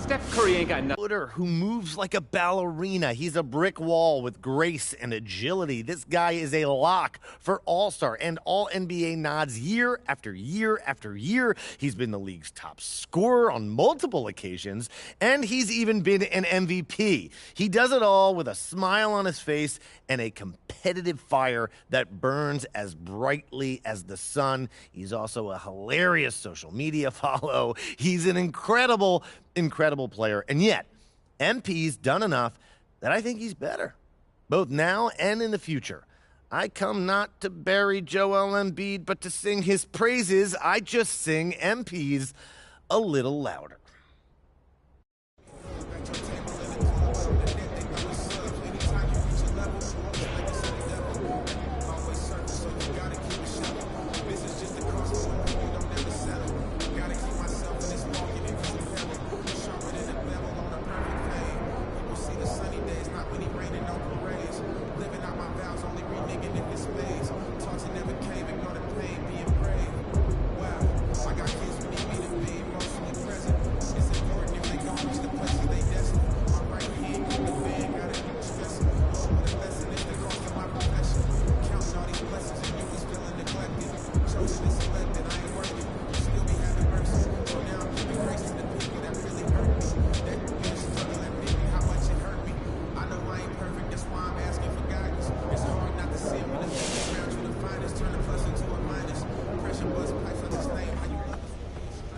Steph Curry ain't got nothing. Who moves like a ballerina. He's a brick wall with grace and agility. This guy is a lock for All-Star and All-NBA nods year after year after year. He's been the league's top scorer on multiple occasions, and he's even been an MVP. He does it all with a smile on his face and a competitive fire that burns as brightly as the sun. He's also a hilarious social media follow. He's an incredible player, and yet MP's done enough that I think he's better, both now and in the future. I come not to bury Joel Embiid, but to sing his praises. I just sing MP's a little louder.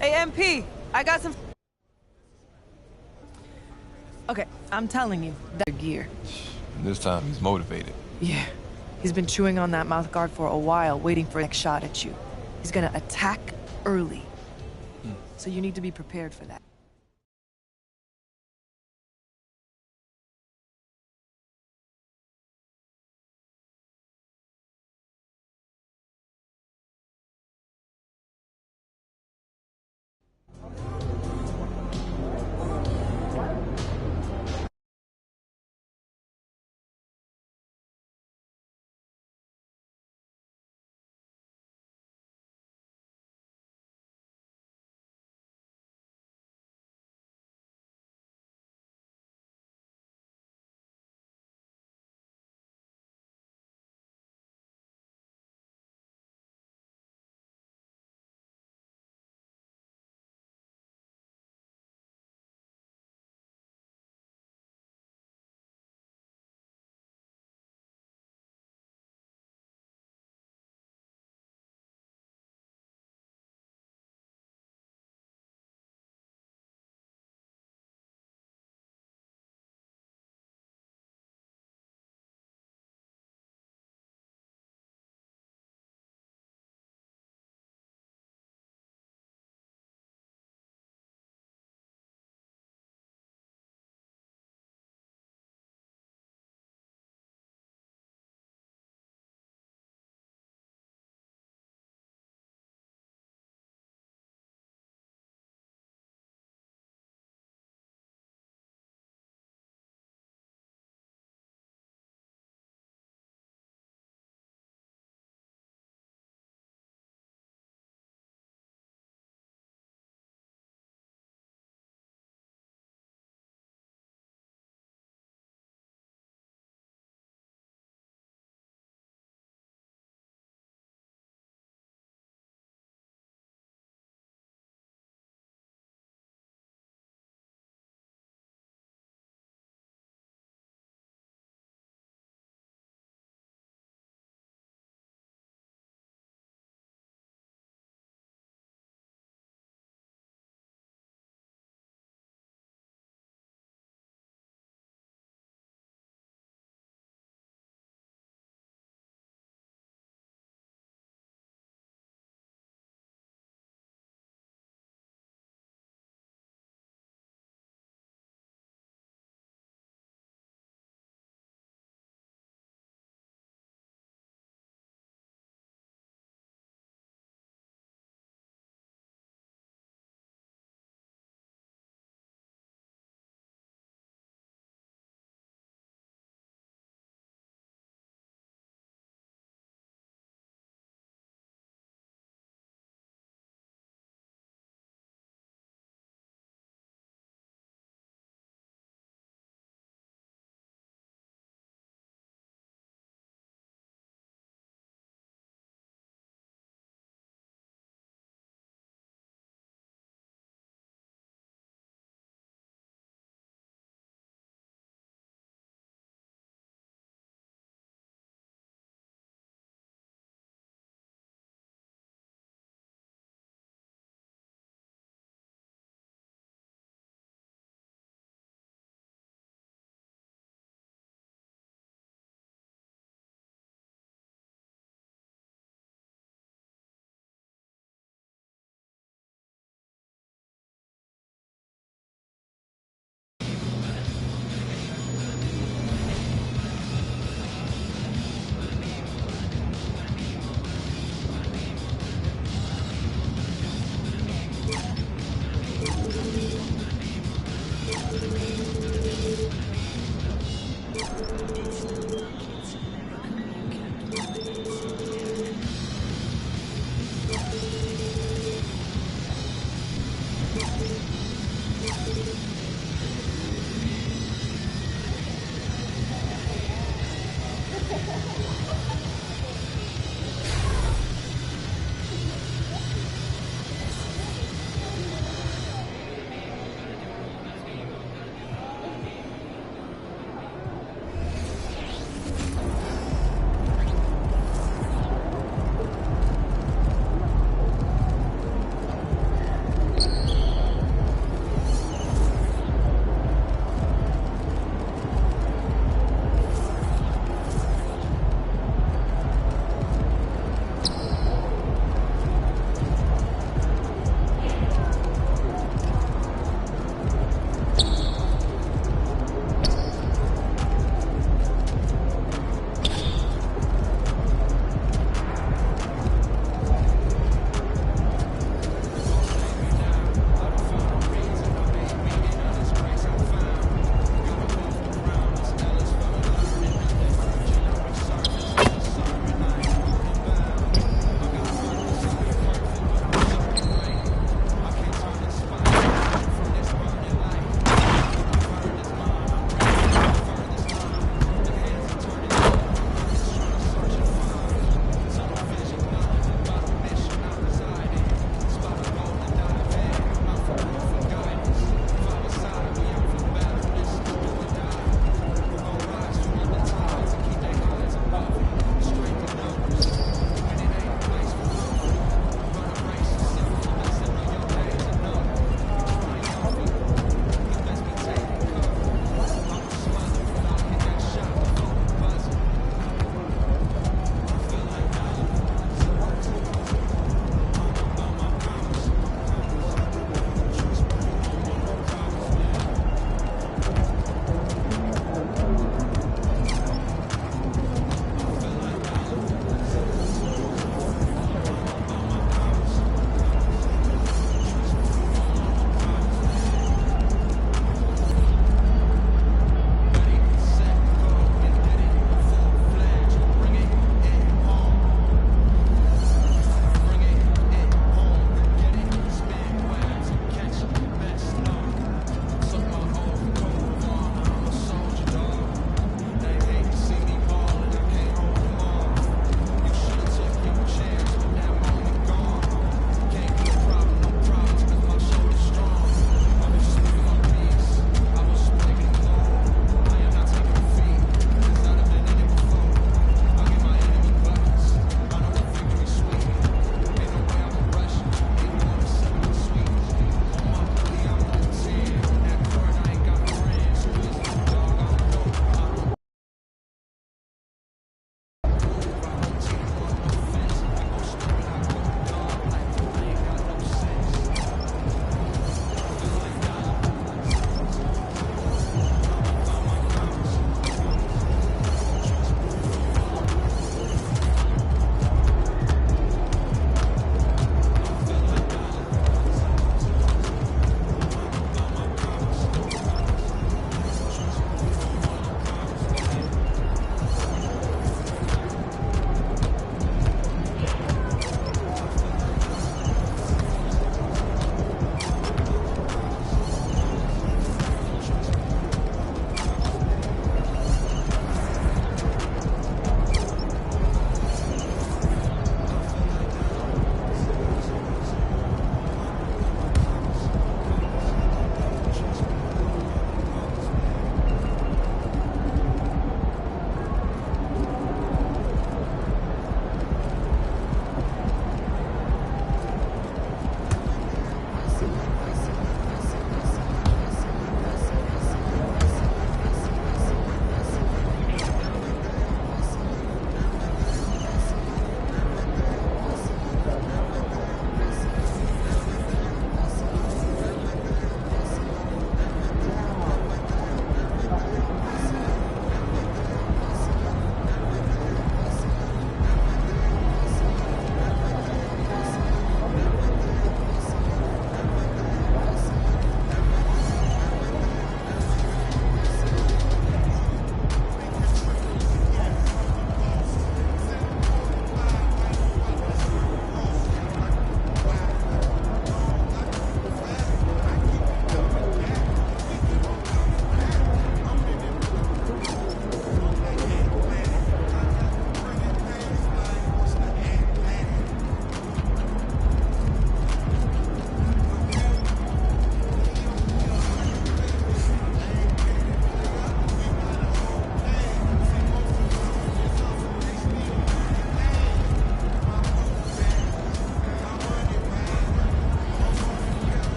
Hey, MP, I got some... Okay, I'm telling you, that gear. This time he's motivated. Yeah, he's been chewing on that mouth guard for a while, waiting for a next shot at you. He's gonna attack early. So you need to be prepared for that.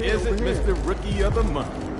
Is it Mr. Rookie of the Month?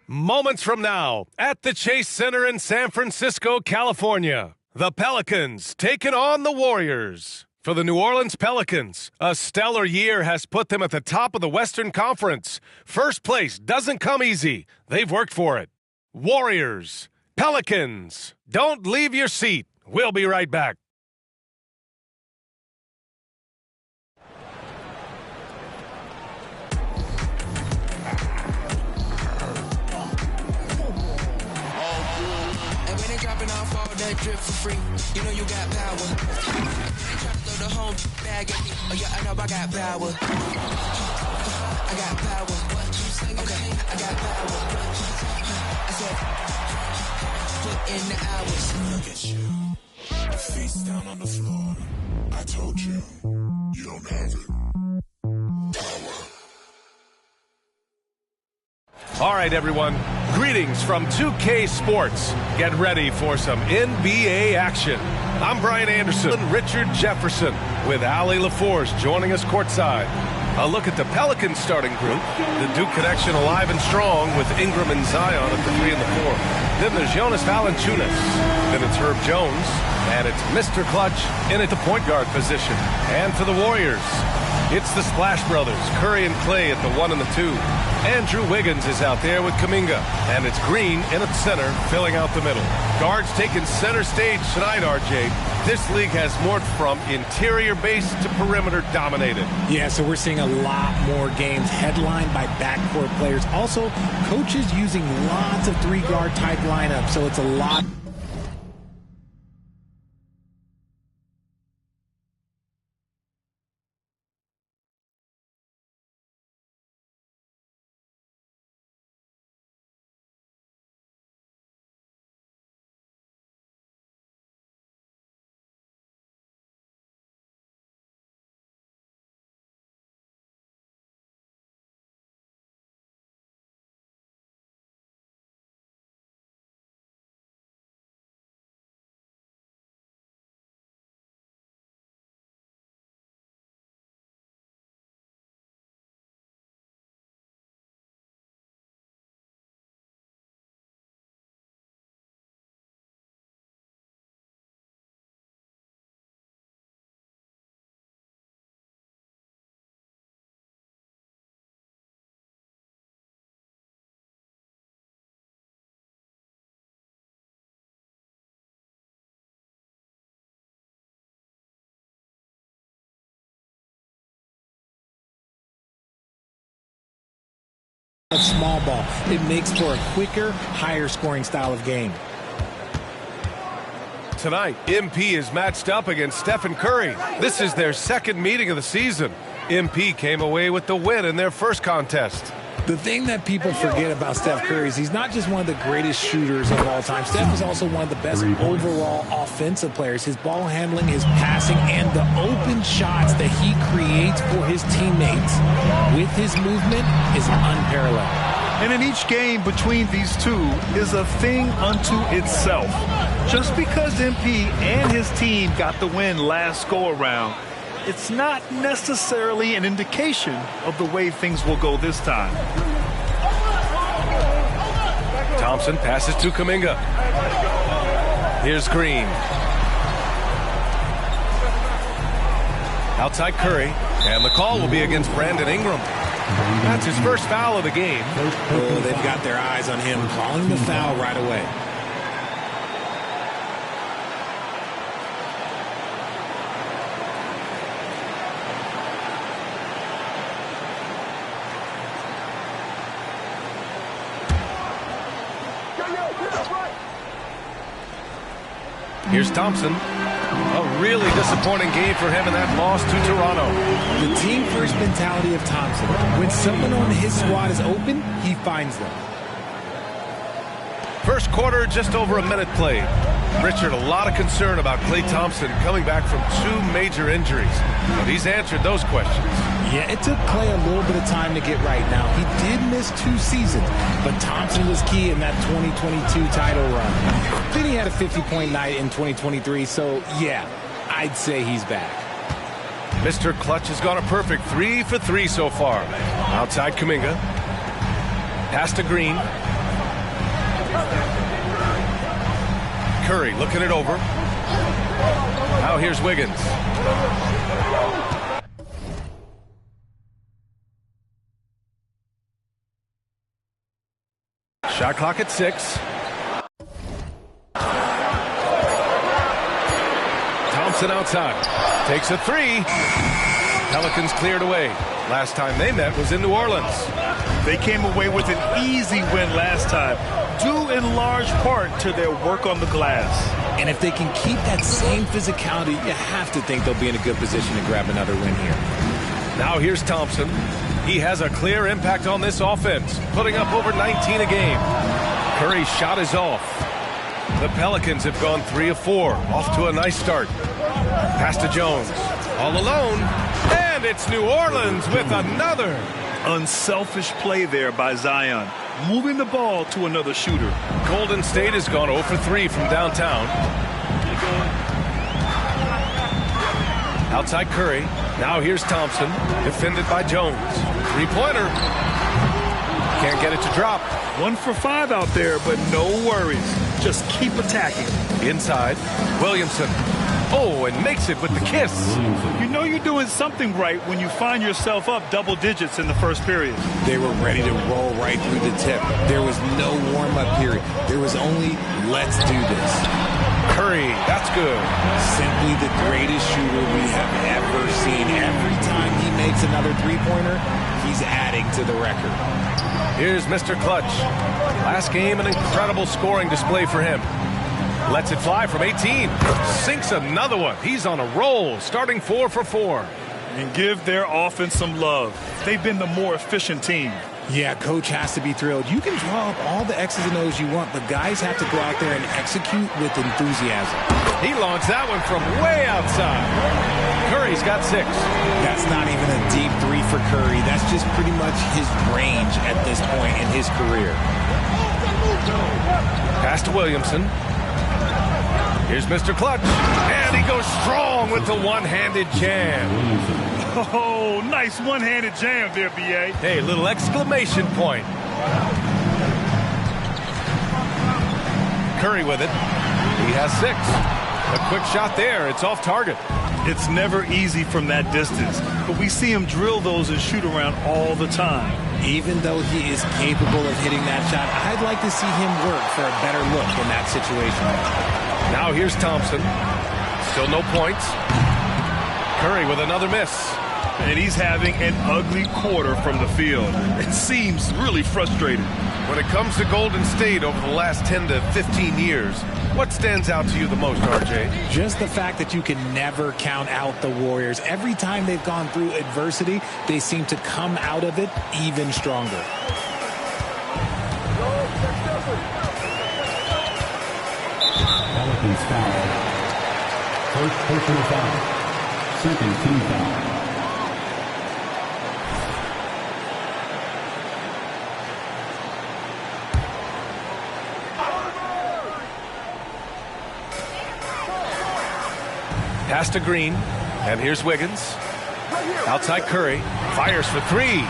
Moments from now, at the Chase Center in San Francisco, California, the Pelicans taking on the Warriors. For the New Orleans Pelicans, a stellar year has put them at the top of the Western Conference. First place doesn't come easy. They've worked for it. Warriors, Pelicans, don't leave your seat. We'll be right back. That drip for free, you know you got power. Try to throw the home bag at me. Oh yeah, I know I got power. I got power. Okay, I got power. I said, put in the hours. Look at you, face down on the floor. I told you, you don't have it. Power. All right, everyone. Greetings from 2K Sports. Get ready for some NBA action. I'm Brian Anderson, Richard Jefferson, with Allie LaForce joining us courtside. A look at the Pelicans starting group. The Duke connection alive and strong with Ingram and Zion at the 3 and the 4. Then there's Jonas Valanciunas. Then it's Herb Jones. And it's Mr. Clutch in at the point guard position. And for the Warriors, it's the Splash Brothers, Curry and Clay at the 1 and the 2. Andrew Wiggins is out there with Kuminga. And it's Green in at center, filling out the middle. Guards taking center stage tonight, RJ. This league has morphed from interior base to perimeter dominated. Yeah, so we're seeing a lot more games headlined by backcourt players. Also, coaches using lots of three-guard type lineups, so it's a lot. Of small ball. It makes for a quicker, higher scoring style of game. Tonight, MP is matched up against Stephen Curry. This is their second meeting of the season. MP came away with the win in their first contest. The thing that people forget about Steph Curry is he's not just one of the greatest shooters of all time. Steph is also one of the best overall offensive players. His ball handling, his passing, and the open shots that he creates for his teammates with his movement is unparalleled. And in each game between these two is a thing unto itself. Just because MP and his team got the win last go-around it's not necessarily an indication of the way things will go this time. Thompson passes to Kuminga. Here's Green. Outside Curry, and the call will be against Brandon Ingram. That's his first foul of the game. Oh, they've got their eyes on him, calling the foul right away. Here's Thompson. A really disappointing game for him in that loss to Toronto. The team-first mentality of Thompson. When someone on his squad is open, he finds them. First quarter, just over a minute played. Richard, a lot of concern about Klay Thompson coming back from 2 major injuries. But he's answered those questions. Yeah, it took Klay a little bit of time to get right. Now, he did miss 2 seasons, but Thompson was key in that 2022 title run. Then he had a 50-point night in 2023, so yeah, I'd say he's back. Mr. Clutch has gone a perfect 3 for 3 so far. Outside Kuminga. Pass to Green. Curry looking it over. Now here's Wiggins. Shot clock at 6. Thompson outside. Takes a 3. Pelicans cleared away. Last time they met was in New Orleans. They came away with an easy win last time, due in large part to their work on the glass. And if they can keep that same physicality, you have to think they'll be in a good position to grab another win here. Now here's Thompson. He has a clear impact on this offense, putting up over 19 a game. Curry's shot is off. The Pelicans have gone 3 of 4, off to a nice start. Pass to Jones, all alone, and it's New Orleans with another. Unselfish play there by Zion, moving the ball to another shooter. Golden State has gone 0 for 3 from downtown. Outside Curry. Now here's Thompson, defended by Jones. 3-pointer. Can't get it to drop. 1 for 5 out there, but no worries. Just keep attacking. Inside, Williamson. Oh, and makes it with the kiss. You know you're doing something right when you find yourself up double digits in the first period. They were ready to roll right through the tip. There was no warm-up period. There was only, let's do this. Curry, that's good. Simply the greatest shooter we have ever seen. Every time he makes another 3-pointer, he's adding to the record. Here's Mr. Clutch. Last game, an incredible scoring display for him. Lets it fly from 18. Sinks another one. He's on a roll, starting 4 for 4. And give their offense some love. They've been the more efficient team. Yeah, coach has to be thrilled. You can draw up all the X's and O's you want, but guys have to go out there and execute with enthusiasm. He launched that one from way outside. Curry's got 6. That's not even a deep 3 for Curry. That's just pretty much his range at this point in his career. Pass to Williamson. Here's Mr. Clutch. And he goes strong with the one-handed jam. Oh, nice one-handed jam there, B.A. Hey, little exclamation point. Curry with it. He has 6. A quick shot there. It's off target. It's never easy from that distance, but we see him drill those and shoot around all the time. Even though he is capable of hitting that shot, I'd like to see him work for a better look in that situation. Now here's Thompson. Still no points. Curry with another miss. And he's having an ugly quarter from the field. It seems really frustrating. When it comes to Golden State over the last 10 to 15 years, what stands out to you the most, RJ? Just the fact that you can never count out the Warriors. Every time they've gone through adversity, they seem to come out of it even stronger. Pelicans foul. First personal foul. Second team foul. Pass to Green. And here's Wiggins. Outside Curry. Fires for three.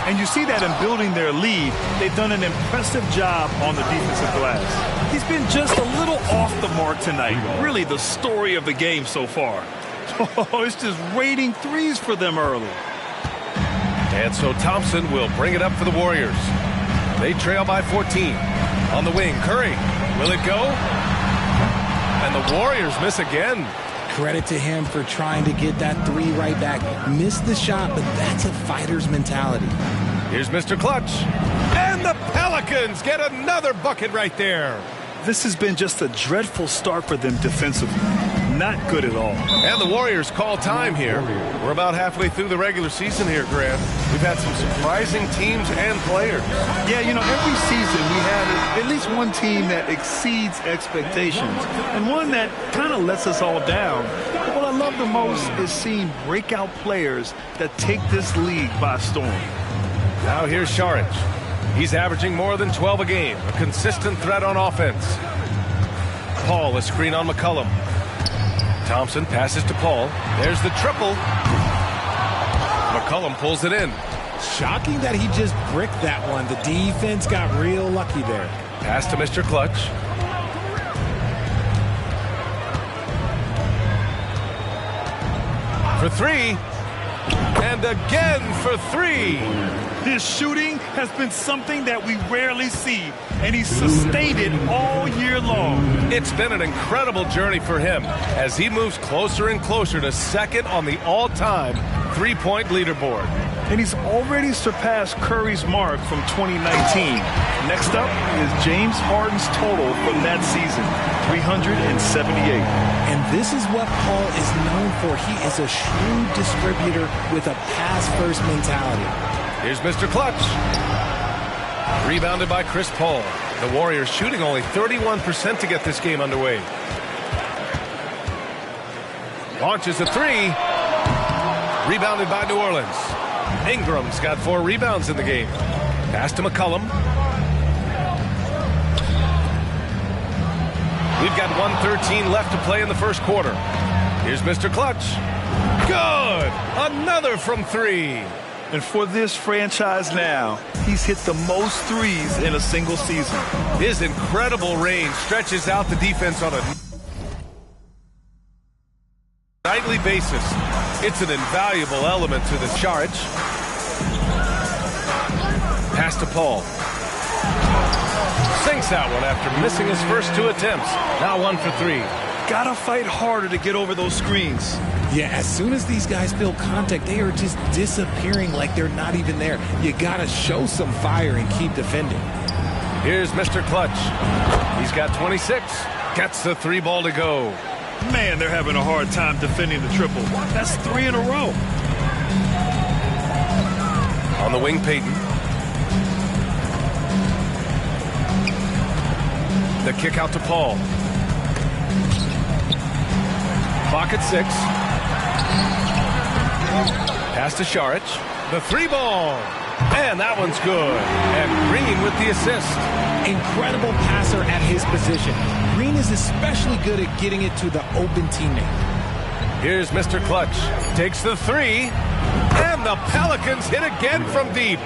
And you see that in building their lead, they've done an impressive job on the defensive glass. He's been just a little off the mark tonight. Really the story of the game so far. Oh, it's just raining threes for them early. And so Thompson will bring it up for the Warriors. They trail by 14. On the wing, Curry. Will it go? And the Warriors miss again. Credit to him for trying to get that three right back. Missed the shot, but that's a fighter's mentality. Here's Mr. Clutch. And the Pelicans get another bucket right there. This has been just a dreadful start for them defensively. Not good at all. And the Warriors call time here. We're about halfway through the regular season here, Grant. We've had some surprising teams and players. Yeah, you know, every season we have at least one team that exceeds expectations and one that kind of lets us all down. What I love the most is seeing breakout players that take this league by storm. Now here's Šarić. He's averaging more than 12 a game, a consistent threat on offense. Paul, a screen on McCollum. Thompson passes to Paul. There's the triple. McCollum pulls it in. Shocking that he just bricked that one. The defense got real lucky there. Pass to Mr. Clutch. For three. And again for three. His shooting has been something that we rarely see, and he's sustained it all year long. It's been an incredible journey for him as he moves closer and closer to second on the all-time three-point leaderboard. And he's already surpassed Curry's mark from 2019. Next up is James Harden's total from that season, 378. And this is what Paul is known for. He is a shrewd distributor with a pass-first mentality. Here's Mr. Clutch. Rebounded by Chris Paul. The Warriors shooting only 31% to get this game underway. Launches a three. Rebounded by New Orleans. Ingram's got 4 rebounds in the game. Pass to McCollum. We've got 1:13 left to play in the first quarter. Here's Mr. Clutch. Good! Another from 3. And for this franchise now, he's hit the most threes in a single season. His incredible range stretches out the defense on a nightly basis. It's an invaluable element to the Šarić. Pass to Paul. Sinks that one after missing his first 2 attempts. Now 1 for 3. Gotta fight harder to get over those screens. Yeah, as soon as these guys feel contact, they are just disappearing like they're not even there. You gotta show some fire and keep defending. Here's Mr. Clutch. He's got 26. Gets the 3 ball to go. Man, they're having a hard time defending the triple. That's 3 in a row. On the wing, Payton. The kick out to Paul. Clock at 6. Pass to Šarić. The 3 ball. And that one's good. And Green with the assist. Incredible passer at his position. Green is especially good at getting it to the open teammate. Here's Mr. Clutch. Takes the 3. And the Pelicans hit again from deep.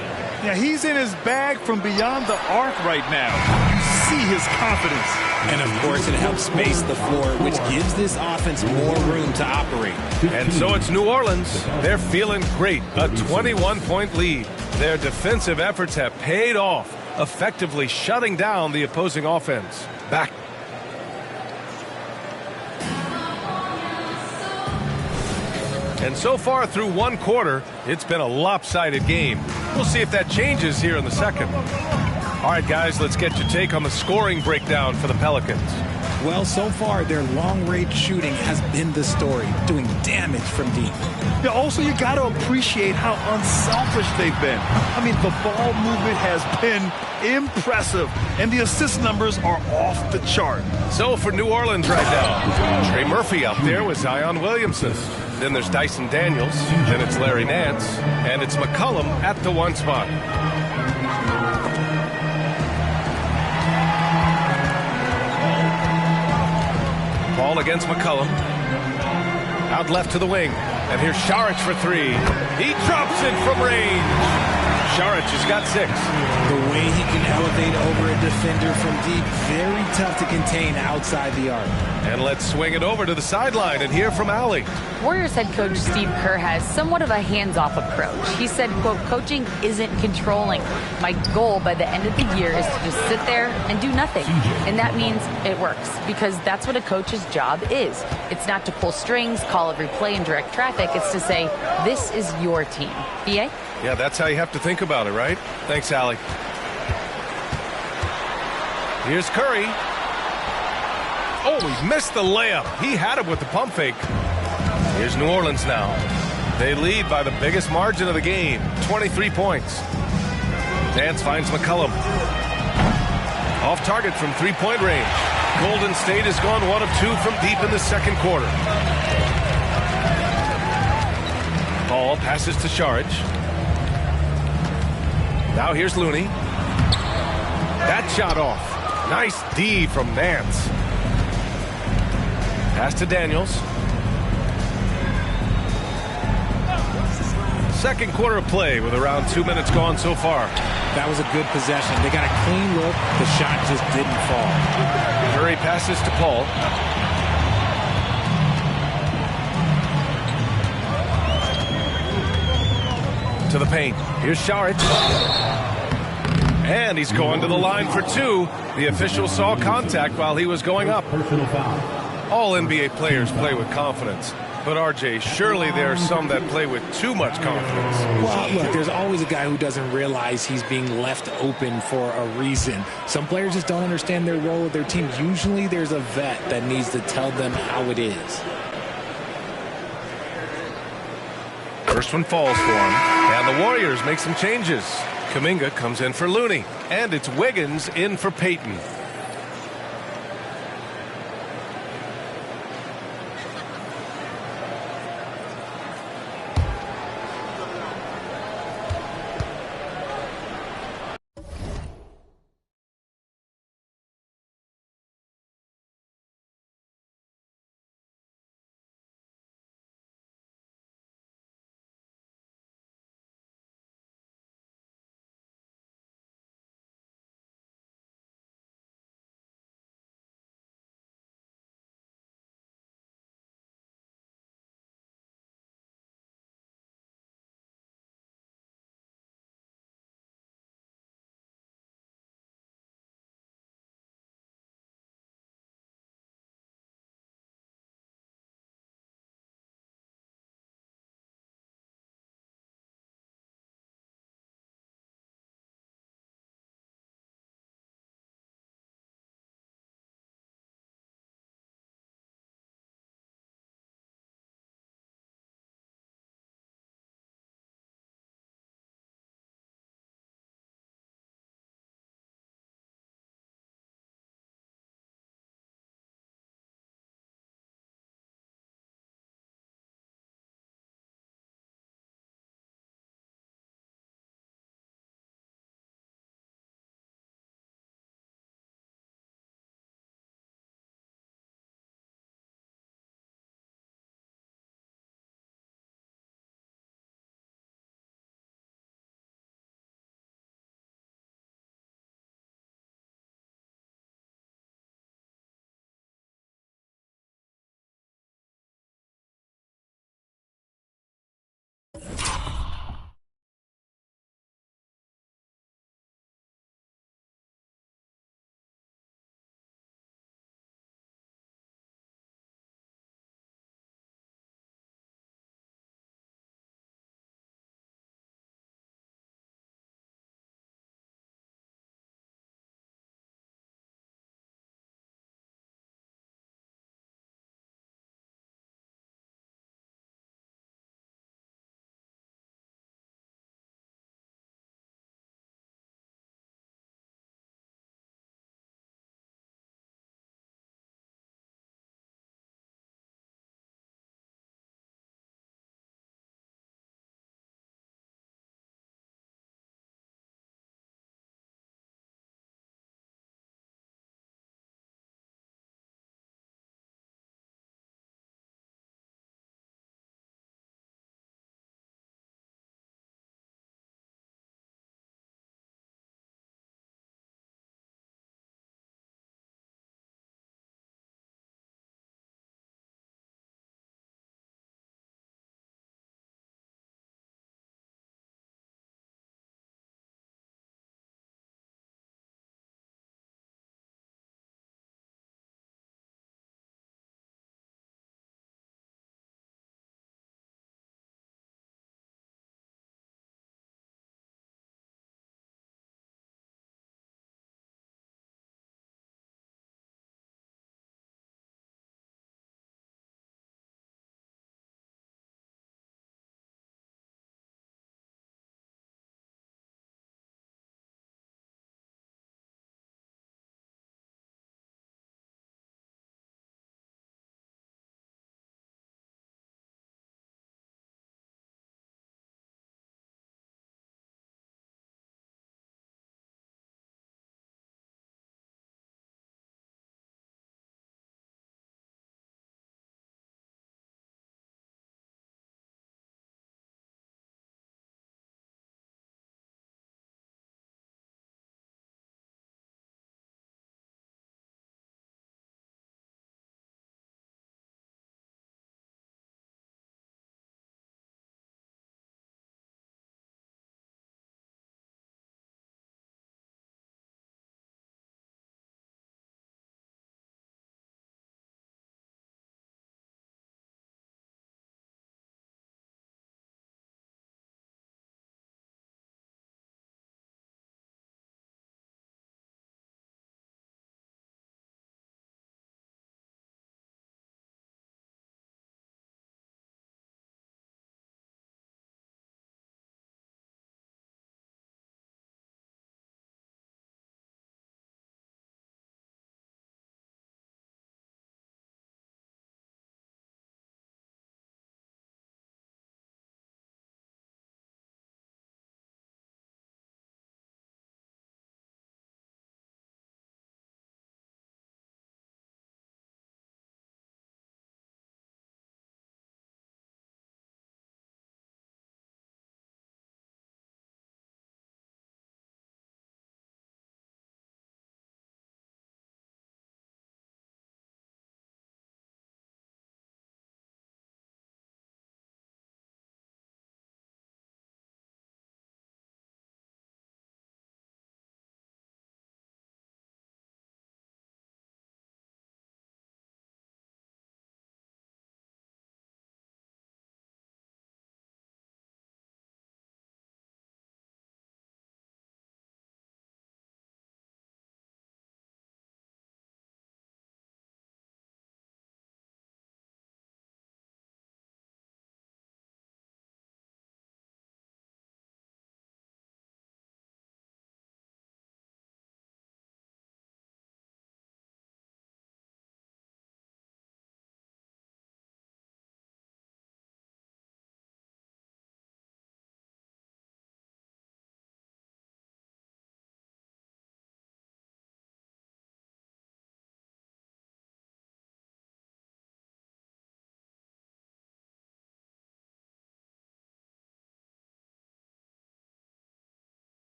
Yeah, he's in his bag from beyond the arc right now. You see his confidence. And, of course, it helps space the floor, which gives this offense more room to operate. And so it's New Orleans. They're feeling great. A 21-point lead. Their defensive efforts have paid off, effectively shutting down the opposing offense. Back. And so far through 1 quarter, it's been a lopsided game. We'll see if that changes here in the second. All right, guys, let's get your take on the scoring breakdown for the Pelicans. Well, so far, their long-range shooting has been the story, doing damage from deep. Yeah, also, you got to appreciate how unselfish they've been. I mean, the ball movement has been impressive, and the assist numbers are off the chart. So for New Orleans right now, Trey Murphy out there with Zion Williamson. Then there's Dyson Daniels. Then it's Larry Nance. And it's McCollum at the 1 spot. Ball against McCollum. Out left to the wing. And here's Šarić for three. He drops it from range. Šarić has got 6. The way he can elevate over a defender from deep, very tough to contain outside the arc. And let's swing it over to the sideline and hear from Allie. Warriors head coach Steve Kerr has somewhat of a hands-off approach. He said, quote, coaching isn't controlling. My goal by the end of the year is to just sit there and do nothing. And that means it works because that's what a coach's job is. It's not to pull strings, call every play, and direct traffic. It's to say, this is your team. BA? Yeah, that's how you have to think about it, right? Thanks, Allie. Here's Curry. Oh, he missed the layup. He had it with the pump fake. Here's New Orleans now. They lead by the biggest margin of the game, 23 points. Nance finds McCollum. Off target from three-point range. Golden State has gone 1 of 2 from deep in the second quarter. Ball passes to Šarić. Now here's Looney. That shot off. Nice D from Nance. Pass to Daniels. Second quarter of play with around 2 minutes gone so far. That was a good possession. They got a clean look. The shot just didn't fall. Curry passes to Paul. To the paint. Here's Šarić. And he's going to the line for 2. The official saw contact while he was going up. Personal foul. All NBA players play with confidence. But RJ, surely there are some that play with too much confidence. Well, look, there's always a guy who doesn't realize he's being left open for a reason. Some players just don't understand their role with their team. Usually there's a vet that needs to tell them how it is. First one falls for him. And the Warriors make some changes. Kuminga comes in for Looney. And it's Wiggins in for Payton.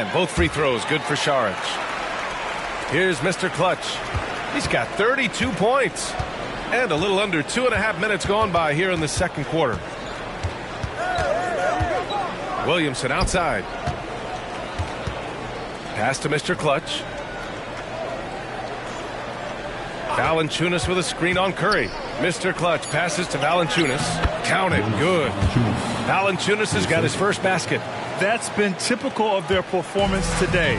And both free throws good for Saric. Here's Mr. Clutch. He's got 32 points. And a little under 2.5 minutes gone by here in the second quarter. Williamson outside. Pass to Mr. Clutch. Valanciunas with a screen on Curry. Mr. Clutch passes to Valanciunas. Count it. Good. Valanciunas has got his first basket. That's been typical of their performance today.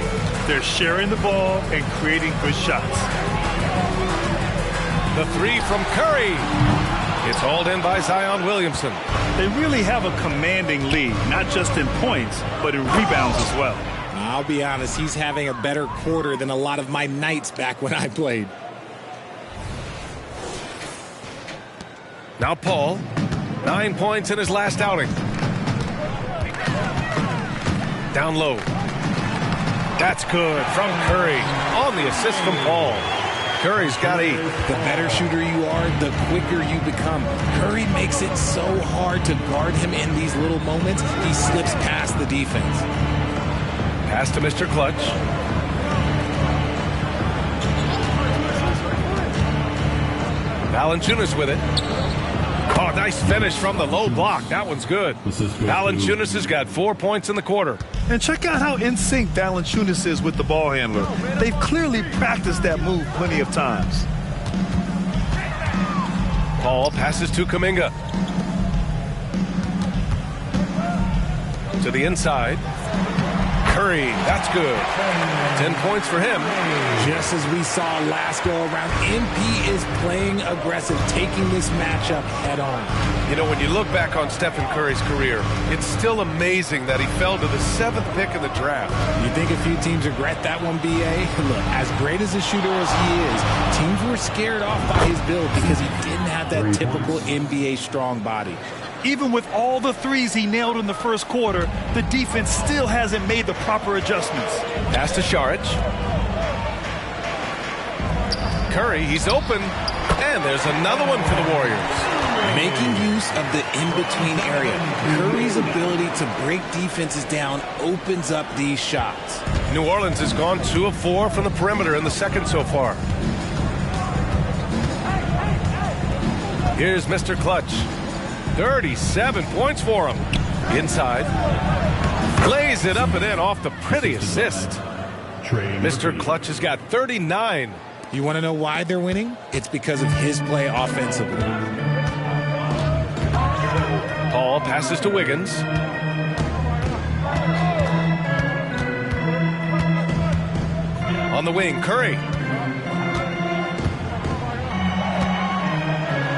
They're sharing the ball and creating good shots. The three from Curry. It's hauled in by Zion Williamson. They really have a commanding lead, not just in points, but in rebounds as well. I'll be honest, he's having a better quarter than a lot of my nights back when I played. Now Paul, 9 points in his last outing. Down low. That's good from Curry on the assist from Paul. Curry's got 8. The better shooter you are, the quicker you become. Curry makes it so hard to guard him in these little moments. He slips past the defense. Pass to Mr. Clutch. Valanciunas with it. Oh, nice finish from the low block. That one's good. Valanciunas has got 4 points in the quarter. And check out how in sync Valanciunas is with the ball handler. They've clearly practiced that move plenty of times. Paul passes to Kuminga. To the inside. Curry, that's good. 10 points for him. Just as we saw last go around, MP is playing aggressive, taking this matchup head on. You know, when you look back on Stephen Curry's career, it's still amazing that he fell to the 7th pick in the draft. You think a few teams regret that one, B.A.? Look, as great as a shooter as he is, teams were scared off by his build because he didn't have that typical NBA strong body. Even with all the threes he nailed in the first quarter, the defense still hasn't made the proper adjustments. Pass to Saric. Curry, he's open. And there's another one for the Warriors. Making use of the in-between area. Curry's ability to break defenses down opens up these shots. New Orleans has gone 2 of 4 from the perimeter in the second so far. Here's Mr. Clutch. 37 points for him. Inside. Lays it up and in off the pretty assist. Mr. Clutch has got 39. You want to know why they're winning? It's because of his play offensively. Paul passes to Wiggins. On the wing, Curry.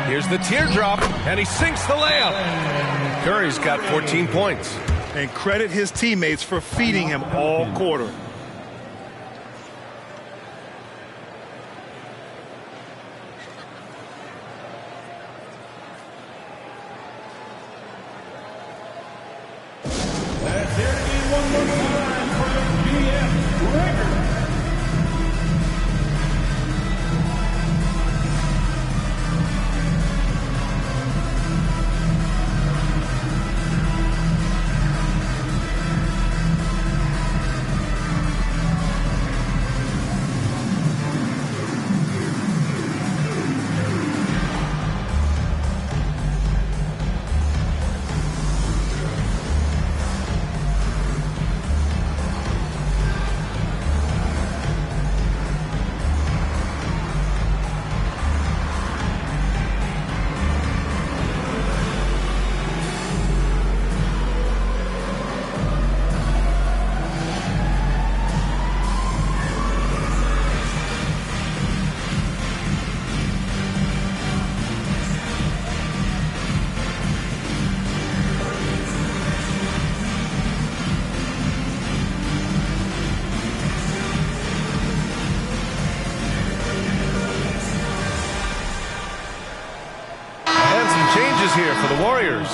Here's the teardrop, and he sinks the layup. Curry's got 14 points. And credit his teammates for feeding him all quarter. Here for the Warriors.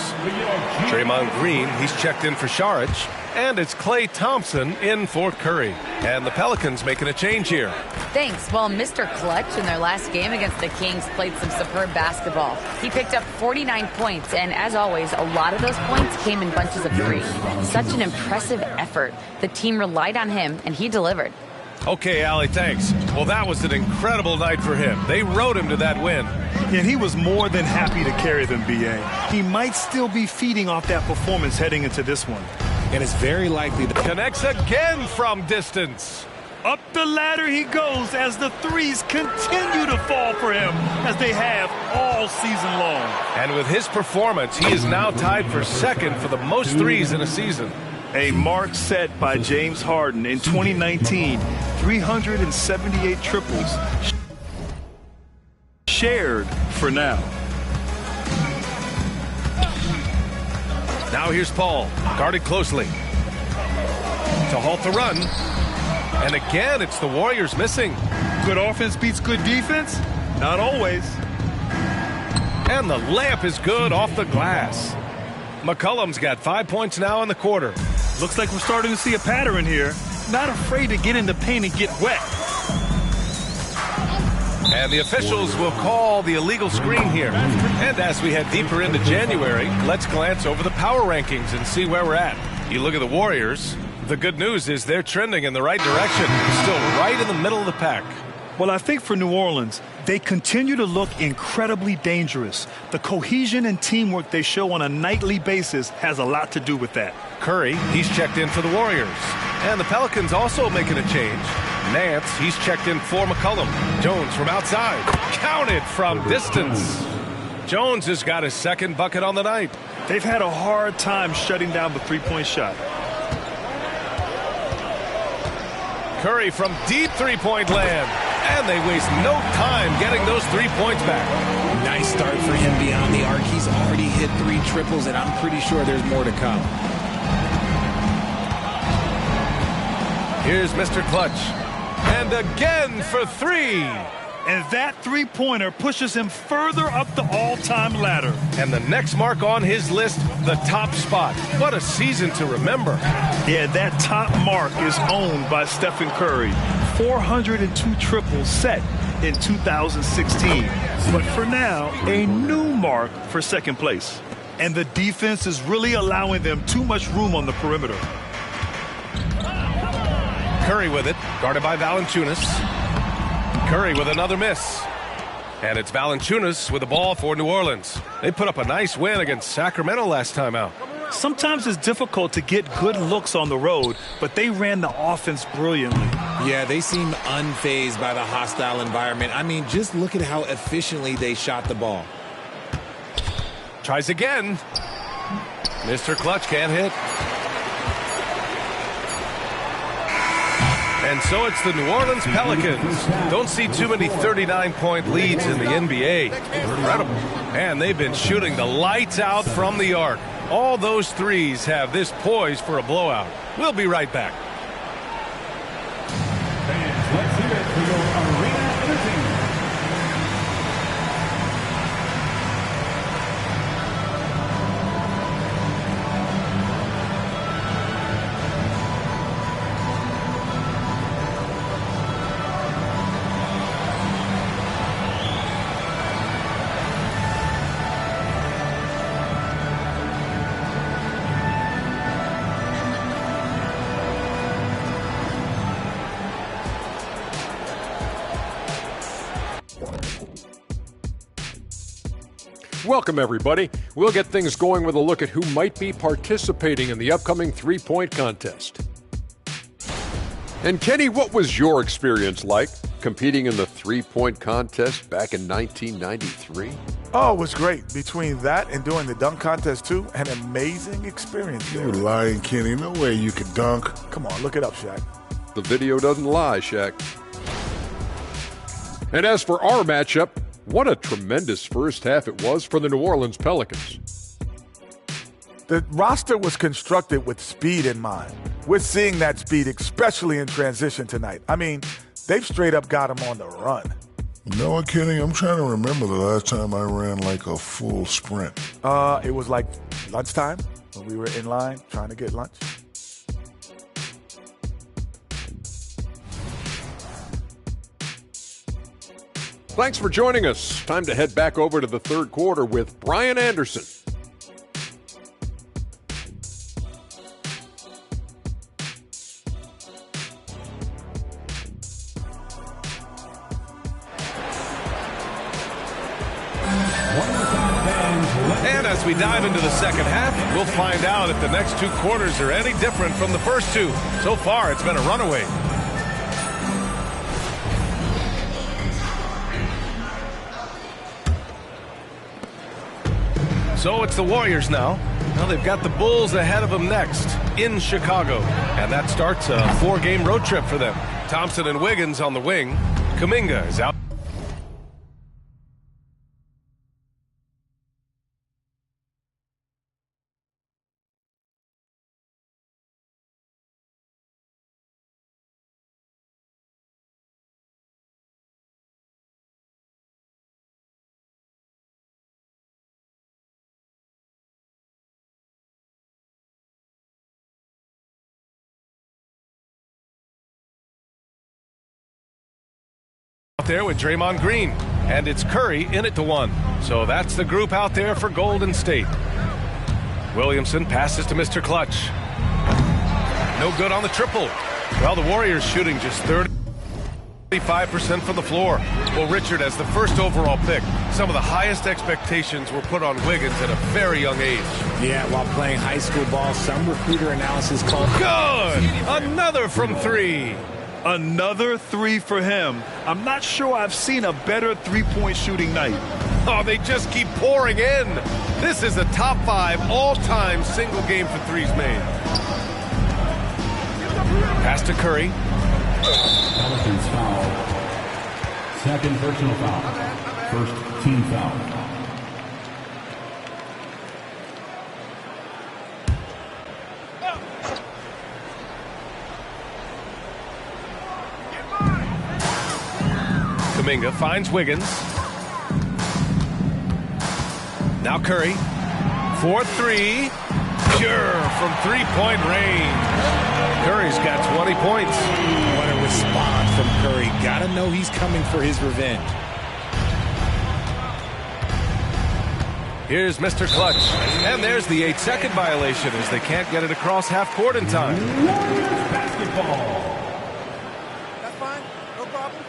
Draymond Green, he's checked in for Saric. And it's Klay Thompson in for Curry. And the Pelicans making a change here. Thanks. Well, Mr. Clutch in their last game against the Kings played some superb basketball. He picked up 49 points, and as always, a lot of those points came in bunches of 3. Such an impressive effort. The team relied on him, and he delivered. Okay, Allie, thanks. Well, that was an incredible night for him. They rode him to that win. And he was more than happy to carry them, B.A. He might still be feeding off that performance heading into this one. And it's very likely that Connects again from distance. Up the ladder he goes as the threes continue to fall for him, as they have all season long. And with his performance, he is now tied for second for the most threes in a season. A mark set by James Harden in 2019, 378 triples shared for now. Now here's Paul, guarded closely to halt the run. And again, it's the Warriors missing. Good offense beats good defense? Not always. And the layup is good off the glass. McCollum's got 5 points now in the quarter. Looks like we're starting to see a pattern here. Not afraid to get in the paint and get wet. And the officials will call the illegal screen here. And as we head deeper into January, let's glance over the power rankings and see where we're at. You look at the Warriors. The good news is they're trending in the right direction. Still right in the middle of the pack. Well, I think for New Orleans, they continue to look incredibly dangerous. The cohesion and teamwork they show on a nightly basis has a lot to do with that. Curry, he's checked in for the Warriors. And the Pelicans also making a change. Nance, he's checked in for McCollum. Jones from outside. Counted from distance. Jones has got his second bucket on the night. They've had a hard time shutting down the three-point shot. Curry from deep three-point land. And they waste no time getting those 3 points back. Nice start for him beyond the arc. He's already hit 3 triples, and I'm pretty sure there's more to come. Here's Mr. Clutch. And again for 3. And that three-pointer pushes him further up the all-time ladder. And the next mark on his list, the top spot. What a season to remember. Yeah, that top mark is owned by Stephen Curry. 402 triples set in 2016. But for now, a new mark for second place. And the defense is really allowing them too much room on the perimeter. Curry with it, guarded by Valanciunas. Curry with another miss. And it's Valanciunas with the ball for New Orleans. They put up a nice win against Sacramento last time out. Sometimes it's difficult to get good looks on the road, but they ran the offense brilliantly. Yeah, they seem unfazed by the hostile environment. I mean, just look at how efficiently they shot the ball. Tries again. Mr. Clutch can't hit. And so it's the New Orleans Pelicans. Don't see too many 39-point leads in the NBA. Incredible. And they've been shooting the lights out from the arc. All those threes have this poised for a blowout. We'll be right back. Fans, let's hear it for your Arena Entertainment. Welcome, everybody. We'll get things going with a look at who might be participating in the upcoming three-point contest. And Kenny, what was your experience like competing in the three-point contest back in 1993? Oh, it was great. Between that and doing the dunk contest, too, an amazing experience there. You're lying, Kenny. No way you could dunk. Come on, look it up, Shaq. The video doesn't lie, Shaq. And as for our matchup, what a tremendous first half it was for the New Orleans Pelicans. The roster was constructed with speed in mind. We're seeing that speed, especially in transition tonight. I mean, they've straight up got them on the run. You know what, Kenny? I'm trying to remember the last time I ran like a full sprint. It was like lunchtime when we were in line trying to get lunch. Thanks for joining us. Time to head back over to the third quarter with Brian Anderson. And as we dive into the second half, we'll find out if the next two quarters are any different from the first two. So far, it's been a runaway. So it's the Warriors now. Now they've got the Bulls ahead of them next in Chicago. And that starts a 4-game road trip for them. Thompson and Wiggins on the wing. Kuminga is out. There with Draymond Green, and it's Curry in it to one. So that's the group out there for Golden State. Williamson passes to Mr. Clutch. No good on the triple. Well, the Warriors shooting just 35% from the floor. Well, Richard, as the first overall pick, some of the highest expectations were put on Wiggins at a very young age. Yeah, while playing high school ball, some recruiter analysis called... Good! Another from three. Another three for him. I'm not sure I've seen a better three-point shooting night. Oh, they just keep pouring in. This is a top 5 all-time single game for threes made. Pass to Curry. Pelicans foul. Second personal foul. First team foul. Kuminga finds Wiggins. Now Curry. 4-3. Pure from three-point range. Curry's got 20 points. What a response from Curry. Gotta know he's coming for his revenge. Here's Mr. Clutch. And there's the 8-second violation as they can't get it across half court in time. Warriors basketball. That's fine. No problem.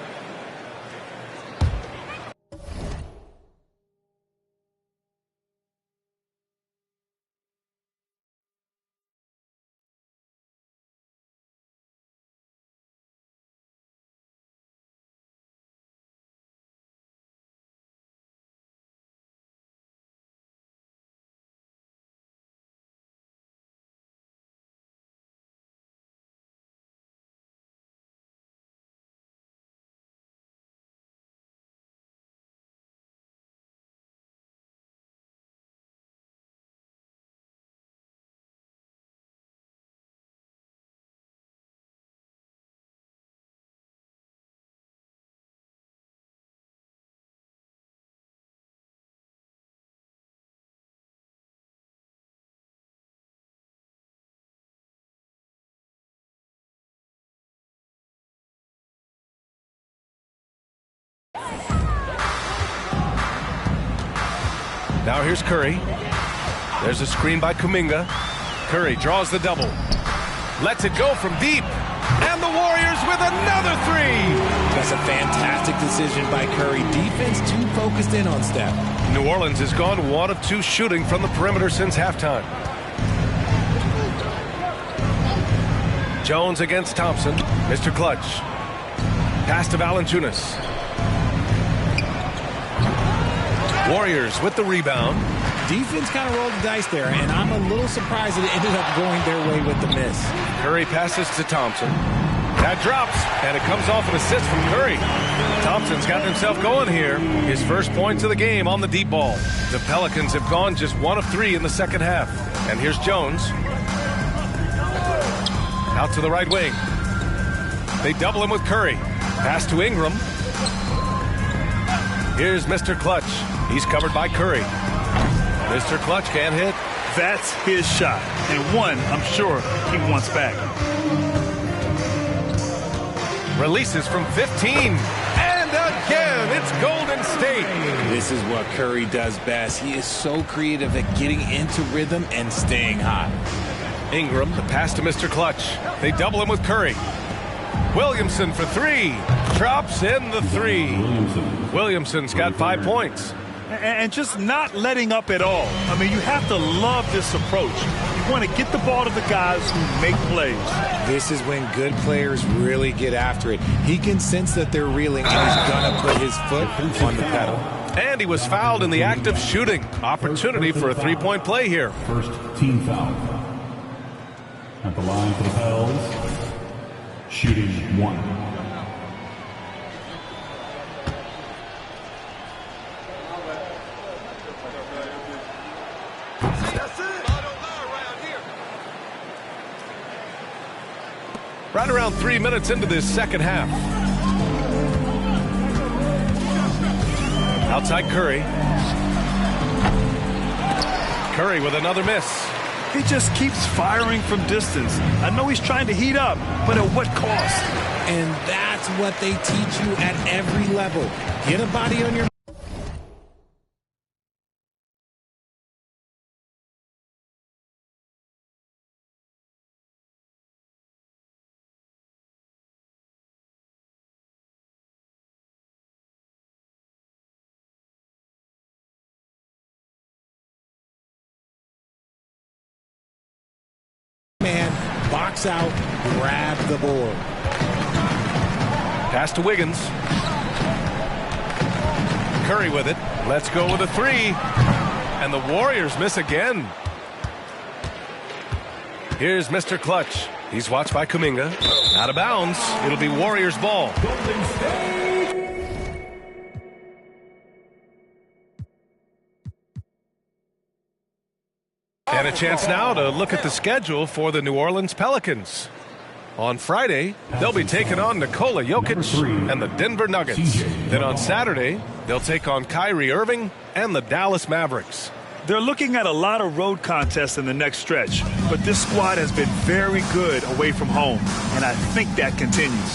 Now here's Curry. There's a screen by Kuminga. Curry draws the double. Lets it go from deep. And the Warriors with another three. That's a fantastic decision by Curry. Defense too focused in on Steph. New Orleans has gone 1 of 2 shooting from the perimeter since halftime. Jones against Thompson. Mr. Clutch. Pass to Valanciunas. Warriors with the rebound. Defense kind of rolled the dice there, and I'm a little surprised that it ended up going their way with the miss. Curry passes to Thompson. That drops, and it comes off an assist from Curry. Thompson's gotten himself going here. His first points of the game on the deep ball. The Pelicans have gone just 1 of 3 in the second half. And here's Jones. Out to the right wing. They double him with Curry. Pass to Ingram. Here's Mr. Clutch. He's covered by Curry. Mr. Clutch can't hit. That's his shot, and one I'm sure he wants back. Releases from 15. And again, it's goal This is what Curry does best. He is so creative at getting into rhythm and staying hot. Ingram, the pass to Mr. Clutch. They double him with Curry. Williamson for three. Drops in the three. Williamson's got 5 points. And just not letting up at all. I mean, you have to love this approach. You want to get the ball to the guys who make plays. This is when good players really get after it. He can sense that they're reeling, and he's going to put his foot on the pedal. And he was fouled in the act of shooting. Opportunity for a three-point play here. First team foul. At the line for the Pels, shooting 1. Right around 3 minutes into this second half. Outside Curry. Curry with another miss. He just keeps firing from distance. I know he's trying to heat up, but at what cost? And that's what they teach you at every level. Get a body on your... Box out, grab the board. Pass to Wiggins. Curry with it. Let's go with a three. And the Warriors miss again. Here's Mr. Clutch. He's watched by Kuminga. Out of bounds. It'll be Warriors ball. And a chance now to look at the schedule for the New Orleans Pelicans. On Friday, they'll be taking on Nikola Jokic and the Denver Nuggets. Then on Saturday, they'll take on Kyrie Irving and the Dallas Mavericks. They're looking at a lot of road contests in the next stretch, but this squad has been very good away from home, and I think that continues.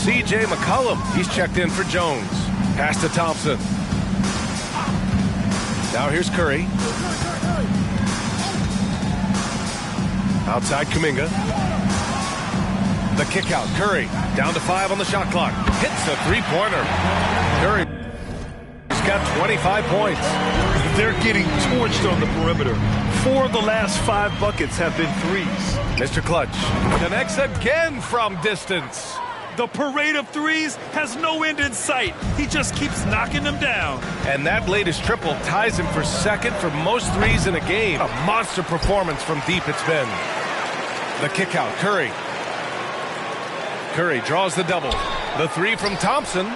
C.J. McCollum, he's checked in for Jones. Pass to Thompson. Now here's Curry. Outside Kuminga. The kick out. Curry down to 5 on the shot clock. Hits a three-pointer. Curry has got 25 points. They're getting torched on the perimeter. 4 of the last 5 buckets have been threes. Mr. Clutch connects again from distance. The parade of threes has no end in sight. He just keeps knocking them down. And that latest triple ties him for second for most threes in a game. A monster performance from deep it's been. The kick out, Curry. Curry draws the double. The three from Thompson.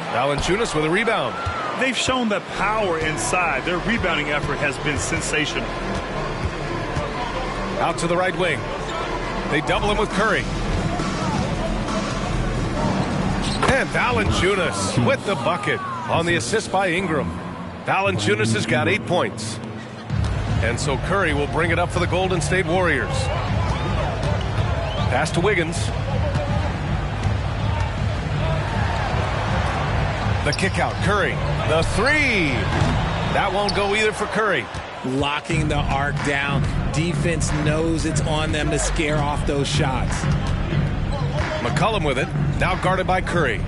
Valanciunas with a rebound. They've shown that power inside. Their rebounding effort has been sensational. Out to the right wing. They double him with Curry. And Valanciunas with the bucket on the assist by Ingram. Valanciunas has got 8 points. And so Curry will bring it up for the Golden State Warriors. Pass to Wiggins. The kick out, Curry. The three. That won't go either for Curry. Locking the arc down. Defense knows it's on them to scare off those shots. McCollum with it. Now guarded by Curry.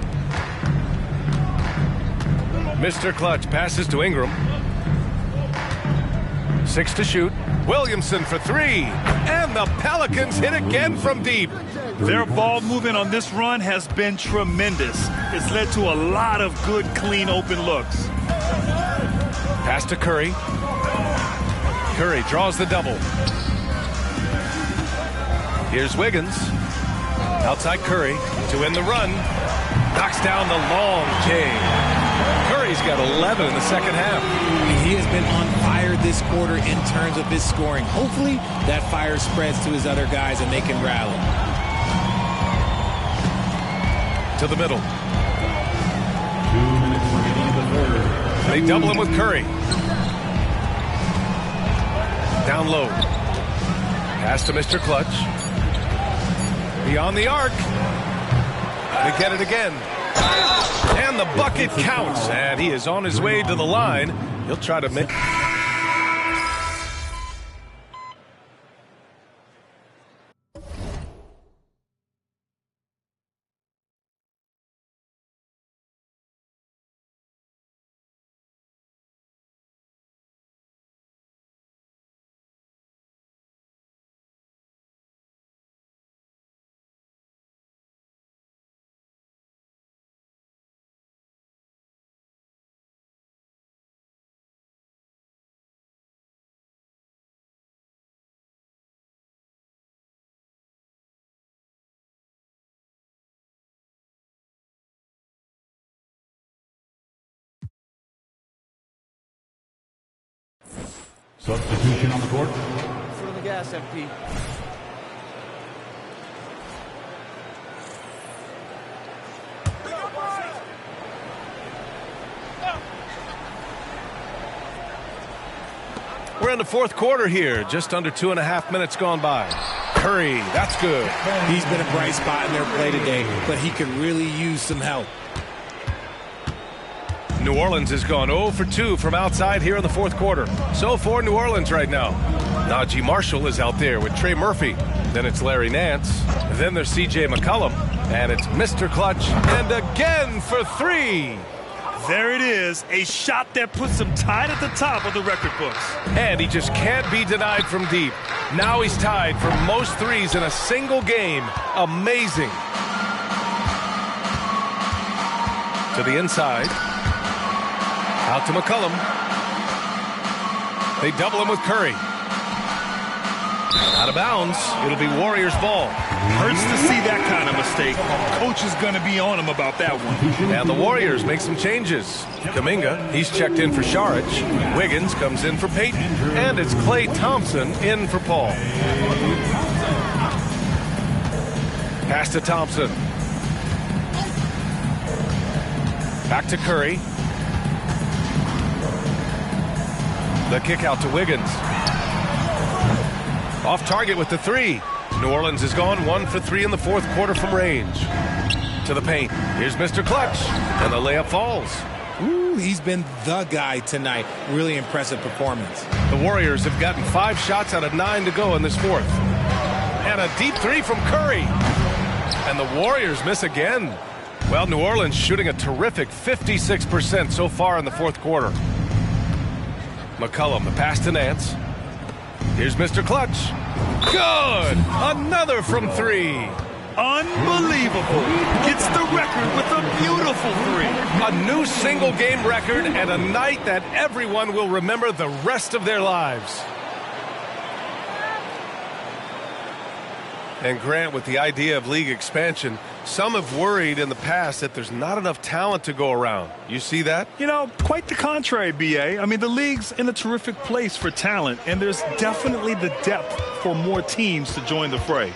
Mr. Clutch passes to Ingram. 6 to shoot. Williamson for 3. And the Pelicans hit again from deep. Their ball movement on this run has been tremendous. It's led to a lot of good, clean, open looks. Pass to Curry. Curry draws the double. Here's Wiggins. Outside Curry to end the run. Knocks down the long J. Curry's got 11 in the second half. He has been on fire this quarter in terms of his scoring. Hopefully that fire spreads to his other guys and they can rally. To the middle. 2 minutes remaining in the third. They double him with Curry. Down low. Pass to Mr. Clutch. Beyond the arc. They get it again. And the bucket counts, and he is on his way to the line. He'll try to make... Substitution on the court. Foot on the gas, FP. We're in the fourth quarter here. Just under 2.5 minutes gone by. Curry, that's good. He's been a bright spot in their play today, but he could really use some help. New Orleans has gone 0 for 2 from outside here in the fourth quarter. So for New Orleans right now. Najee Marshall is out there with Trey Murphy. Then it's Larry Nance. Then there's C.J. McCollum. And it's Mr. Clutch. And again for 3. There it is, a shot that puts him tied at the top of the record books. And he just can't be denied from deep. Now he's tied for most threes in a single game. Amazing. To the inside. Out to McCollum. They double him with Curry. Out of bounds. It'll be Warriors ball. Hurts to see that kind of mistake. Coach is going to be on him about that one. And the Warriors make some changes. Kuminga, he's checked in for Saric. Wiggins comes in for Payton. And it's Klay Thompson in for Paul. Pass to Thompson. Back to Curry. The kick out to Wiggins. Off target with the 3. New Orleans has gone 1 for 3 in the fourth quarter from range. To the paint. Here's Mr. Clutch. And the layup falls. Ooh, he's been the guy tonight. Really impressive performance. The Warriors have gotten 5 shots out of 9 to go in this fourth. And a deep 3 from Curry. And the Warriors miss again. Well, New Orleans shooting a terrific 56% so far in the fourth quarter. McCollum, the pass to Nance. Here's Mr. Clutch. Good! Another from 3. Unbelievable. Gets the record with a beautiful 3. A new single game record and a night that everyone will remember the rest of their lives. And Grant, with the idea of league expansion, some have worried in the past that there's not enough talent to go around. You see that? You know, quite the contrary, B.A. I mean, the league's in a terrific place for talent, and there's definitely the depth for more teams to join the fray.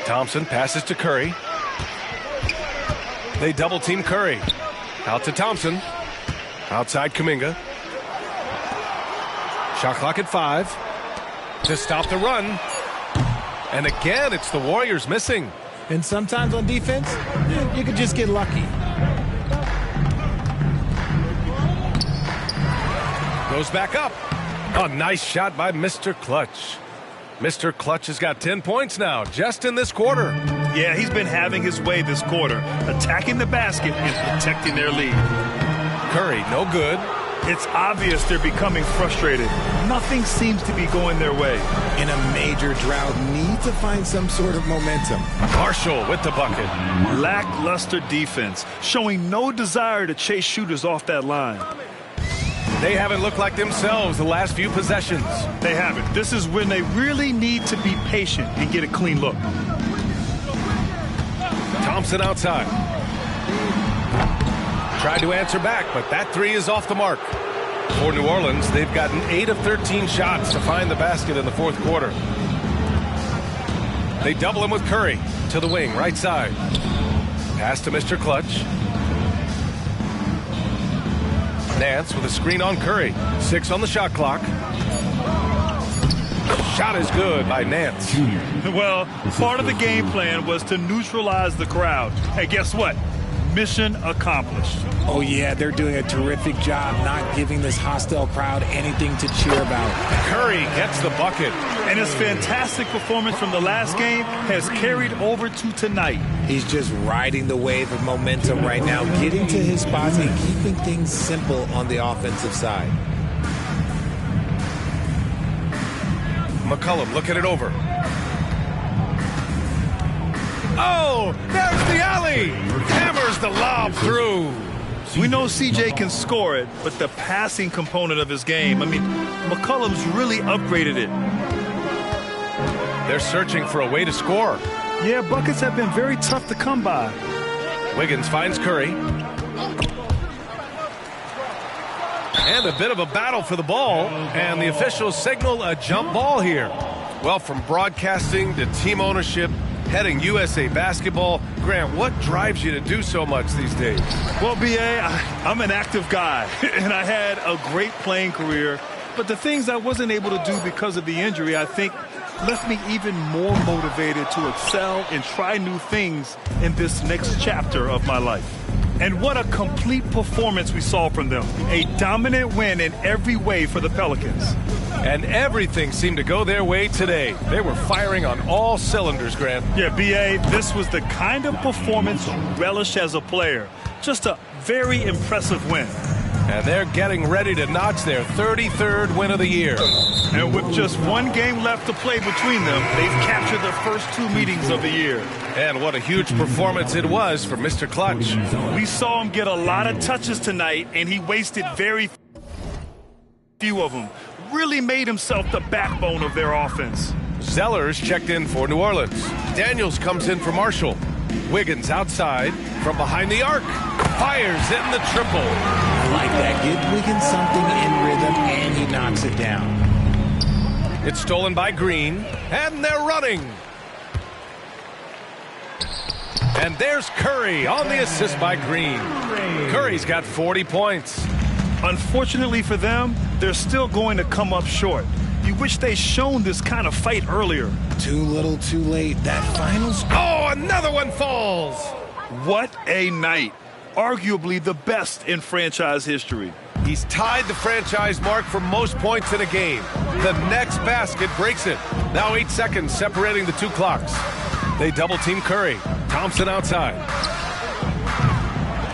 Thompson passes to Curry. They double team Curry. Out to Thompson. Outside Kuminga. Shot clock at 5. To stop the run. And again, it's the Warriors missing. And sometimes on defense, you could just get lucky. Goes back up. A nice shot by Mr. Clutch. Mr. Clutch has got 10 points now, just in this quarter. Yeah, he's been having his way this quarter, attacking the basket and protecting their lead. Curry, no good. It's obvious they're becoming frustrated. Nothing seems to be going their way. In a major drought, need to find some sort of momentum. Marshall with the bucket. Lackluster defense, showing no desire to chase shooters off that line. They haven't looked like themselves the last few possessions. They haven't. This is when they really need to be patient and get a clean look. Thompson outside. Tried to answer back, but that 3 is off the mark. For New Orleans, they've gotten 8 of 13 shots to find the basket in the fourth quarter. They double him with Curry to the wing, right side. Pass to Mr. Clutch. Nance with a screen on Curry. 6 on the shot clock. Shot is good by Nance. Well, part of the game plan was to neutralize the crowd. Hey, guess what? Mission accomplished. Oh, yeah, they're doing a terrific job not giving this hostile crowd anything to cheer about. Curry gets the bucket. And his fantastic performance from the last game has carried over to tonight. He's just riding the wave of momentum right now, getting to his spots and keeping things simple on the offensive side. McCollum looking it over. Oh, there's the alley. Hammers the lob through. We know CJ can score it, but the passing component of his game, I mean, McCollum's really upgraded it. They're searching for a way to score. Yeah, buckets have been very tough to come by. Wiggins finds Curry. And a bit of a battle for the ball, and the officials signal a jump ball here. Well, from broadcasting to team ownership, heading USA Basketball, Grant, what drives you to do so much these days? Well, B.A., I'm an active guy, and I had a great playing career, but the things I wasn't able to do because of the injury, I think, left me even more motivated to excel and try new things in this next chapter of my life. And what a complete performance we saw from them. A dominant win in every way for the Pelicans. And everything seemed to go their way today. They were firing on all cylinders, Grant. Yeah, B.A., this was the kind of performance you relish as a player. Just a very impressive win. And they're getting ready to notch their 33rd win of the year. And with just one game left to play between them, they've captured their first 2 meetings of the year. And what a huge performance it was for Mr. Clutch. We saw him get a lot of touches tonight, and he wasted very few of them. Really made himself the backbone of their offense. Zellers checked in for New Orleans. Daniels comes in for Marshall. Wiggins outside from behind the arc. Fires in the triple. I like that. Give Wiggins something in rhythm, and he knocks it down. It's stolen by Green, and they're running. And there's Curry on the assist by Green. Curry's got 40 points. Unfortunately for them, they're still going to come up short. You wish they'd shown this kind of fight earlier. Too little, too late. That final score. Oh, another one falls. What a night. Arguably the best in franchise history. He's tied the franchise mark for most points in a game. The next basket breaks it. Now 8 seconds separating the 2 clocks. They double team Curry. Thompson outside.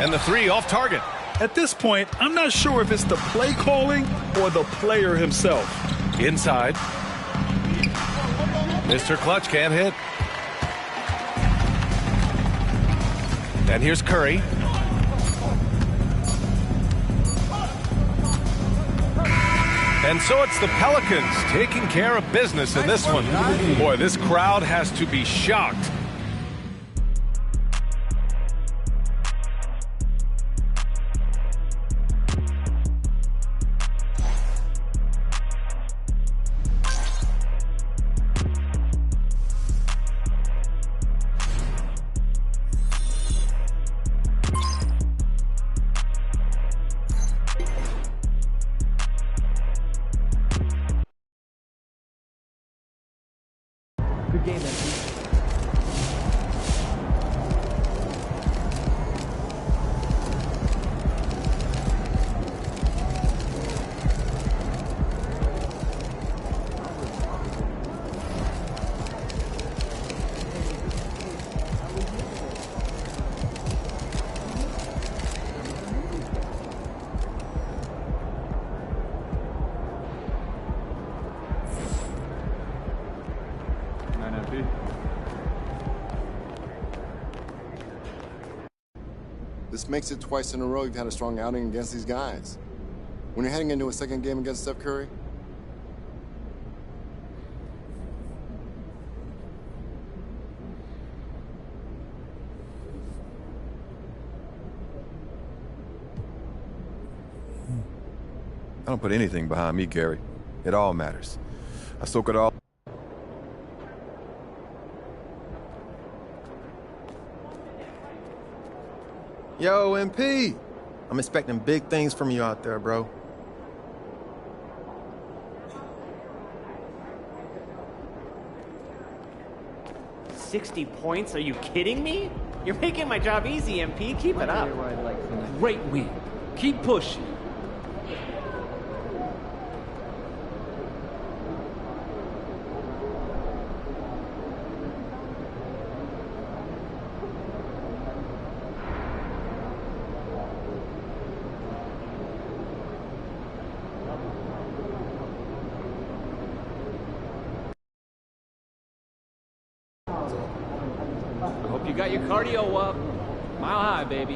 And the 3 off target. At this point, I'm not sure if it's the play calling or the player himself. Inside. Mr. Clutch can't hit. And here's Curry. And so it's the Pelicans taking care of business in this one. Boy, this crowd has to be shocked. Good game, MP. This makes it twice in a row you've had a strong outing against these guys. When you're heading into a second game against Steph Curry, I don't put anything behind me, Gary. It all matters. I soak it all. Yo, MP, I'm expecting big things from you out there, bro. 60 points. Are you kidding me? You're making my job easy, MP. Keep it up. Great win. Keep pushing. I hope you got your cardio up. Mile high, baby.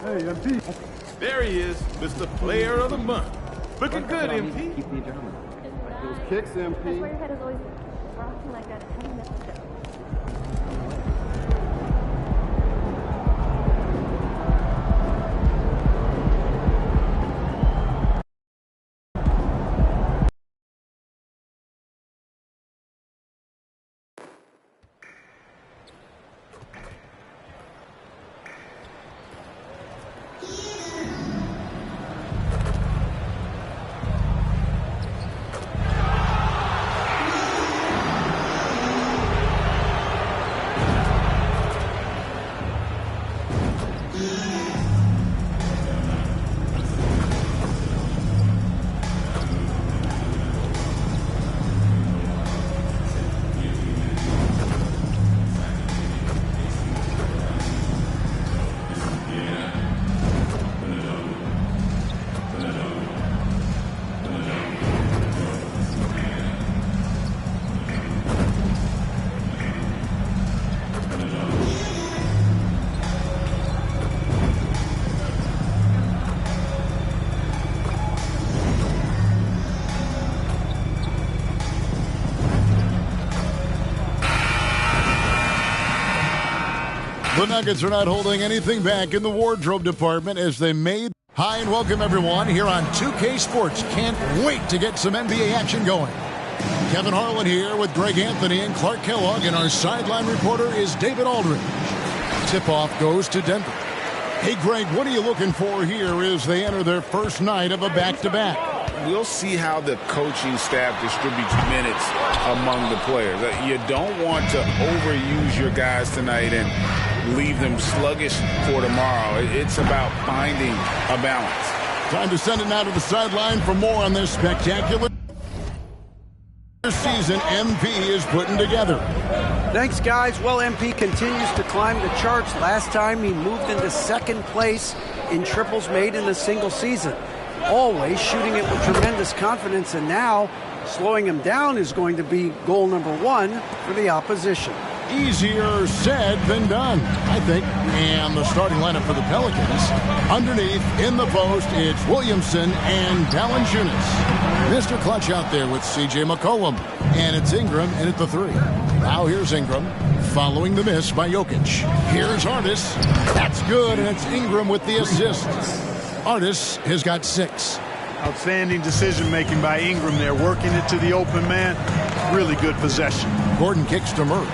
Hey, MP. There he is, Mr. Player of the Month. Looking good, MP. Those kicks, MP. That's why your head is always rocking like that. How do you mess with it? The Nuggets are not holding anything back in the wardrobe department as they made. Hi and welcome everyone here on 2K Sports. Can't wait to get some NBA action going. Kevin Harlan here with Greg Anthony and Clark Kellogg, and our sideline reporter is David Aldridge. Tip-off goes to Denver. Hey Greg, what are you looking for here as they enter their first night of a back-to-back? We'll see how the coaching staff distributes minutes among the players. You don't want to overuse your guys tonight and leave them sluggish for tomorrow. It's about finding a balance. Time to send it now to the sideline for more on this spectacular season MP is putting together. Thanks, guys. Well, MP continues to climb the charts. Last time he moved into second place in triples made in a single season. Always shooting it with tremendous confidence, and now slowing him down is going to be goal number one for the opposition. Easier said than done, I think. And the starting lineup for the Pelicans. Underneath, in the post, it's Williamson and Valanciunas. Mr. Clutch out there with C.J. McCollum. And it's Ingram in at the three. Now here's Ingram, following the miss by Jokic. Here's Artis. That's good, and it's Ingram with the assist. Artis has got 6. Outstanding decision-making by Ingram there, working it to the open man. Really good possession. Gordon kicks to Murray.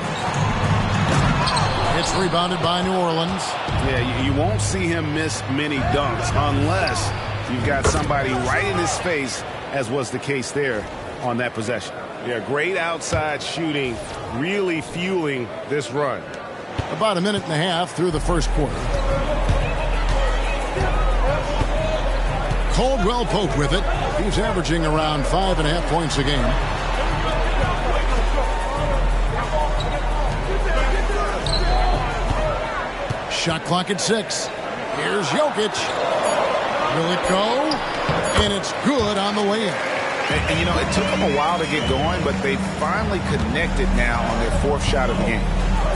It's rebounded by New Orleans. Yeah, you won't see him miss many dunks unless you've got somebody right in his face, as was the case there on that possession. Yeah, great outside shooting, really fueling this run. About a minute and a half through the first quarter. Caldwell Pope with it. He's averaging around 5.5 points a game. Shot clock at 6. Here's Jokic. Will it go? And it's good on the way in. And, you know, it took them a while to get going, but they finally connected now on their 4th shot of the game.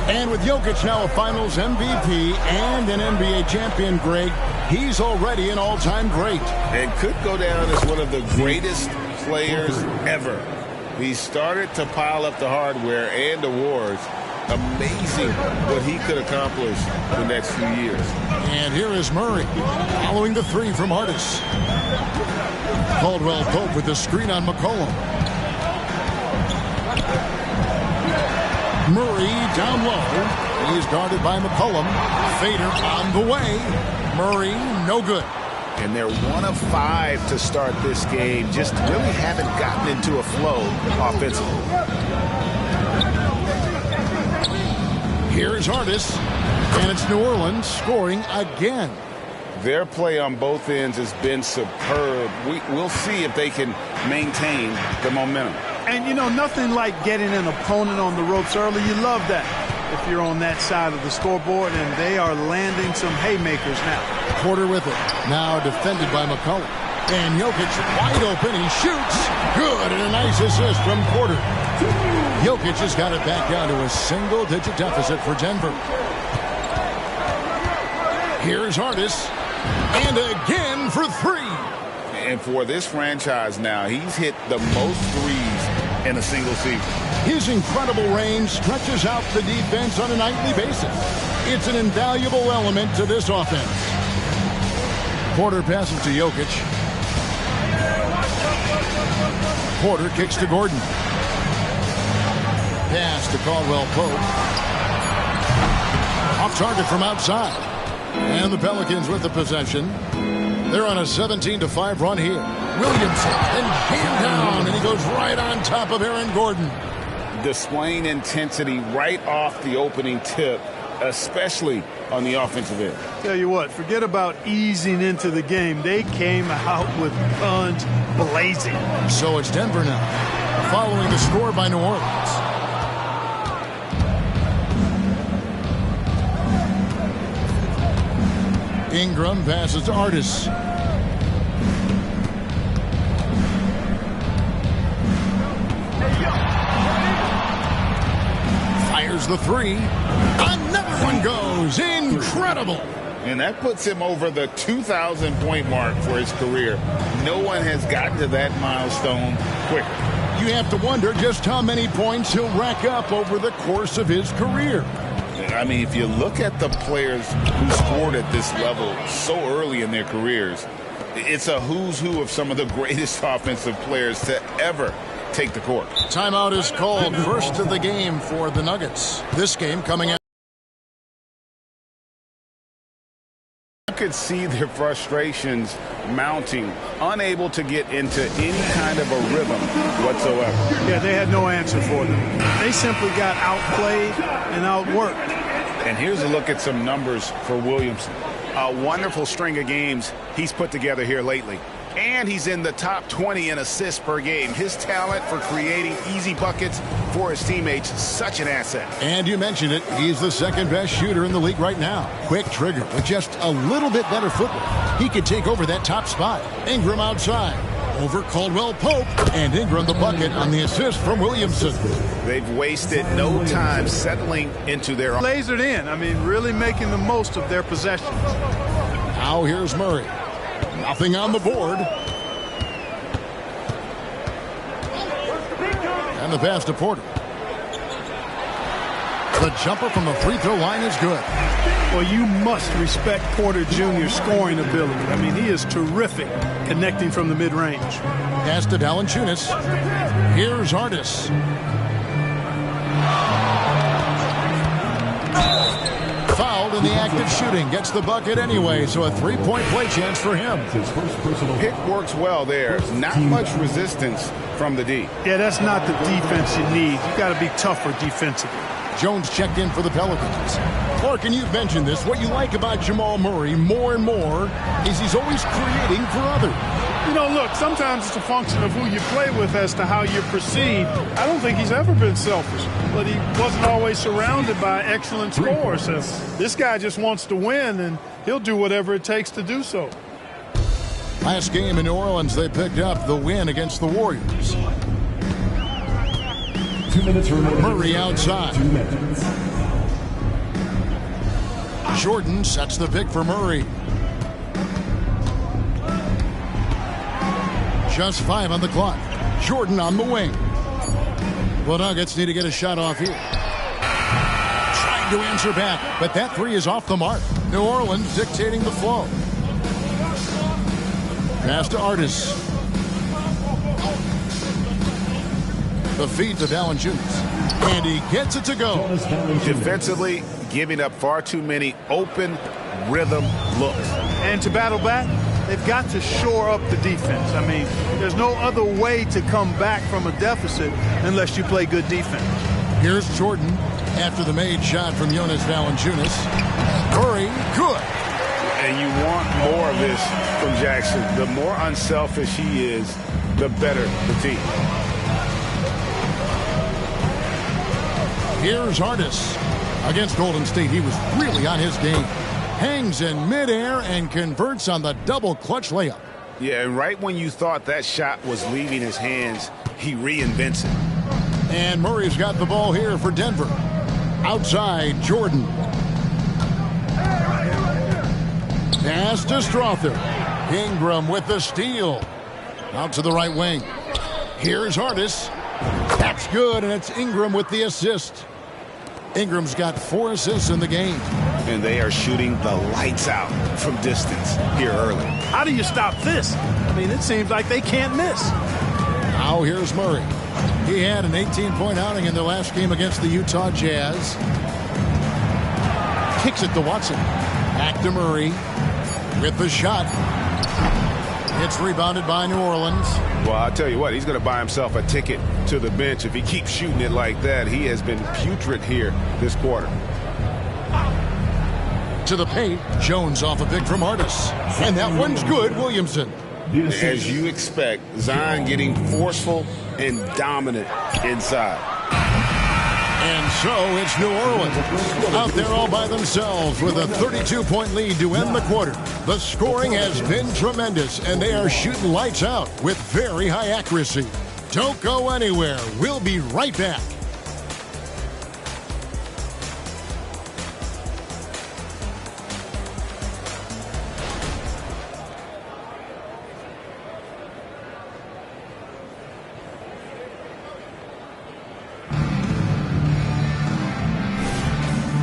And with Jokic now a Finals MVP and an NBA champion, Greg, he's already an all-time great. And could go down as one of the greatest players ever. He started to pile up the hardware and awards. Amazing what he could accomplish the next few years. And here is Murray following the 3 from Artis. Caldwell Pope with the screen on McCollum. Murray down low. He's guarded by McCollum. Fader on the way. Murray no good. and they're 1 of 5 to start this game. Just really haven't gotten into a flow offensively. Here's Artis, and it's New Orleans scoring again. Their play on both ends has been superb. We'll see if they can maintain the momentum. And, you know, nothing like getting an opponent on the ropes early. You love that if you're on that side of the scoreboard, and they are landing some haymakers now. Porter with it. Now defended by McCollum. And Jokic wide open. He shoots. Good, and a nice assist from Porter. Jokic has got it back down to a single-digit deficit for Denver. Here's Artis. And again for 3. And for this franchise now, he's hit the most threes in a single season. His incredible range stretches out the defense on a nightly basis. It's an invaluable element to this offense. Porter passes to Jokic. Porter kicks to Gordon. Pass to Caldwell Pope. Off target from outside. And the Pelicans with the possession. They're on a 17-5 run here. Williamson and hand down, and he goes right on top of Aaron Gordon. Displaying intensity right off the opening tip, especially on the offensive end. Tell you what, forget about easing into the game. They came out with guns blazing. So it's Denver now, following the score by New Orleans. Ingram passes to Artis. Fires the 3. Another one goes. Incredible. And that puts him over the 2,000-point mark for his career. No one has gotten to that milestone quicker. You have to wonder just how many points he'll rack up over the course of his career. I mean, if you look at the players who scored at this level so early in their careers, it's a who's who of some of the greatest offensive players to ever take the court. Timeout is called. First of the game for the Nuggets. This game coming out. You could see their frustrations mounting, unable to get into any kind of a rhythm whatsoever. Yeah, they had no answer for them. They simply got outplayed and outworked. And here's a look at some numbers for Williamson. A wonderful string of games he's put together here lately. And he's in the top 20 in assists per game. His talent for creating easy buckets for his teammates, such an asset. And you mentioned it, he's the second best shooter in the league right now. Quick trigger with just a little bit better footwork. He could take over that top spot. Ingram outside. Over Caldwell Pope, and Ingram the bucket on the assist from Williamson. They've wasted no time settling into their... Lasered in. I mean, really making the most of their possession. Now here's Murray. Nothing on the board. And the pass to Porter. The jumper from the free throw line is good. Well, you must respect Porter Jr.'s scoring ability. I mean, he is terrific connecting from the mid-range. Pass to Valanciunas. Here's Artis. Fouled in the act of shooting. Gets the bucket anyway, so a three-point play chance for him. Pick works well there. Not much resistance from the D. Yeah, that's not the defense you need. You got to be tougher defensively. Jones checked in for the Pelicans. Clark, and you've mentioned this, what you like about Jamal Murray more and more is he's always creating for others. You know, look, sometimes it's a function of who you play with as to how you're perceived. I don't think he's ever been selfish, but he wasn't always surrounded by excellent scorers. So this guy just wants to win, and he'll do whatever it takes to do so. Last game in New Orleans, they picked up the win against the Warriors. 2 minutes remaining. Murray outside. 2 minutes. Jordan sets the pick for Murray. Just 5 on the clock. Jordan on the wing. The Nuggets need to get a shot off here. Trying to answer back, but that 3 is off the mark. New Orleans dictating the flow. Pass to Artis. The feed to Valanciunas. And he gets it to go. Defensively, giving up far too many open rhythm looks. And to battle back, they've got to shore up the defense. I mean, there's no other way to come back from a deficit unless you play good defense. Here's Jordan after the made shot from Jonas Valanciunas. Curry, good. And you want more of this from Jackson. The more unselfish he is, the better the team. Here's Hartis. Against Golden State, he was really on his game. Hangs in midair and converts on the double clutch layup. Yeah, and right when you thought that shot was leaving his hands, he reinvents it. And Murray's got the ball here for Denver. Outside, Jordan. Pass to Strother. Ingram with the steal. Out to the right wing. Here's Hartis. That's good, and it's Ingram with the assist. Ingram's got 4 assists in the game. And they are shooting the lights out from distance here early. How do you stop this? I mean, it seems like they can't miss. Now here's Murray. He had an 18-point outing in their last game against the Utah Jazz. Kicks it to Watson. Back to Murray with the shot. It's rebounded by New Orleans. Well, I'll tell you what, he's going to buy himself a ticket to the bench if he keeps shooting it like that. He has been putrid here this quarter. To the paint, Jones off a pick from Hartis. And that one's good, Williamson. As you expect, Zion getting forceful and dominant inside. And so it's New Orleans out there all by themselves with a 32-point lead to end the quarter. The scoring has been tremendous, and they are shooting lights out with very high accuracy. Don't go anywhere. We'll be right back.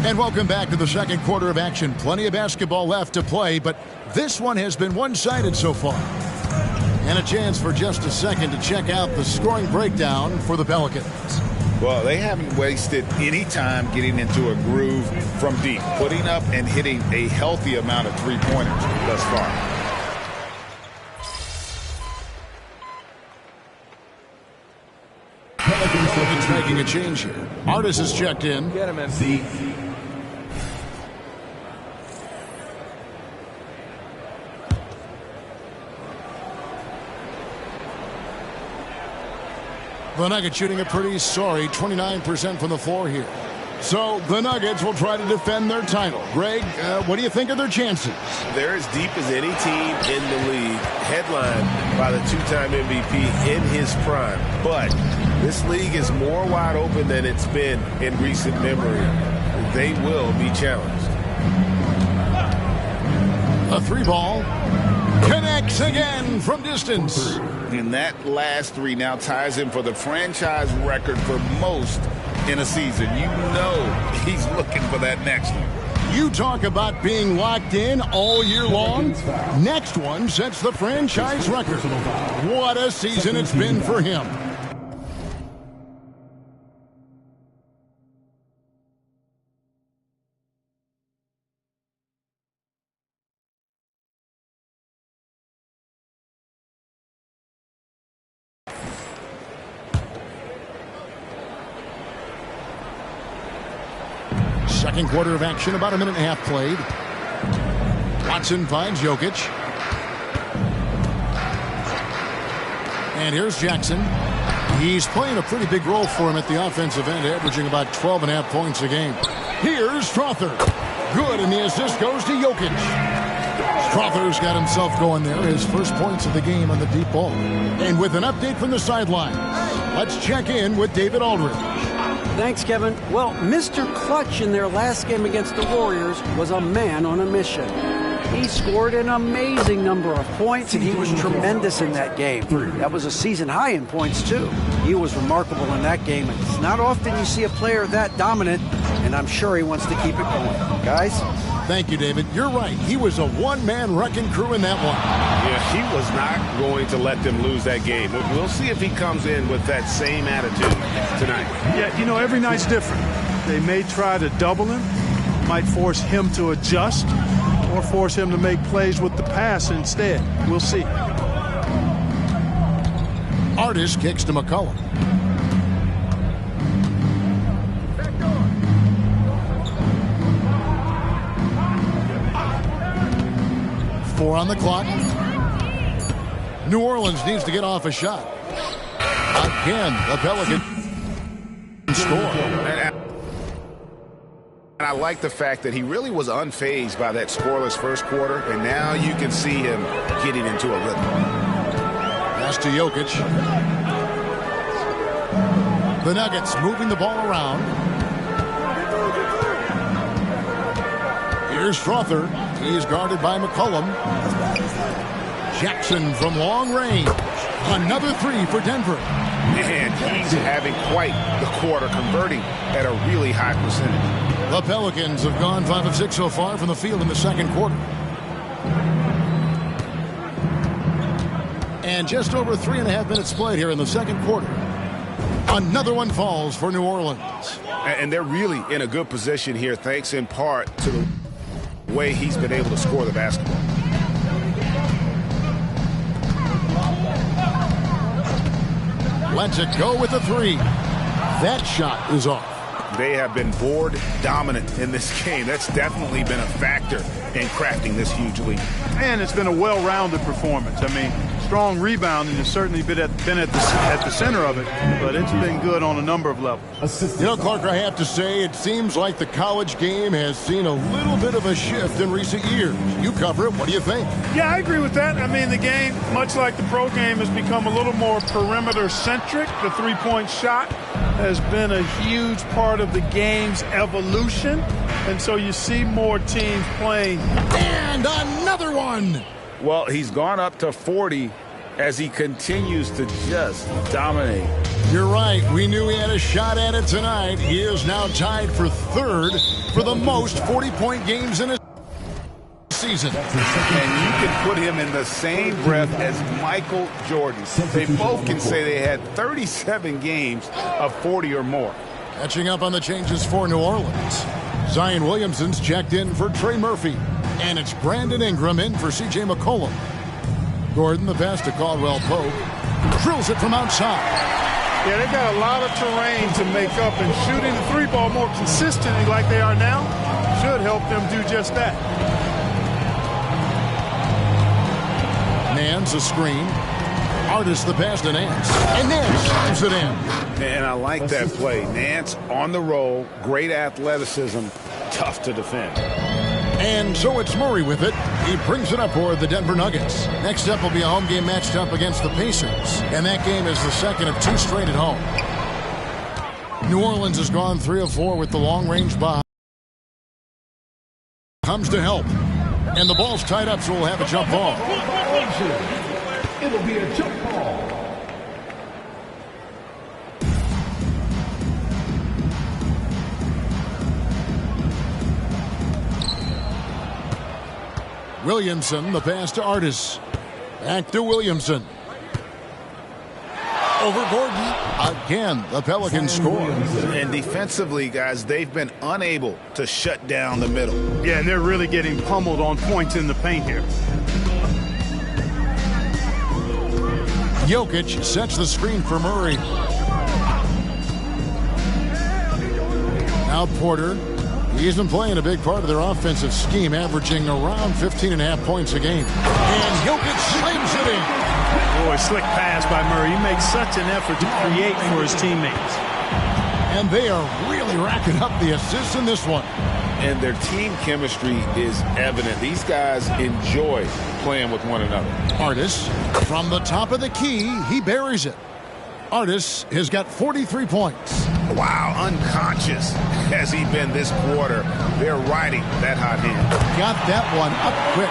And welcome back to the second quarter of action. Plenty of basketball left to play, but this one has been one-sided so far. And a chance for just a second to check out the scoring breakdown for the Pelicans. Well, they haven't wasted any time getting into a groove from deep, putting up and hitting a healthy amount of three-pointers thus far. Pelicans making a change here. Artis is checked in. Get him, MC. The Nuggets shooting a pretty sorry 29% from the floor here. So the Nuggets will try to defend their title. Greg, what do you think of their chances? They're as deep as any team in the league, headlined by the two-time MVP in his prime. But this league is more wide open than it's been in recent memory. They will be challenged. A three ball. Connects again from distance. And that last three now ties him for the franchise record for most in a season. You know he's looking for that next one. You talk about being locked in all year long. Next one sets the franchise record. What a season it's been for him. Second quarter of action, about a minute and a half played. Watson finds Jokic. And here's Jackson. He's playing a pretty big role for him at the offensive end, averaging about 12.5 points a game. Here's Strother. Good, and the assist goes to Jokic. Strother's got himself going there, his first points of the game on the deep ball. And with an update from the sidelines, let's check in with David Aldridge. Thanks, Kevin. Well, Mr. Clutch in their last game against the Warriors was a man on a mission. He scored an amazing number of points, and he was tremendous in that game. That was a season high in points, too. He was remarkable in that game, and it's not often you see a player that dominant, and I'm sure he wants to keep it going. Guys? Thank you, David. You're right. He was a one-man wrecking crew in that one. Yeah, he was not going to let them lose that game. We'll see if he comes in with that same attitude tonight. Yeah, you know, every night's different. They may try to double him, might force him to adjust. or force him to make plays with the pass instead. We'll see. Artis kicks to McCollum. Four on the clock. New Orleans needs to get off a shot. Again, the Pelicans score. And I like the fact that he really was unfazed by that scoreless first quarter, and now you can see him getting into a rhythm. Pass to Jokic. The Nuggets moving the ball around. Here's Strother. He's guarded by McCollum. Jackson from long range. Another three for Denver. And he's having quite the quarter, converting at a really high percentage. The Pelicans have gone 5 of 6 so far from the field in the second quarter. And just over 3.5 minutes played here in the second quarter. Another one falls for New Orleans. And they're really in a good position here, thanks in part to the way he's been able to score the basketball. Lets it go with a three. That shot is off. They have been board dominant in this game. That's definitely been a factor in crafting this huge lead. And it's been a well-rounded performance. I mean, strong rebounding has certainly been at the center of it, but it's been good on a number of levels. You know, Clark, I have to say, it seems like the college game has seen a little bit of a shift in recent years. You cover it. What do you think? Yeah, I agree with that. I mean, the game, much like the pro game, has become a little more perimeter-centric. The three-point shot has been a huge part of the game's evolution, and so you see more teams playing. And another one. Well, he's gone up to 40 as he continues to just dominate. You're right. We knew he had a shot at it tonight. He is now tied for third for the most 40-point games in a season. And you can put him in the same breath as Michael Jordan. They both can say they had 37 games of 40 or more. Catching up on the changes for New Orleans. Zion Williamson's checked in for Trey Murphy. And it's Brandon Ingram in for C.J. McCollum. Gordon, the pass to Caldwell Pope. Drills it from outside. Yeah, they got a lot of terrain to make up, and shooting the three ball more consistently like they are now should help them do just that. Nance a screen. Artis the pass to Nance. And Nance drives it in. And I like that play. Nance on the roll. Great athleticism. Tough to defend. And so it's Murray with it. He brings it up for the Denver Nuggets. Next up will be a home game matched up against the Pacers. And that game is the second of 2 straight at home. New Orleans has gone 3 of 4 with the long-range ball. Comes to help. And the ball's tied up, so we'll have a jump ball. It'll be a jump ball. Williamson, the pass to Artis. Back to Williamson. Over Gordon. Again, the Pelicans score. And defensively, guys, they've been unable to shut down the middle. Yeah, and they're really getting pummeled on points in the paint here. Jokic sets the screen for Murray. Now Porter. He's been playing a big part of their offensive scheme, averaging around 15.5 points a game. And Jokic slams it in. Boy, slick pass by Murray. He makes such an effort to create for his teammates. And they are really racking up the assists in this one. And their team chemistry is evident. These guys enjoy playing with one another. Artis, from the top of the key, he buries it. Artis has got 43 points. Wow, unconscious has he been this quarter. They're riding that hot hand. Got that one up quick.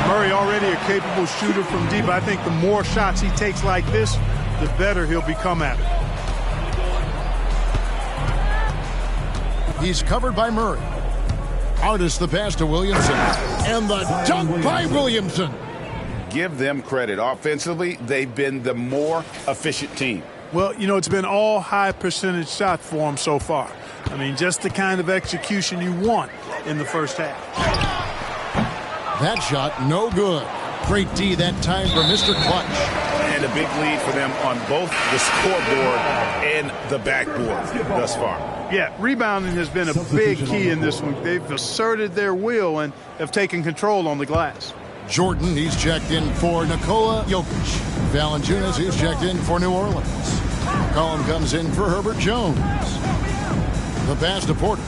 Murray already a capable shooter from deep. I think the more shots he takes like this, the better he'll become at it. He's covered by Murray. Artis the pass to Williamson. And the dunk by Williamson. Give them credit. Offensively, they've been the more efficient team. Well, you know, it's been all high percentage shots for them so far. I mean, just the kind of execution you want in the first half. That shot, no good. Great D that time for Mr. Clutch. And a big lead for them on both the scoreboard and the backboard thus far. Yeah, rebounding has been a big key in this one. They've asserted their will and have taken control on the glass. Jordan, he's checked in for Nikola Jokic. Valanciunas, he's checked in for New Orleans. McCollum comes in for Herbert Jones. The pass to Porter.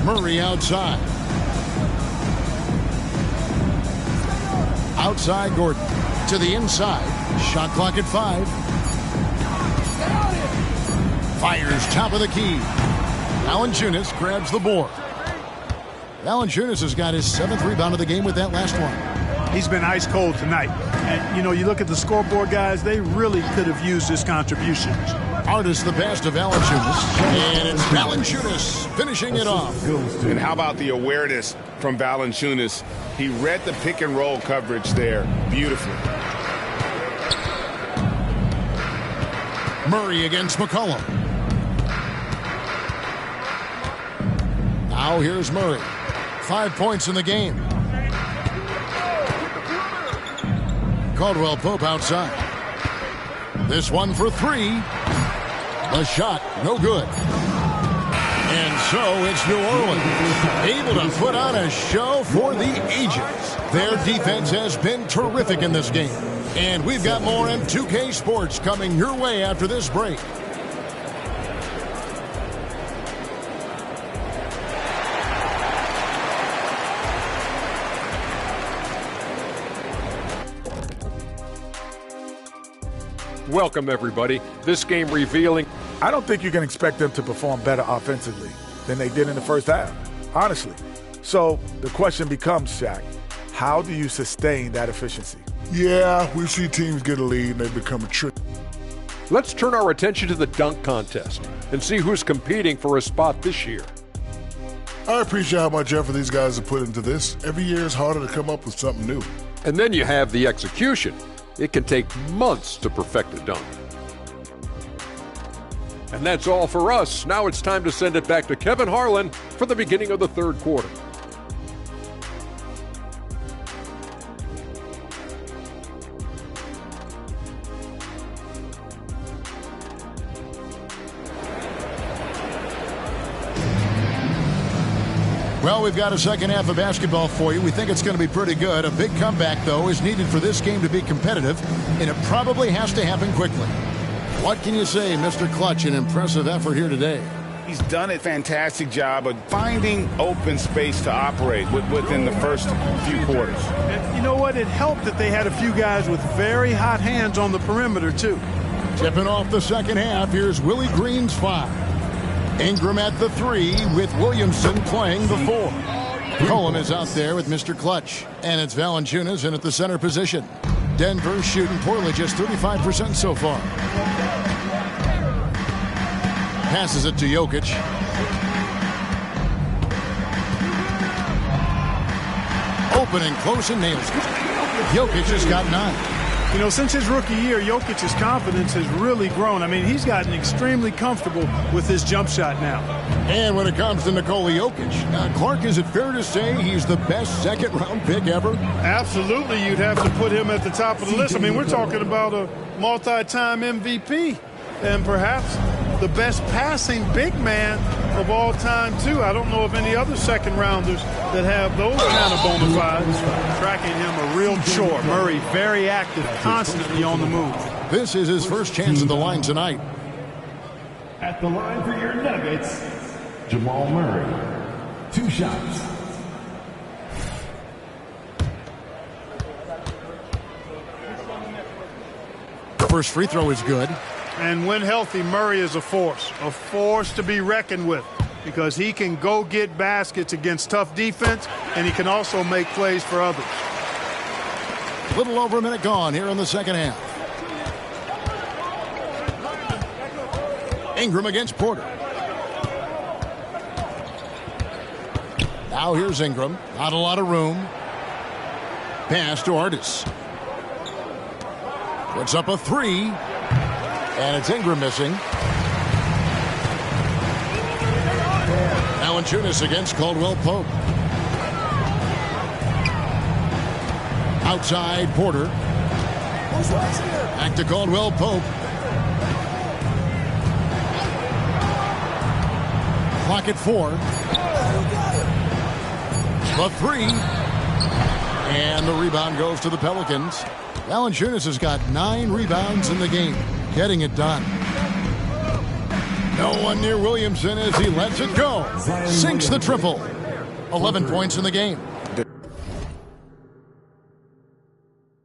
Murray outside. Outside Gordon. To the inside. Shot clock at 5. Fires top of the key. Valanciunas grabs the board. Valanciunas has got his 7th rebound of the game with that last one. He's been ice cold tonight. And, you know, you look at the scoreboard guys, they really could have used his contributions. Artist the pass to Valanciunas. And it's Valanciunas finishing it off. And how about the awareness from Valanciunas? He read the pick and roll coverage there beautifully. Murray against McCollum. Now here's Murray. 5 points in the game. Caldwell Pope outside. This one for 3. The shot, no good. And so it's New Orleans, able to put on a show for the ages. Their defense has been terrific in this game. And we've got more M2K Sports coming your way after this break. Welcome, everybody. This game revealing. I don't think you can expect them to perform better offensively than they did in the first half, honestly. So the question becomes, Shaq, how do you sustain that efficiency? Yeah, we see teams get a lead and they become a trick. Let's turn our attention to the dunk contest and see who's competing for a spot this year. I appreciate how much effort these guys have put into this. Every year it's harder to come up with something new. And then you have the execution. It can take months to perfect a dunk. And that's all for us. Now it's time to send it back to Kevin Harlan for the beginning of the third quarter. Well, we've got a second half of basketball for you. We think it's going to be pretty good. A big comeback, though, is needed for this game to be competitive, and it probably has to happen quickly. What can you say, Mr. Clutch? An impressive effort here today. He's done a fantastic job of finding open space to operate within the first few quarters. And you know what? It helped that they had a few guys with very hot hands on the perimeter, too. Tipping off the second half, here's Willie Green's 5. Ingram at the 3 with Williamson playing the 4. Colin is out there with Mr. Clutch. And it's Valanciunas in at the center position. Denver shooting poorly, just 35% so far. Passes it to Jokic. Open and close and nails it. Jokic has got 9. You know, since his rookie year, Jokic's confidence has really grown. I mean, he's gotten extremely comfortable with his jump shot now. And when it comes to Nikola Jokic, Clark, is it fair to say he's the best second-round pick ever? Absolutely, you'd have to put him at the top of the list. I mean, we're talking about a multi-time MVP and perhaps the best passing big man of all time, too. I don't know of any other second-rounders that have those kind of bona fides. Tracking him a real chore. Murray very active, constantly on the move. This is his first chance at the line tonight. At the line for your Nuggets, Jamal Murray. 2 shots. First free throw is good. And when healthy, Murray is a force to be reckoned with, because he can go get baskets against tough defense, and he can also make plays for others. A little over a minute gone here in the second half. Ingram against Porter. Now here's Ingram. Not a lot of room. Pass to Artis. Puts up a 3. And it's Ingram missing. Valanciunas against Caldwell Pope. Outside, Porter. Back to Caldwell Pope. Clock at 4. The 3. And the rebound goes to the Pelicans. Valanciunas has got 9 rebounds in the game, getting it done. No one near Williamson as he lets it go. Sinks the triple. 11 points in the game.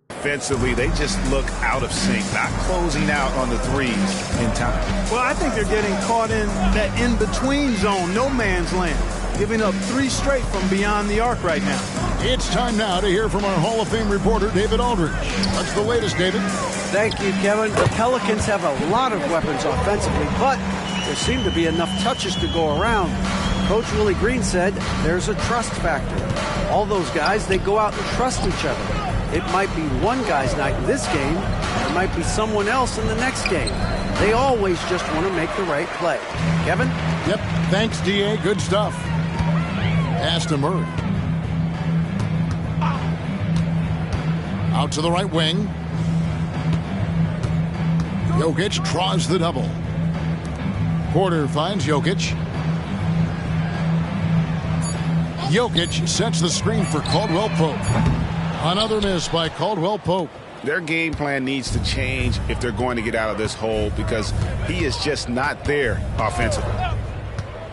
Defensively, they just look out of sync, not closing out on the threes in time. Well, I think they're getting caught in that in-between zone, no man's land, giving up 3 straight from beyond the arc right now. It's time now to hear from our Hall of Fame reporter, David Aldridge. What's the latest, David? Thank you, Kevin. The Pelicans have a lot of weapons offensively, but there seem to be enough touches to go around. Coach Willie Green said there's a trust factor. All those guys, they go out and trust each other. It might be one guy's night in this game. It might be someone else in the next game. They always just want to make the right play. Kevin? Yep. Thanks, D.A. Good stuff. Pass to Murray. Out to the right wing. Jokic draws the double. Porter finds Jokic. Jokic sets the screen for Caldwell Pope. Another miss by Caldwell Pope. Their game plan needs to change if they're going to get out of this hole because he is just not there offensively.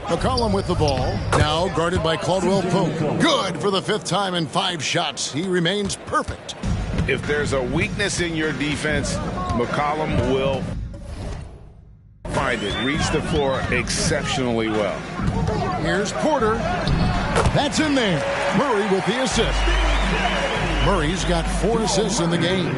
McCollum with the ball. Now guarded by Caldwell Pope. Good for the 5th time in 5 shots. He remains perfect. If there's a weakness in your defense, McCollum will find it. Reads the floor exceptionally well. Here's Porter. That's in there. Murray with the assist. Murray's got 4 assists in the game.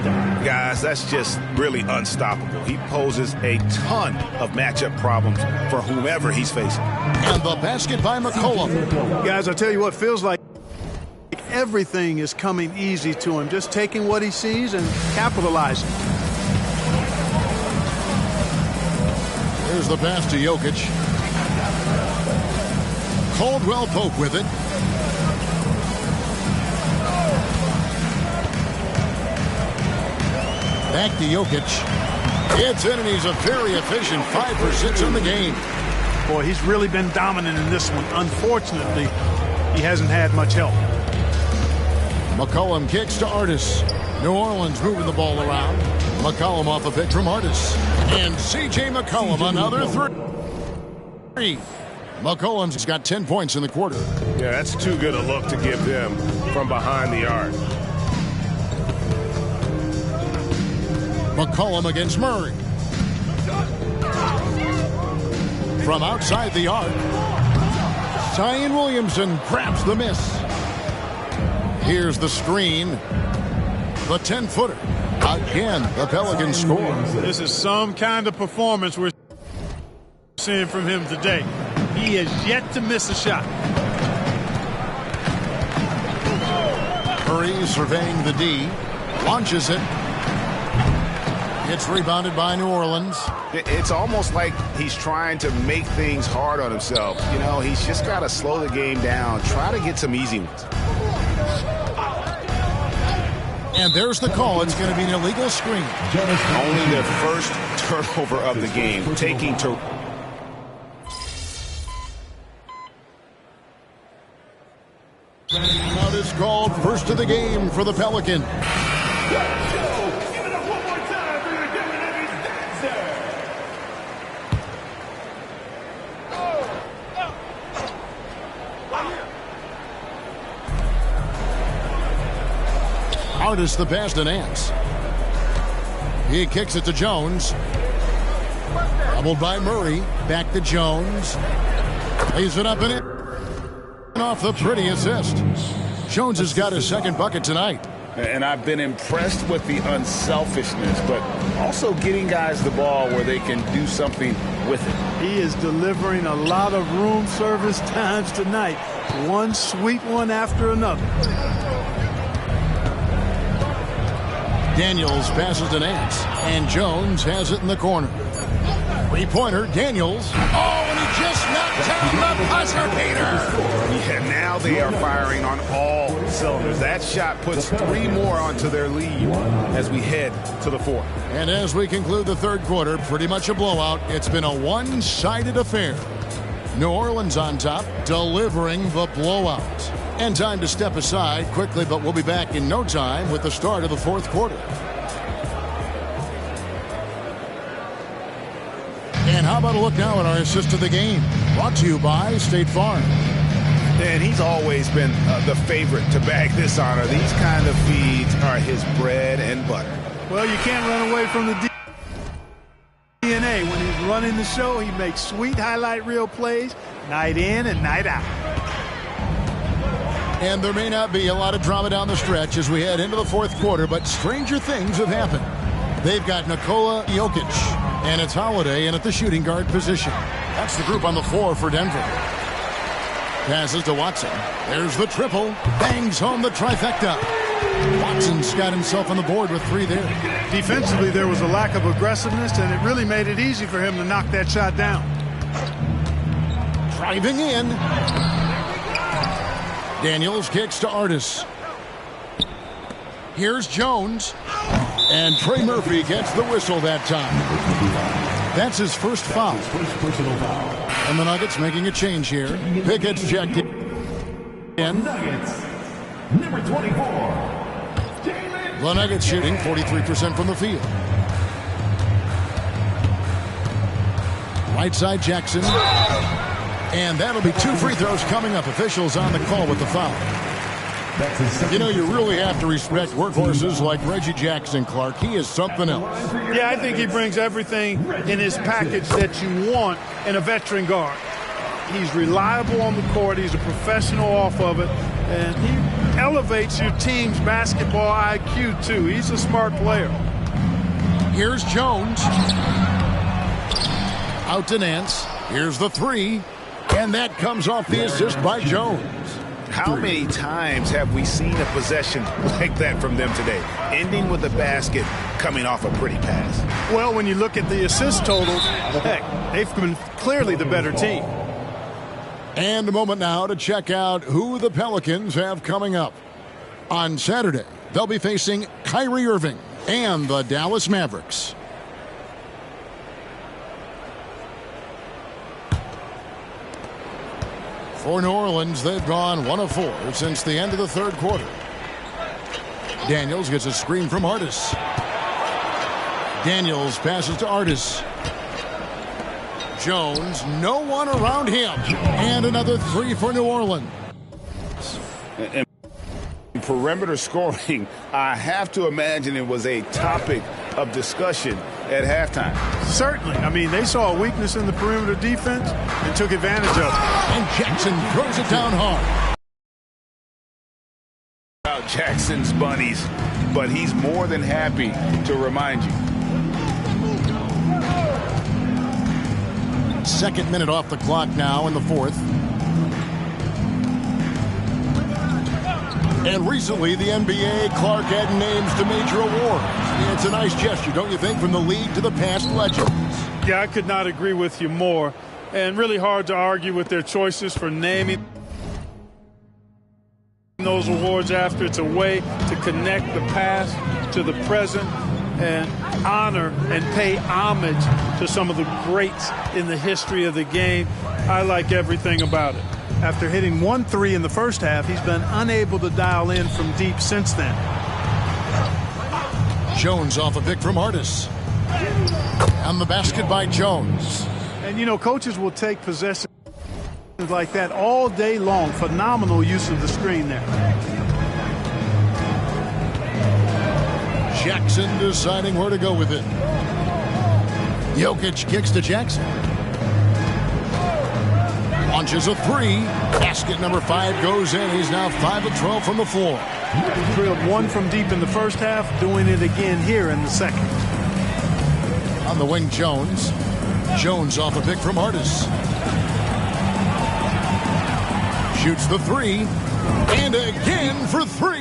Guys, that's just really unstoppable. He poses a ton of matchup problems for whomever he's facing. And the basket by McCollum. Guys, I tell you what, feels like everything is coming easy to him. Just taking what he sees and capitalizing. There's the pass to Jokic. Caldwell Pope with it. Back to Jokic. It's in, and he's a very efficient 5 for 6 in the game. Boy, he's really been dominant in this one. Unfortunately, he hasn't had much help. McCollum kicks to Artis. New Orleans moving the ball around. McCollum off a pick from Artis. And C.J. McCollum, another 3. McCollum's got 10 points in the quarter. Yeah, that's too good a look to give them from behind the arc. McCollum against Murray. From outside the arc, Zion Williamson grabs the miss. Here's the screen. The 10-footer. Again, the Pelicans score. This is some kind of performance we're seeing from him today. He has yet to miss a shot. Murray surveying the D. Launches it. It's rebounded by New Orleans. It's almost like he's trying to make things hard on himself. You know, he's just got to slow the game down. Try to get some easy ones. And there's the call. It's going to be an illegal screen. Only their first turnover of the game. Taking to... Now this called first of the game for the Pelicans. Artis the pass to Nance. He kicks it to Jones. Doubled by Murray. Back to Jones. Lays it up and in. Off the pretty assist. Jones has got his 2nd bucket tonight. And I've been impressed with the unselfishness, but also getting guys the ball where they can do something with it. He is delivering a lot of room service times tonight. One sweet one after another. Daniels passes to Nance, and Jones has it in the corner. 3-pointer, Daniels. Oh, and he just knocked down the buzzer beater. Yeah, now they are firing on all cylinders. That shot puts 3 more onto their lead as we head to the 4th. And as we conclude the third quarter, pretty much a blowout. It's been a one-sided affair. New Orleans on top, delivering the blowout. And time to step aside quickly, but we'll be back in no time with the start of the fourth quarter. And how about a look now at our assist of the game? Brought to you by State Farm. And he's always been the favorite to bag this honor. These kind of feeds are his bread and butter. Well, you can't run away from the DNA. When he's running the show, he makes sweet highlight reel plays night in and night out. And there may not be a lot of drama down the stretch as we head into the fourth quarter, but stranger things have happened. They've got Nikola Jokic, and it's Holiday in at the shooting guard position. That's the group on the floor for Denver. Passes to Watson. There's the triple. Bangs home the trifecta. Watson's got himself on the board with 3 there. Defensively, there was a lack of aggressiveness, and it really made it easy for him to knock that shot down. Driving in. Daniels kicks to Artis. Here's Jones. And Trey Murphy gets the whistle that time. That's his first foul. And the Nuggets making a change here. Pickett's checked in. Number 24. The Nuggets shooting 43% from the field. Right side Jackson. And that'll be 2 free throws coming up. Officials on the call with the foul. You know, you really have to respect workhorses like Reggie Jackson, Clark. He is something else. Yeah, I think he brings everything in his package that you want in a veteran guard. He's reliable on the court. He's a professional off of it. And he elevates your team's basketball IQ, too. He's a smart player. Here's Jones. Out to Nance. Here's the 3. And that comes off the assist by Jones. How many times have we seen a possession like that from them today? Ending with a basket, coming off a pretty pass. Well, when you look at the assist totals, heck, they've been clearly the better team. And a moment now to check out who the Pelicans have coming up. On Saturday, they'll be facing Kyrie Irving and the Dallas Mavericks. For New Orleans, they've gone 1 of 4 since the end of the third quarter. Daniels gets a screen from Artis. Daniels passes to Artis. Jones, no one around him. And another 3 for New Orleans. And perimeter scoring, I have to imagine it was a topic of discussion at halftime. Certainly. I mean, they saw a weakness in the perimeter defense and took advantage of it. And Jackson throws it down hard. About Jackson's bunnies, but he's more than happy to remind you. Second minute off the clock now in the fourth. And recently, the NBA, Clark, added names to major awards. It's a nice gesture, don't you think, from the league to the past legends? Yeah, I could not agree with you more. And really hard to argue with their choices for naming those awards after. It's a way to connect the past to the present and honor and pay homage to some of the greats in the history of the game. I like everything about it. After hitting 1 3 in the first half, he's been unable to dial in from deep since then. Jones off a pick from Artis. And the basket by Jones. And, you know, coaches will take possessions like that all day long. Phenomenal use of the screen there. Jackson deciding where to go with it. Jokic kicks to Jackson. Launches a 3. Basket number 5 goes in. He's now 5 of 12 from the floor. He drilled 1 from deep in the first half, doing it again here in the second. On the wing, Jones. Jones off a pick from Artis. Shoots the 3. And again for 3.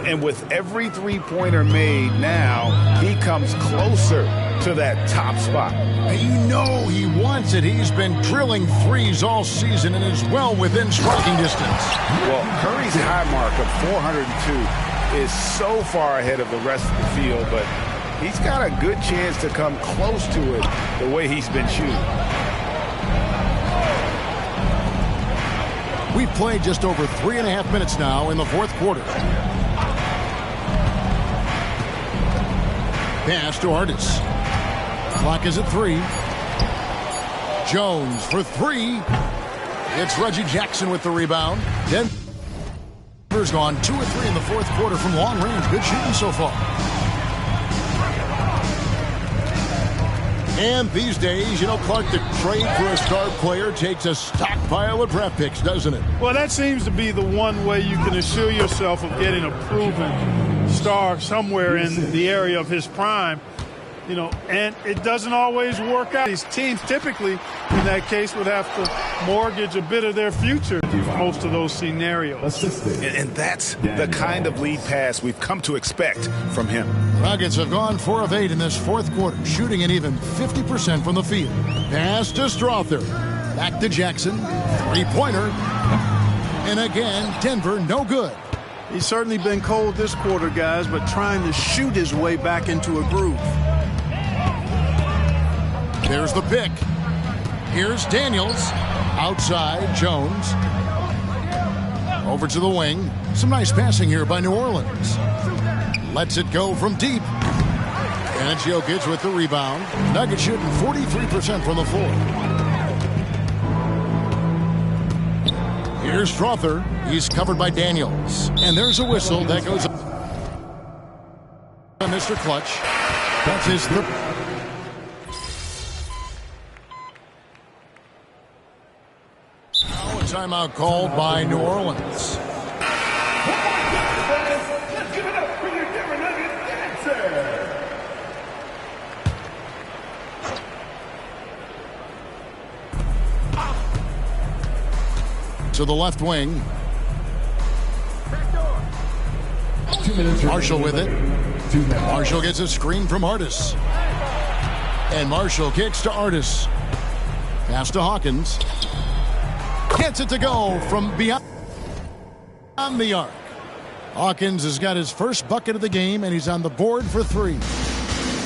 And with every three-pointer made now, he comes closer to that top spot. You know he wants it. He's been drilling threes all season and is well within striking distance. Well, Curry's high mark of 402 is so far ahead of the rest of the field, but he's got a good chance to come close to it the way he's been shooting. We've played just over 3.5 minutes now in the fourth quarter. Pass to Artis. Clock is at 3. Jones for 3. It's Reggie Jackson with the rebound. Denver's gone 2 or 3 in the fourth quarter from long range. Good shooting so far. And these days, you know, Clark, the trade for a star player takes a stockpile of draft picks, doesn't it? Well, that seems to be the one way you can assure yourself of getting a proven star somewhere in the area of his prime. You know, and it doesn't always work out. These teams typically, in that case, would have to mortgage a bit of their future for most of those scenarios. And that's the kind of lead pass we've come to expect from him. Nuggets have gone 4 of 8 in this fourth quarter, shooting an even 50% from the field. Pass to Strother. Back to Jackson. Three-pointer. And again, Denver no good. He's certainly been cold this quarter, guys, but trying to shoot his way back into a groove. There's the pick. Here's Daniels. Outside, Jones. Over to the wing. Some nice passing here by New Orleans. Lets it go from deep. And it's Jokic with the rebound. Nuggets shooting 43% from the floor. Here's Strother. He's covered by Daniels. And there's a whistle that goes up. Mr. Clutch. That's his third. Now a timeout called by New Orleans. To the left wing. Marshall with it. Marshall gets a screen from Artis. And Marshall kicks to Artis. Pass to Hawkins. Gets it to go from beyond the arc. Hawkins has got his first bucket of the game, and he's on the board for 3.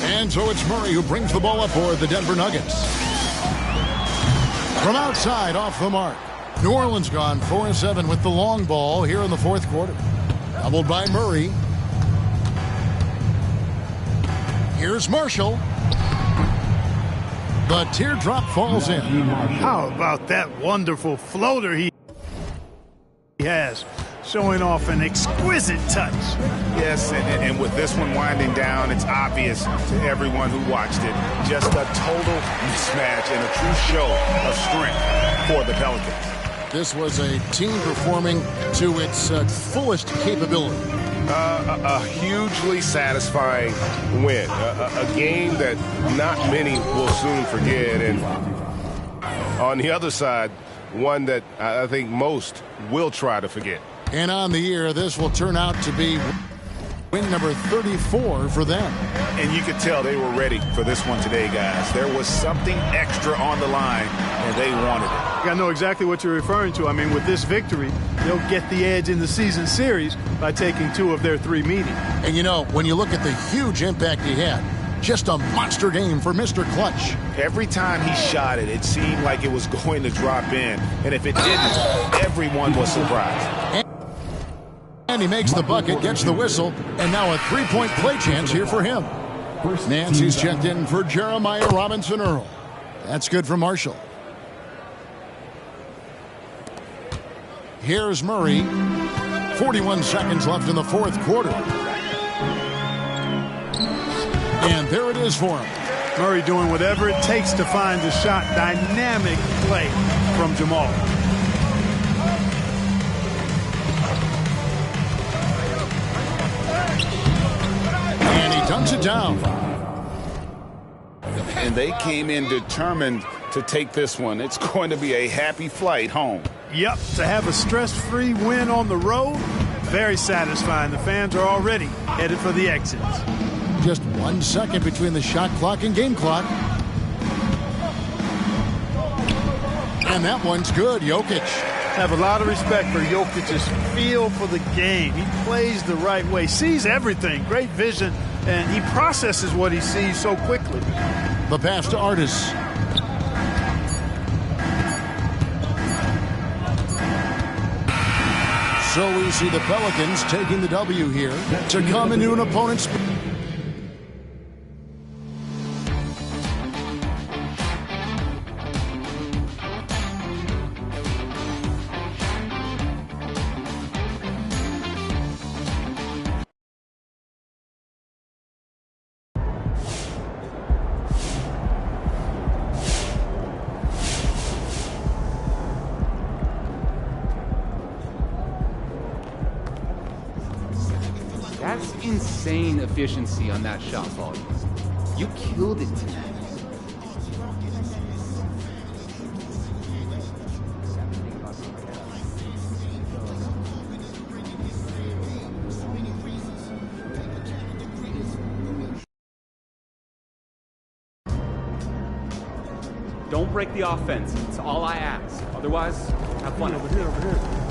And so it's Murray who brings the ball up for the Denver Nuggets. From outside, off the mark. New Orleans gone 4-7 with the long ball here in the fourth quarter. Doubled by Murray. Here's Marshall. The teardrop falls in. How about that wonderful floater he has, showing off an exquisite touch. Yes, and with this one winding down, it's obvious to everyone who watched it. Just a total mismatch and a true show of strength for the Pelicans. This was a team performing to its fullest capability. A hugely satisfying win. A game that not many will soon forget. And on the other side, one that I think most will try to forget. And on the year, this will turn out to be win number 34 for them. And you could tell they were ready for this one today, guys. There was something extra on the line, and they wanted it. I know exactly what you're referring to. I mean, with this victory, they'll get the edge in the season series by taking 2 of their 3 meetings. And, you know, when you look at the huge impact he had, just a monster game for Mr. Clutch. Every time he shot it, it seemed like it was going to drop in. And if it didn't, everyone was surprised. And he makes the bucket, gets the whistle, and now a 3-point play chance here for him. Nancy's checked in for Jeremiah Robinson Earl. That's good for Marshall. Here's Murray. 41 seconds left in the fourth quarter. And there it is for him. Murray doing whatever it takes to find the shot. Dynamic play from Jamal. And he dunks it down. And they came in determined to take this one. It's going to be a happy flight home. Yep, to have a stress-free win on the road, very satisfying. The fans are already headed for the exits. Just 1 second between the shot clock and game clock. And that one's good. Jokic. Have a lot of respect for Jokic's feel for the game. He plays the right way, sees everything, great vision, and he processes what he sees so quickly. The pass to Artis. So we see the Pelicans taking the W here to come into an opponent's... That's insane efficiency on that shot volume. You killed it tonight. Don't break the offense. It's all I ask. Otherwise, have fun. Over here.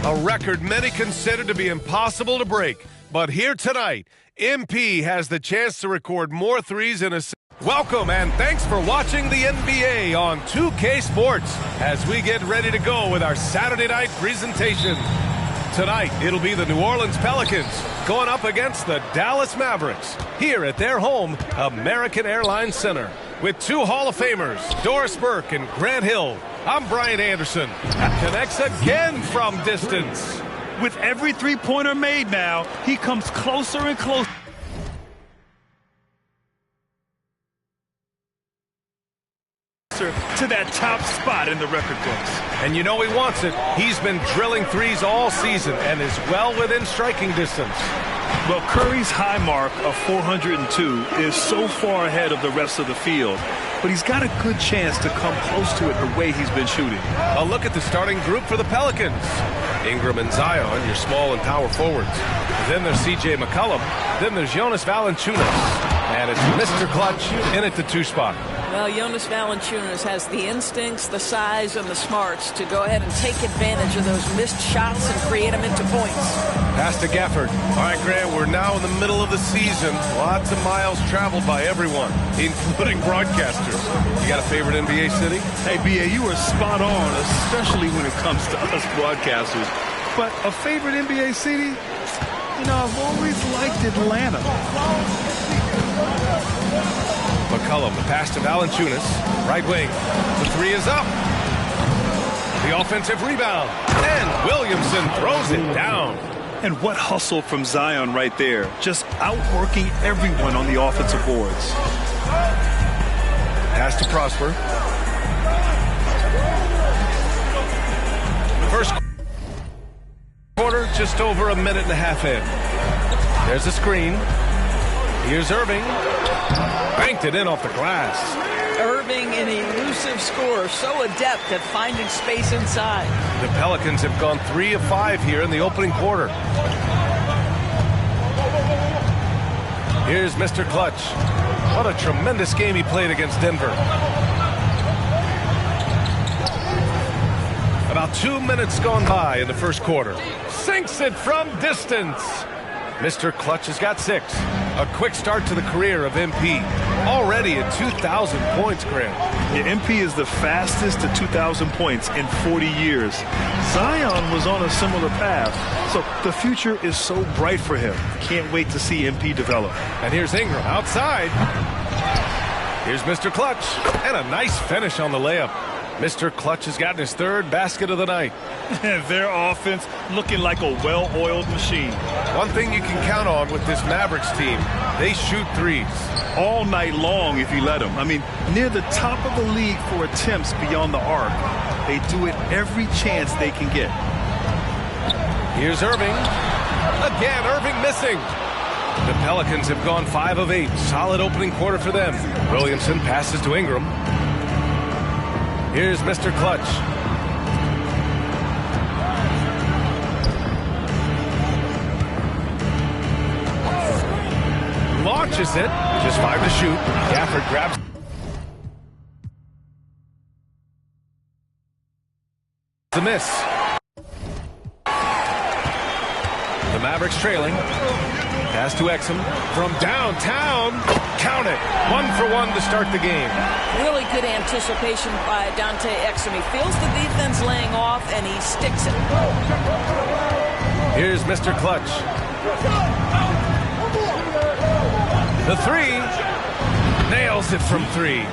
A record many consider to be impossible to break. But here tonight, MP has the chance to record more threes in a... Welcome and thanks for watching the NBA on 2K Sports as we get ready to go with our Saturday night presentation. Tonight, it'll be the New Orleans Pelicans going up against the Dallas Mavericks here at their home, American Airlines Center. With two Hall of Famers, Doris Burke and Grant Hill, I'm Brian Anderson. Connects again from distance. With every three-pointer made now, he comes closer and closer to that top spot in the record books. And you know he wants it. He's been drilling threes all season and is well within striking distance. Well, Curry's high mark of 402 is so far ahead of the rest of the field, but he's got a good chance to come close to it the way he's been shooting. A look at the starting group for the Pelicans. Ingram and Zion, your small and power forwards. Then there's C.J. McCollum. Then there's Jonas Valanciunas. And it's Mr. Clutch in at the two spot. Well, Jonas Valanciunas has the instincts, the size, and the smarts to go ahead and take advantage of those missed shots and create them into points. Pass to Gafford. All right, Grant, we're now in the middle of the season. Lots of miles traveled by everyone, including broadcasters. You got a favorite NBA city? Hey, B.A., you are spot on, especially when it comes to us broadcasters. But a favorite NBA city? You know, I've always liked Atlanta. McCollum, the pass to Valanciunas, right wing. The three is up. The offensive rebound. And Williamson throws it down. And what hustle from Zion right there. Just outworking everyone on the offensive boards. Pass to Prosper. First quarter, just over a minute and a half in. There's a screen. Here's Irving. Banked it in off the glass. Irving, an elusive scorer, so adept at finding space inside. The Pelicans have gone 3 of 5 here in the opening quarter. Here's Mr. Clutch. What a tremendous game he played against Denver. About 2 minutes gone by in the first quarter. Sinks it from distance. Mr. Clutch has got 6. A quick start to the career of MP. Already at 2,000 points, Grant. Yeah, MP is the fastest to 2,000 points in 40 years. Zion was on a similar path, so the future is so bright for him. Can't wait to see MP develop. And here's Ingram outside. Here's Mr. Clutch, and a nice finish on the layup. Mr. Clutch has gotten his 3rd basket of the night. Their offense looking like a well-oiled machine. One thing you can count on with this Mavericks team, they shoot threes. All night long if you let them. I mean, near the top of the league for attempts beyond the arc. They do it every chance they can get. Here's Irving. Again, Irving missing. The Pelicans have gone 5 of 8. Solid opening quarter for them. Williamson passes to Ingram. Here's Mr. Clutch. Launches it. Just 5 to shoot. Gafford grabs. The miss. The Mavericks trailing. Pass to Exum from downtown. Count it. 1 for 1 to start the game. Really good anticipation by Dante Exum. He feels the defense laying off, and he sticks it. Here's Mr. Clutch. The 3. Nails it from 3.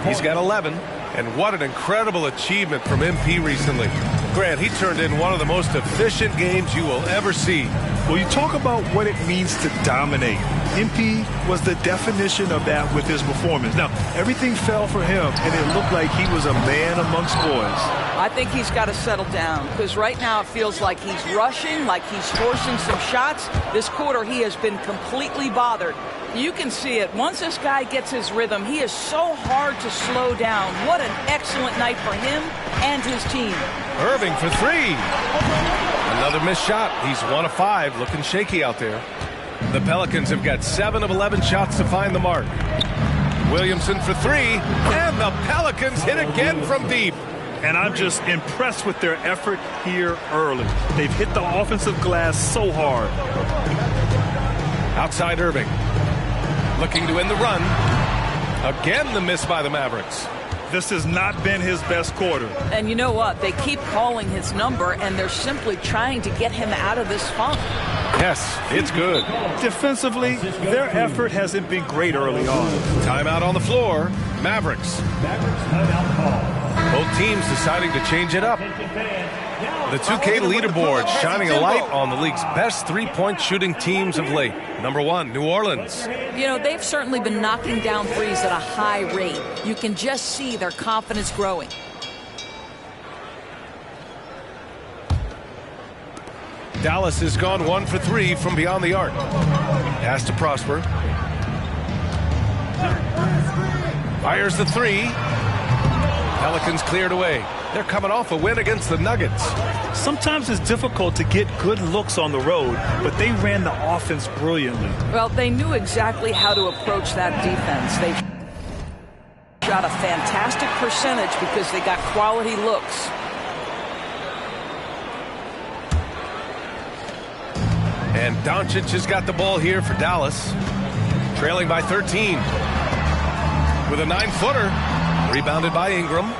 He's got 11. And what an incredible achievement from MP recently. Grant, he turned in one of the most efficient games you will ever see. Well, you talk about what it means to dominate. MP was the definition of that with his performance. Now, everything fell for him, and it looked like he was a man amongst boys. I think he's got to settle down, because right now it feels like he's rushing, like he's forcing some shots. This quarter, he has been completely bothered. You can see it. Once this guy gets his rhythm, he is so hard to slow down. What an excellent night for him and his team. Irving for 3. Another missed shot. He's 1 of 5, looking shaky out there. The Pelicans have got 7 of 11 shots to find the mark. Williamson for 3, and the Pelicans hit again from deep. And I'm just impressed with their effort here early. They've hit the offensive glass so hard. Outside Irving. Looking to end the run. Again, the miss by the Mavericks. This has not been his best quarter. And you know what? They keep calling his number, and they're simply trying to get him out of this funk. Yes, it's good. Defensively, their effort hasn't been great early on. Timeout on the floor. Mavericks. Both teams deciding to change it up. The 2K leaderboard shining a light on the league's best three-point shooting teams of late. Number 1, New Orleans. You know, they've certainly been knocking down threes at a high rate. You can just see their confidence growing. Dallas has gone 1 for 3 from beyond the arc. Pass to Prosper. Fires the 3. Pelicans cleared away. They're coming off a win against the Nuggets. Sometimes it's difficult to get good looks on the road, but they ran the offense brilliantly. Well, they knew exactly how to approach that defense. They shot a fantastic percentage because they got quality looks. And Doncic has got the ball here for Dallas. Trailing by 13. With a 9-footer. Rebounded by Ingram.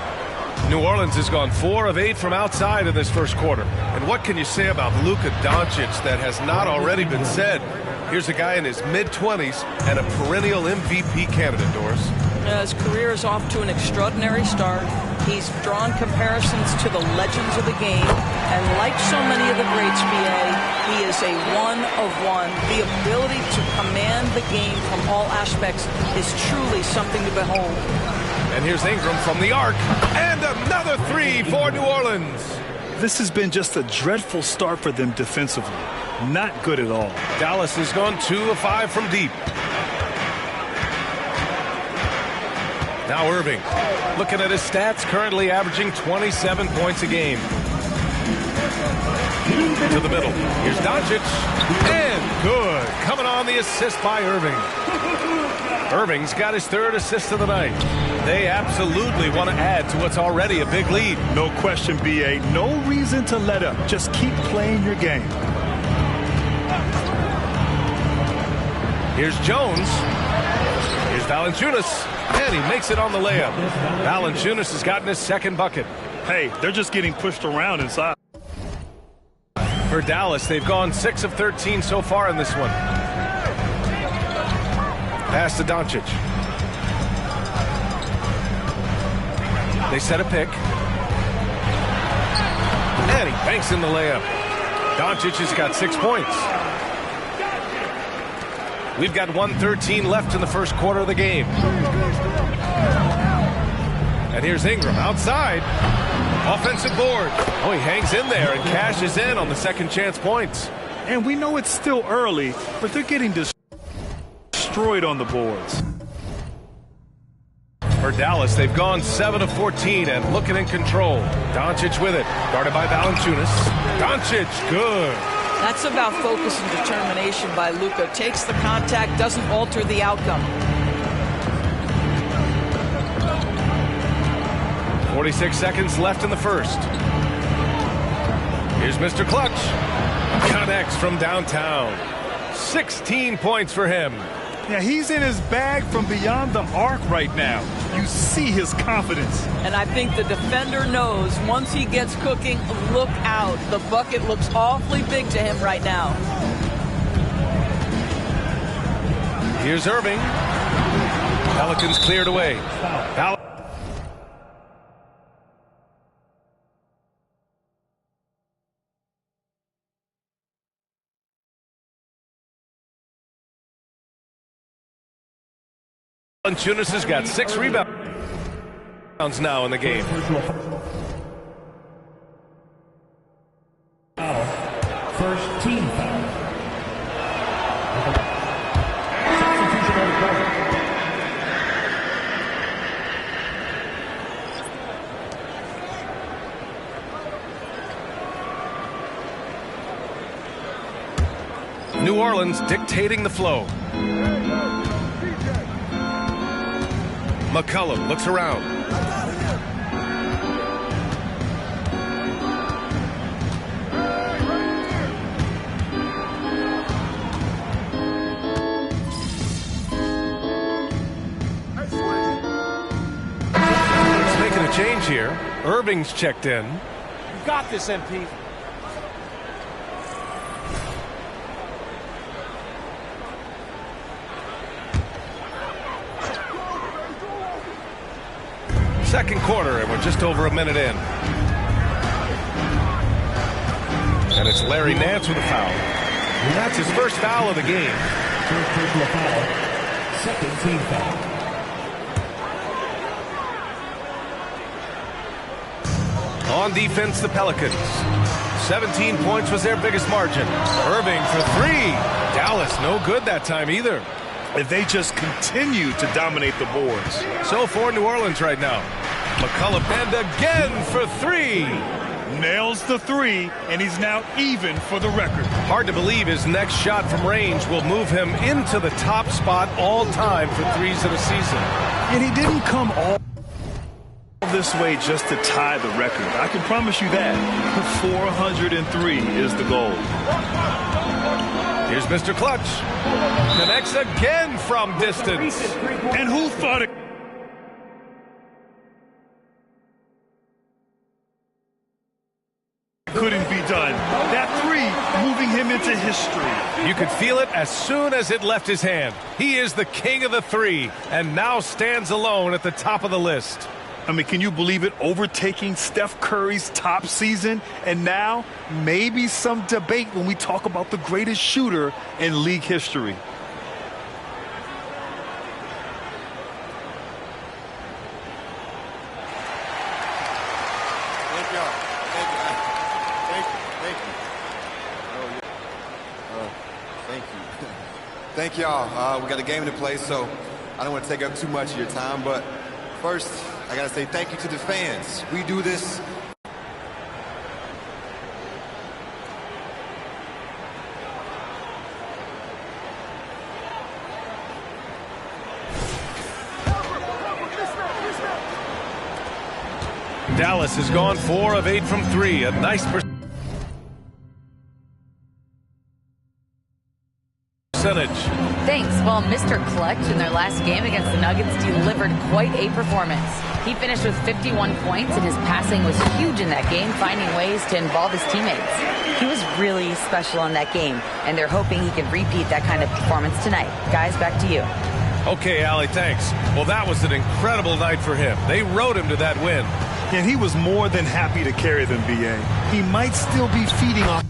New Orleans has gone 4 of 8 from outside in this first quarter. And what can you say about Luka Doncic that has not already been said? Here's a guy in his mid-20s and a perennial MVP candidate, Doris. His career is off to an extraordinary start. He's drawn comparisons to the legends of the game. And like so many of the greats, BA, he is a one of one. The ability to command the game from all aspects is truly something to behold. And here's Ingram from the arc. And another 3 for New Orleans. This has been just a dreadful start for them defensively. Not good at all. Dallas has gone 2 of 5 from deep. Now Irving, looking at his stats, currently averaging 27 points a game. To the middle. Here's Doncic. And good. Coming on the assist by Irving. Irving's got his 3rd assist of the night. They absolutely want to add to what's already a big lead. No question, B.A. No reason to let up. Just keep playing your game. Here's Jones. Here's Valanciunas. And he makes it on the layup. Valanciunas has gotten his 2nd bucket. Hey, they're just getting pushed around inside. For Dallas, they've gone 6 of 13 so far in this one. Pass to Doncic. They set a pick. And he banks in the layup. Doncic has got 6 points. We've got 1:13 left in the first quarter of the game. And here's Ingram outside. Offensive board. Oh, he hangs in there and cashes in on the second chance points. And we know it's still early, but they're getting destroyed on the boards. For Dallas, they've gone 7 of 14 and looking in control. Doncic with it. Guarded by Valanciunas. Doncic, good. That's about focus and determination by Luka. Takes the contact, doesn't alter the outcome. 46 seconds left in the first. Here's Mr. Clutch. Connects from downtown. 16 points for him. Yeah, he's in his bag from beyond the arc right now. You see his confidence. And I think the defender knows once he gets cooking, look out. The bucket looks awfully big to him right now. Here's Irving. Pelicans cleared away. Valanciunas has got 6 rebounds now in the game. First team foul. New Orleans dictating the flow. McCollum looks around. It's making a change here. Irving's checked in. You got this, MP. Second quarter, and we're just over a minute in. And it's Larry Nance with a foul. And that's his first foul of the game. Personal foul. Second team foul. On defense, the Pelicans. 17 points was their biggest margin. Irving for 3. Dallas, no good that time either. If they just continue to dominate the boards. So for New Orleans right now. McCollum and again for 3. Nails the 3, and he's now even for the record. Hard to believe his next shot from range will move him into the top spot all time for threes of the season. And he didn't come all this way just to tie the record. I can promise you that. 403 is the goal. Here's Mr. Clutch. Connects again from distance. And who thought it couldn't be done? That 3 moving him into history. You could feel it as soon as it left his hand. He is the king of the 3 and now stands alone at the top of the list. I mean, can you believe it? Overtaking Steph Curry's top season, and now maybe some debate when we talk about the greatest shooter in league history. Thank y'all. Thank you. Thank you. Thank you. Thank y'all. We got a game to play, so I don't want to take up too much of your time, but First, I gotta say thank you to the fans. We do this. Dallas has gone 4 of 8 from 3. A nice percentage. Thanks. Well, Mr. Clutch in their last game against the Nuggets delivered quite a performance. He finished with 51 points, and his passing was huge in that game, finding ways to involve his teammates. He was really special in that game, and they're hoping he can repeat that kind of performance tonight. Guys, back to you. Okay, Allie, thanks. Well, that was an incredible night for him. They rode him to that win. And he was more than happy to carry them, B.A. He might still be feeding off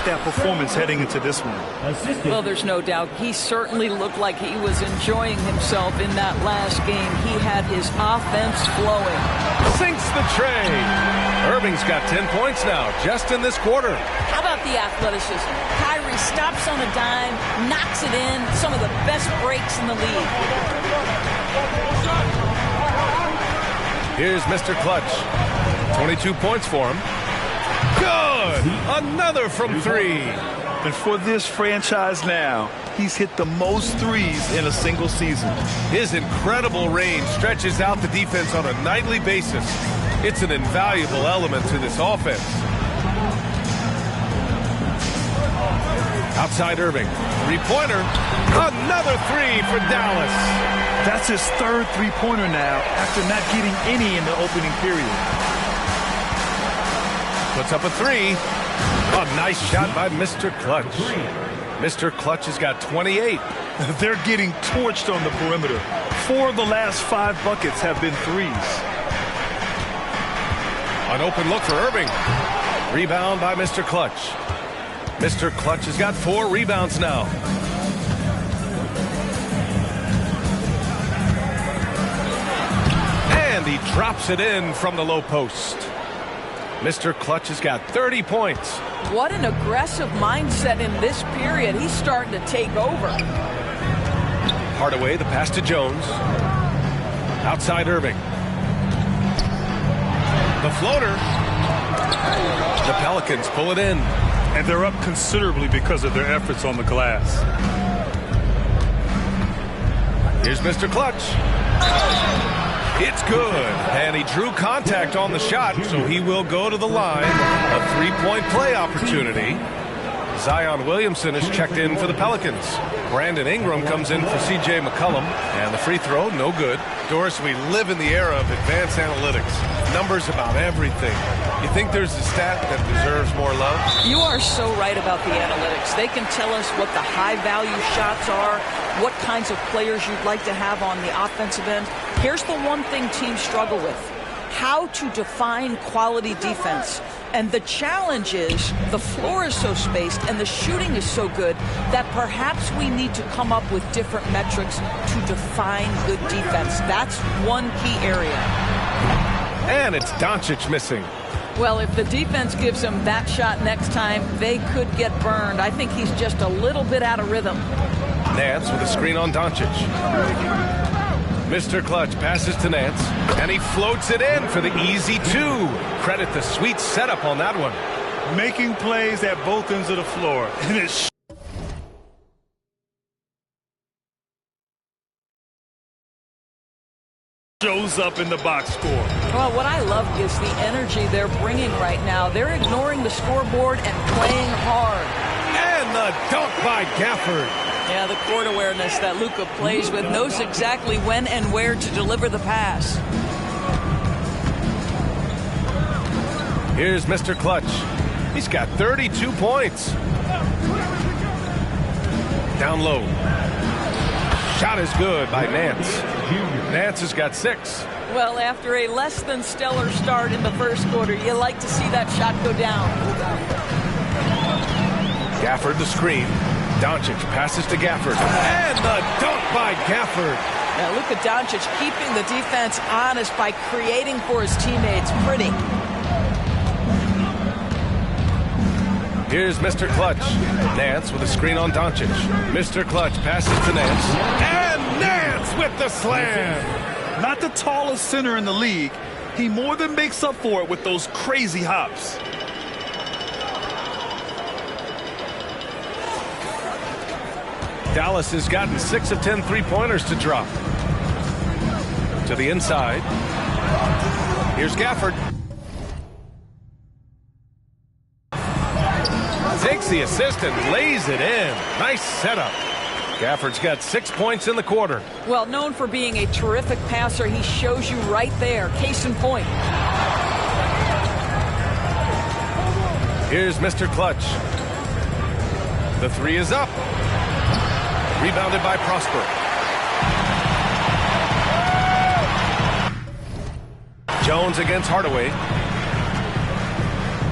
that performance heading into this one. Well, there's no doubt. He certainly looked like he was enjoying himself in that last game. He had his offense flowing. Sinks the tray. Irving's got 10 points now, just in this quarter. How about the athleticism? Kyrie stops on a dime, knocks it in. Some of the best breaks in the league. Here's Mr. Clutch. 22 points for him. Good! Another from 3. And for this franchise now, he's hit the most threes in a single season. His incredible range stretches out the defense on a nightly basis. It's an invaluable element to this offense. Outside Irving. Three-pointer. Another 3 for Dallas. That's his third three-pointer now after not getting any in the opening period. Puts up a 3. A nice shot by Mr. Clutch. Mr. Clutch has got 28. They're getting torched on the perimeter. 4 of the last 5 buckets have been threes. An open look for Irving. Rebound by Mr. Clutch. Mr. Clutch has got 4 rebounds now. And he drops it in from the low post. Mr. Clutch has got 30 points. What an aggressive mindset in this period. He's starting to take over. Hardaway, the pass to Jones. Outside Irving. The floater. The Pelicans pull it in. And they're up considerably because of their efforts on the glass. Here's Mr. Clutch. It's good, and he drew contact on the shot, so he will go to the line. A three-point play opportunity. Zion Williamson is checked in for the Pelicans. Brandon Ingram comes in for C.J. McCollum, and the free throw, no good. Doris, we live in the era of advanced analytics. Numbers about everything. You think there's a stat that deserves more love? You are so right about the analytics. They can tell us what the high-value shots are, what kinds of players you'd like to have on the offensive end. Here's the one thing teams struggle with: how to define quality defense. And the challenge is the floor is so spaced and the shooting is so good that perhaps we need to come up with different metrics to define good defense. That's one key area. And it's Doncic missing. Well, if the defense gives him that shot next time, they could get burned. I think he's just a little bit out of rhythm. Nance with a screen on Doncic. Mr. Clutch passes to Nance, and he floats it in for the easy 2. Credit the sweet setup on that one. Making plays at both ends of the floor. And it shows up in the box score. Well, what I love is the energy they're bringing right now. They're ignoring the scoreboard and playing hard. And the dunk by Gafford. Yeah, the court awareness that Luka plays with, knows exactly when and where to deliver the pass. Here's Mr. Clutch. He's got 32 points. Down low. Shot is good by Nance. Nance has got 6. Well, after a less than stellar start in the first quarter, you like to see that shot go down. Gafford the screen. Doncic passes to Gafford. And the dunk by Gafford. Now Luka Doncic keeping the defense honest by creating for his teammates. Pretty. Here's Mr. Clutch. Nance with a screen on Doncic. Mr. Clutch passes to Nance. And Nance with the slam. Not the tallest center in the league. He more than makes up for it with those crazy hops. Dallas has gotten 6 of 10 three-pointers to drop. To the inside. Here's Gafford. Takes the assist and lays it in. Nice setup. Gafford's got 6 points in the quarter. Well, known for being a terrific passer, he shows you right there. Case in point. Here's Mr. Clutch. The three is up. Rebounded by Prosper. Jones against Hardaway.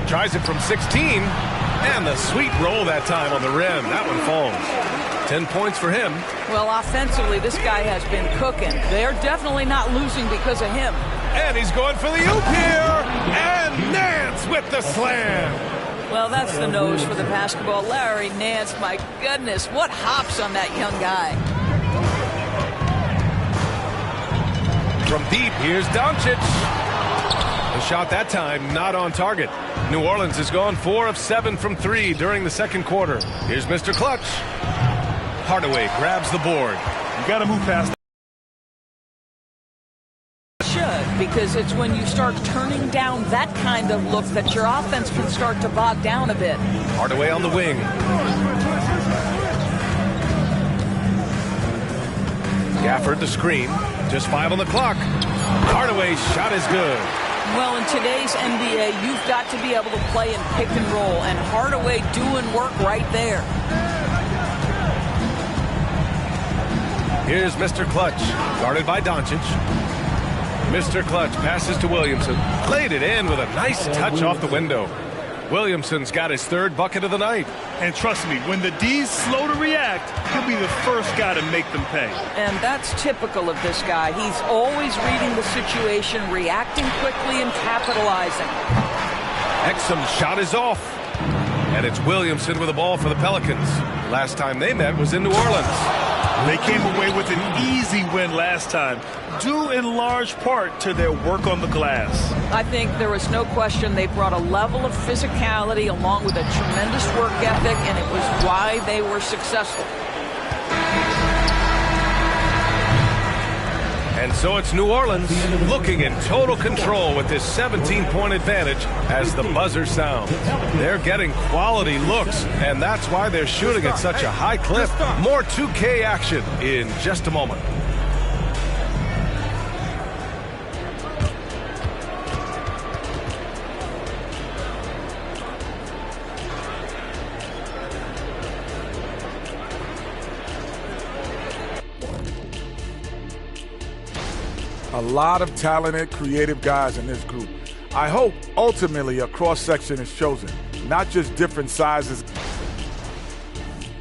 Tries it from 16. And the sweet roll that time on the rim. That one falls. 10 points for him. Well, offensively, this guy has been cooking. They're definitely not losing because of him. And he's going for the oop here. And Nance with the slam. Well, that's the nose for the basketball. Larry Nance, my goodness, what hops on that young guy. From deep, here's Doncic. The shot that time not on target. New Orleans has gone 4 of 7 from 3 during the second quarter. Here's Mr. Clutch. Hardaway grabs the board. You got to move past. Should, because it's when you start turning down that kind of look that your offense can start to bog down a bit. Hardaway on the wing. Gafford the screen. Just 5 on the clock. Hardaway's shot is good. Well, in today's NBA, you've got to be able to play in pick and roll, and Hardaway doing work right there. Here's Mr. Clutch, guarded by Doncic. Mr. Clutch passes to Williamson. Laid it in with a nice touch off the window. Williamson's got his 3rd bucket of the night. And trust me, when the D's slow to react, he'll be the first guy to make them pay. And that's typical of this guy. He's always reading the situation, reacting quickly, and capitalizing. Exum's shot is off. And it's Williamson with the ball for the Pelicans. Last time they met was in New Orleans. They came away with an easy win last time, due in large part to their work on the glass. I think there was no question they brought a level of physicality along with a tremendous work ethic, and it was why they were successful. And so it's New Orleans looking in total control with this 17-point advantage as the buzzer sounds. They're getting quality looks, and that's why they're shooting at such a high clip. More 2K action in just a moment. A lot of talented, creative guys in this group. I hope ultimately a cross-section is chosen, not just different sizes.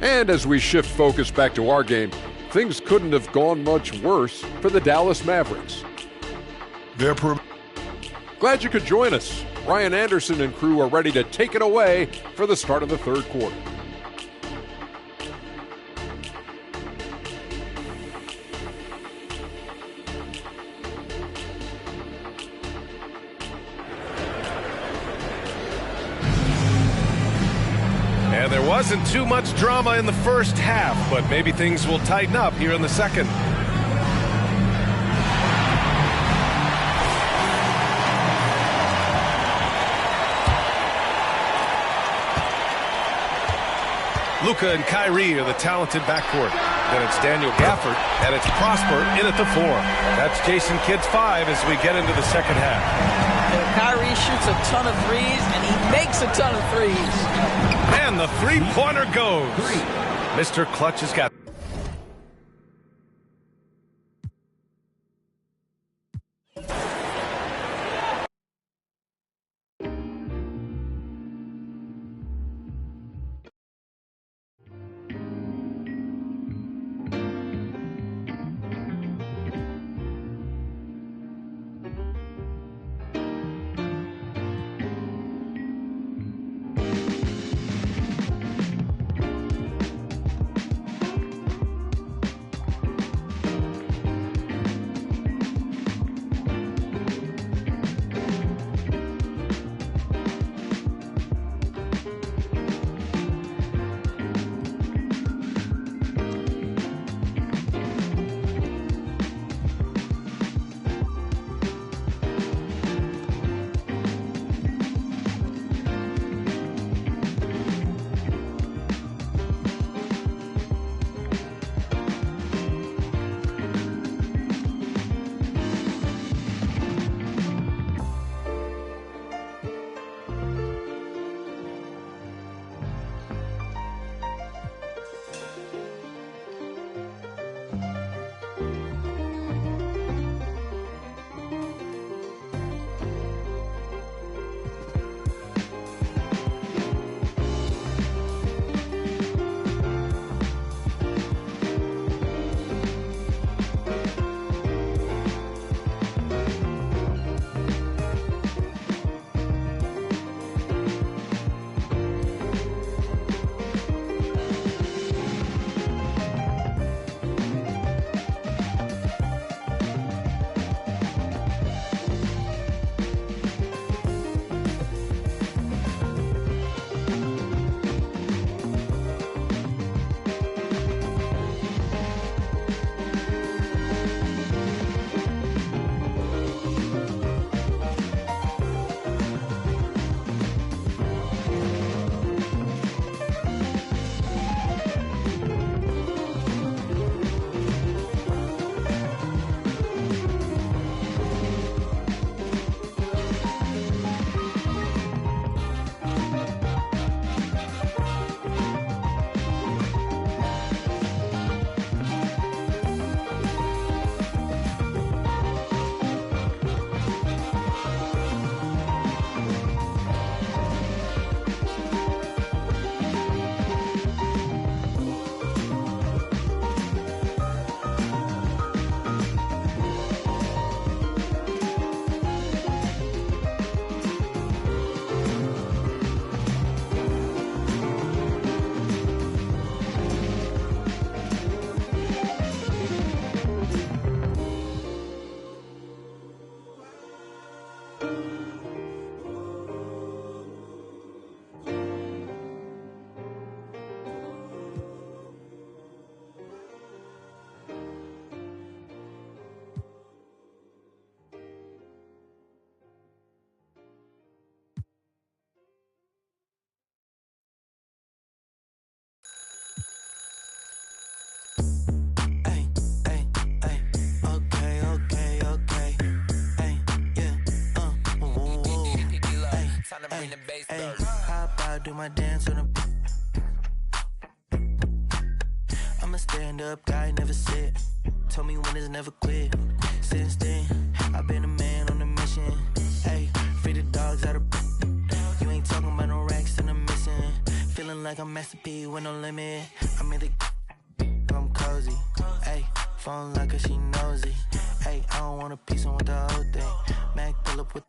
And as we shift focus back to our game, things couldn't have gone much worse for the Dallas Mavericks. Glad you could join us. Ryan Anderson and crew are ready to take it away for the start of the third quarter. And there wasn't too much drama in the first half, but maybe things will tighten up here in the second. Luka and Kyrie are the talented backcourt. Then it's Daniel Gafford, and it's Prosper in at the 4. That's Jason Kidd's 5 as we get into the second half. Kyrie shoots a ton of threes, and he makes a ton of threes. And the three-pointer goes. Mr. Clutch has got. I do my dance on the. I'm a stand-up guy, never sit. Told me winners never quit. Since then, I've been a man on a mission. Hey, free the dogs out of. You ain't talking about no racks and I'm missing. Feeling like I'm Master P with no limit. I'm in the. I'm cozy. Hey, phone like her, she nosy. Hey, I don't want a piece, I want the whole thing. Mac pull up with.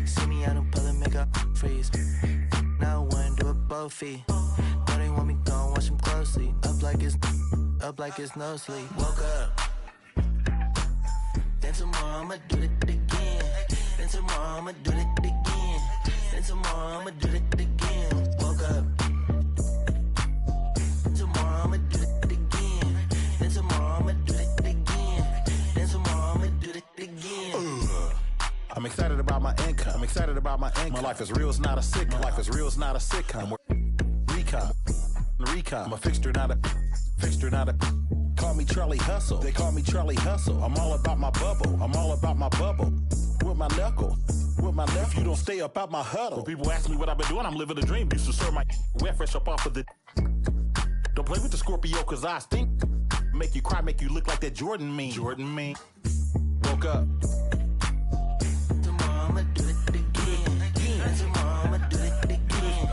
See me out in public, make up freeze. Now I wanna do it both feet. Know they want me gone, watch them closely. Up like it's no sleep. Woke up. Then tomorrow I'ma do it again. Then tomorrow I'ma do it again. Then tomorrow I'ma do it again. Woke up. Tomorrow I'ma do it again. Then tomorrow I'ma do it again. Then tomorrow I'ma do it again. I'm excited about my income. I'm excited about my income. My life is real, it's not a sitcom. My life is real, it's not a sitcom. Recon. I'm a fixture, not a. Call me Charlie Hustle. They call me Charlie Hustle. I'm all about my bubble. With my knuckle. If you don't stay up out my huddle. When people ask me what I've been doing, I'm living a dream. Used to serve my wet fresh up off of the. Don't play with the Scorpio, cause I stink. Make you cry, make you look like that Jordan meme. Woke up. Tomorrow I'ma do it again. And tomorrow I'ma do it again.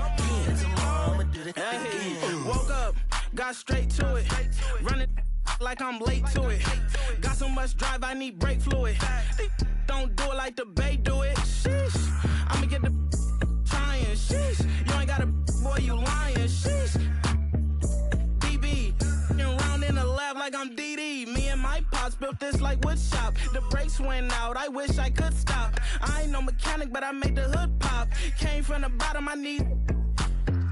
And tomorrow I'ma do it again. Woke up, got straight to it. Running like I'm late to it. Got so much drive, I need brake fluid. Don't do it like the Bay do it. Sheesh, I'ma get the trying. Sheesh, you ain't got a boy, you lying. Sheesh, DB, round in the lab like I'm DD. Me and my pops built this like wood shop. The brakes went out, I wish I could stop. I ain't no mechanic, but I made the hood pop. Came from the bottom, I need.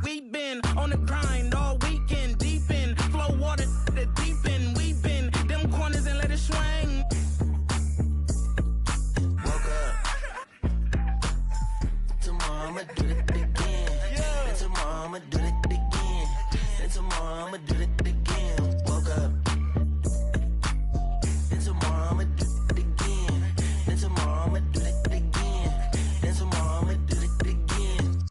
We been on the grind all weekend, deep in flow water, the deep end. We been them corners and let it swing. Woke up. Tomorrow I'ma do it again. And tomorrow I'ma do it again. And tomorrow I'ma do it again. Woke up. And tomorrow I'ma do it again. And tomorrow I'ma do it again. And tomorrow I'ma do it again.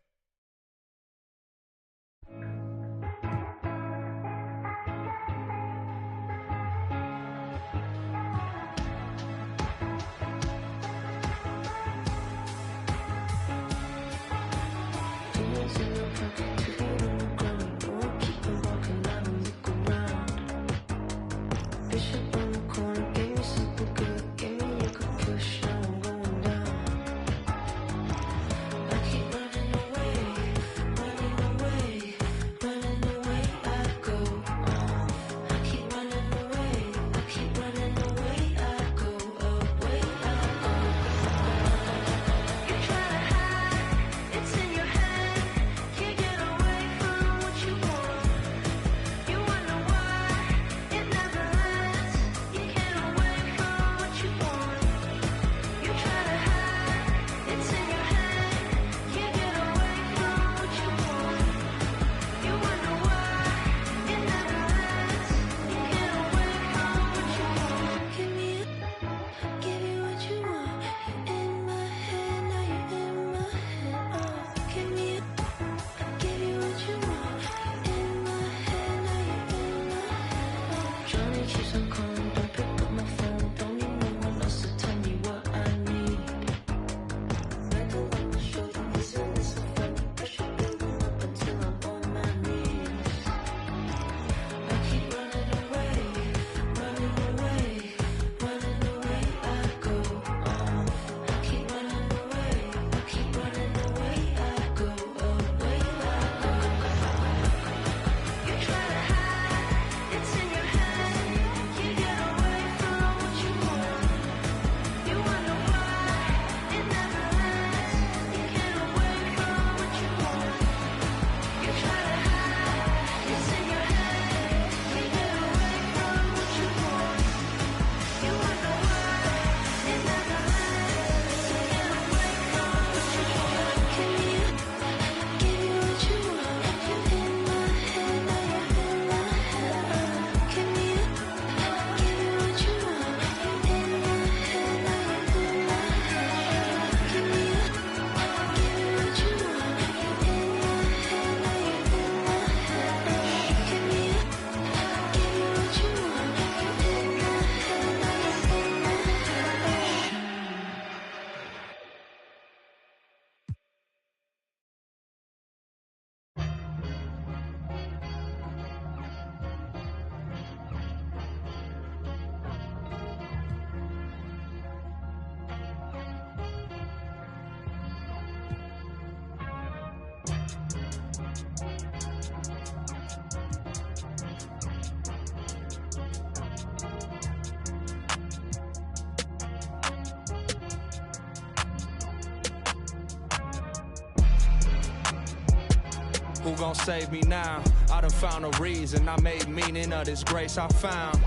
Who gon' save me now? I done found a reason. I made meaning of this grace I found.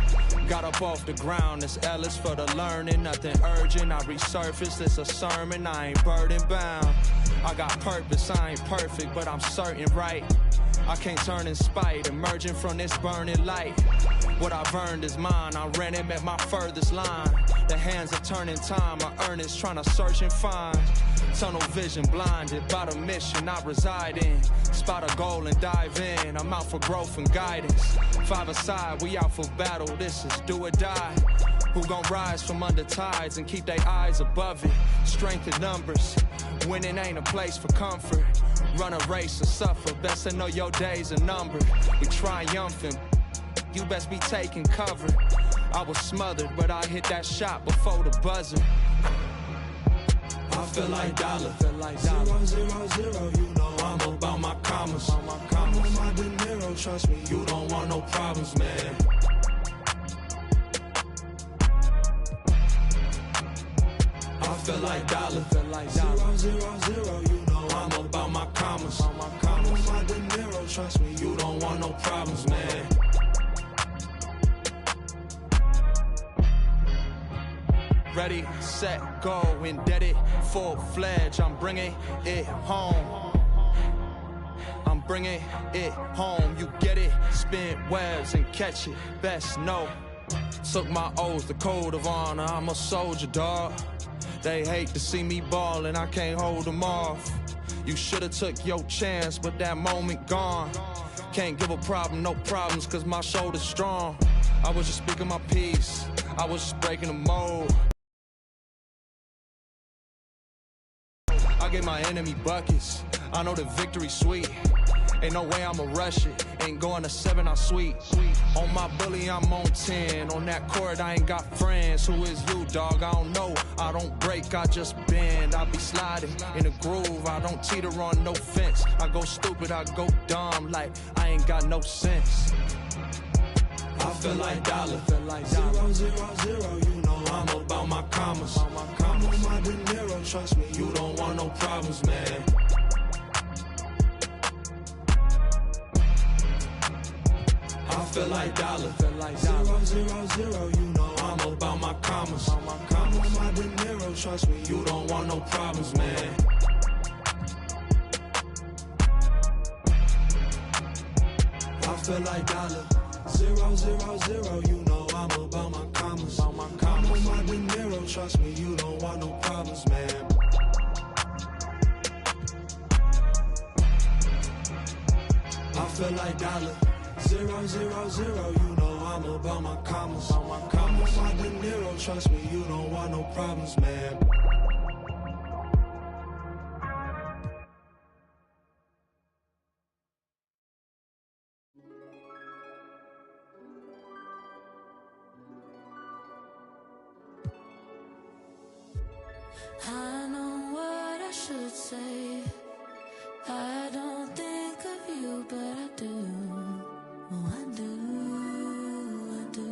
Got up off the ground. This L is for the learning. Nothing urgent. I resurfaced. It's a sermon. I ain't burden bound. I got purpose. I ain't perfect, but I'm certain right. I can't turn in spite. Emerging from this burning light. What I've earned is mine. I ran him at my furthest line. The hands of turning time. I earn is trying to search and find. Tunnel vision blinded by the mission I reside in. Spot a goal and dive in. I'm out for growth and guidance. Five aside, we out for battle. This is do or die. Who gon' rise from under tides and keep their eyes above it? Strength in numbers. Winning ain't a place for comfort. Run a race or suffer. Best to know your days are numbered. We triumphant. You best be taking cover. I was smothered, but I hit that shot before the buzzer. I feel like dollar. 0, 0, 0, you know I'm about my commas. I'm on my De Niro, trust me, you don't want no problems, man. I feel like dollar. 0, 0, 0, you know I'm about my commas. I'm on my De Niro, trust me, you don't want no problems, man. Ready, set, go, indebted, full-fledged. I'm bringing it home. I'm bringing it home. You get it, spin webs and catch it. Best know. Took my oaths, the code of honor. I'm a soldier, dog. They hate to see me ballin', I can't hold them off. You should've took your chance, but that moment gone. Can't give a problem, no problems, cause my shoulder's strong. I was just speaking my piece. I was just breaking the mold. I gave my enemy buckets. I know the victory's sweet. Ain't no way I'ma rush it. Ain't going to 7, I sweet. On my bully, I'm on 10. On that court, I ain't got friends. Who is you, dog? I don't know. I don't break, I just bend. I be sliding in a groove. I don't teeter on no fence. I go stupid, I go dumb. Like I ain't got no sense. I feel like dollar. 0, 0, 0, you know I'm about my commas. I'm on my De Niro, trust me, you don't want no problems, man. I feel like dollar. 0, 0, 0, you know I'm about my commas. I'm on my De Niro, trust me, you don't want no problems, man. I feel like dollar. 0, 0, 0, you know I'm about my commas. I'm on my De Niro, trust me, you don't want no problems, man. I feel like dollar. 0, 0, 0, you know I'm about my commas. I'm on my De Niro, trust me, you don't want no problems, man. I know what I should say. I don't think of you, but I do. Oh, I do, I do.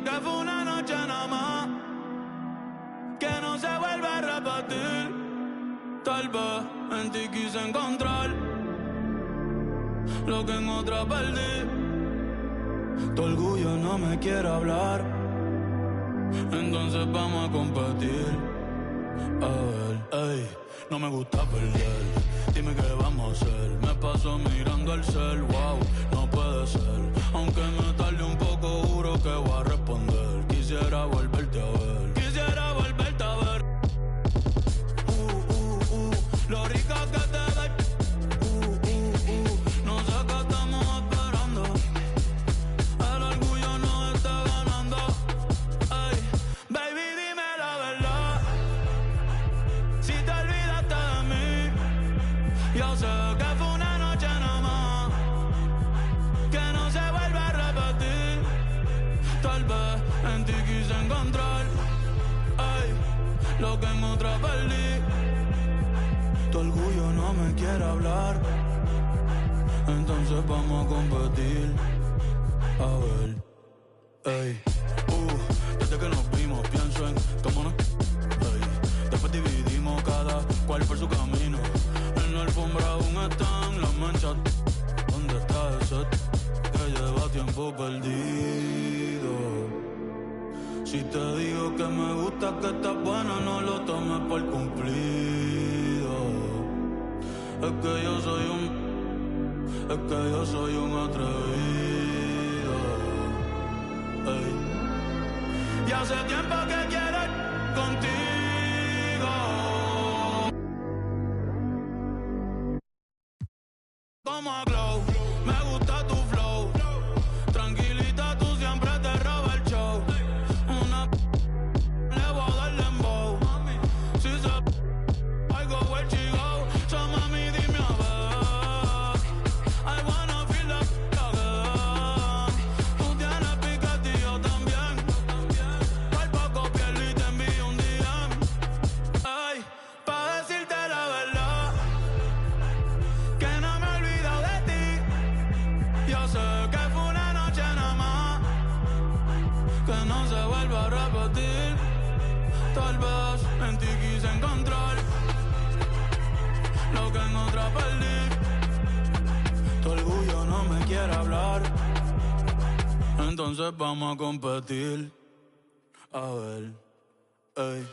que fue una noche nada más, que no se vuelve a repetir. Tal vez en ti quise encontrar lo que en otra perdí. Tu orgullo no me quiere hablar, entonces vamos a competir. A ver, ey, no me gusta perder. Dime qué vamos a hacer. Me paso mirando el cel, wow, no puede ser. Aunque me tarde un poco, juro que voy a responder. Quisiera volverte a ver. Quisiera volverte a ver. Lo rica que te ves. No sé qué estamos esperando. El orgullo nos está ganando. Ay, baby, dime la verdad. Si te olvidaste de mí, yo sé que fue una noche nada más, que no se vuelve a repetir. Tal vez en ti quise encontrar, ay, lo que en otra perdí. Tu orgullo no me quiere hablar, entonces vamos a competir. A ver, ey, desde que nos vimos pienso en cómo no, ey, después dividimos cada cual por su camino. En la alfombra aún están las manchas. ¿Dónde está ese que lleva tiempo perdido? Si te digo que me gusta, que estás buena, no lo tomes por cumplido. Es que yo soy un atrevido. Ey. Y hace tiempo que quiero ir contigo. Como a Glow, me gusta tu flow. Tranquilita, tú siempre te robas el show. Una le voy a dar dembow. Si se I go where she go. So mami, dime a ver. I wanna feel the again. Tú tienes piquete y yo también. Por poco piel y te envío un DM. Ay, pa' decirte la verdad, que no me he olvidado de ti. Yo sé que fue una noche nada más, que no se vuelve a repetir. Tal vez en ti quise encontrar lo que en otra perdí. Tu orgullo no me quiere hablar, entonces vamos a competir. A ver, ey.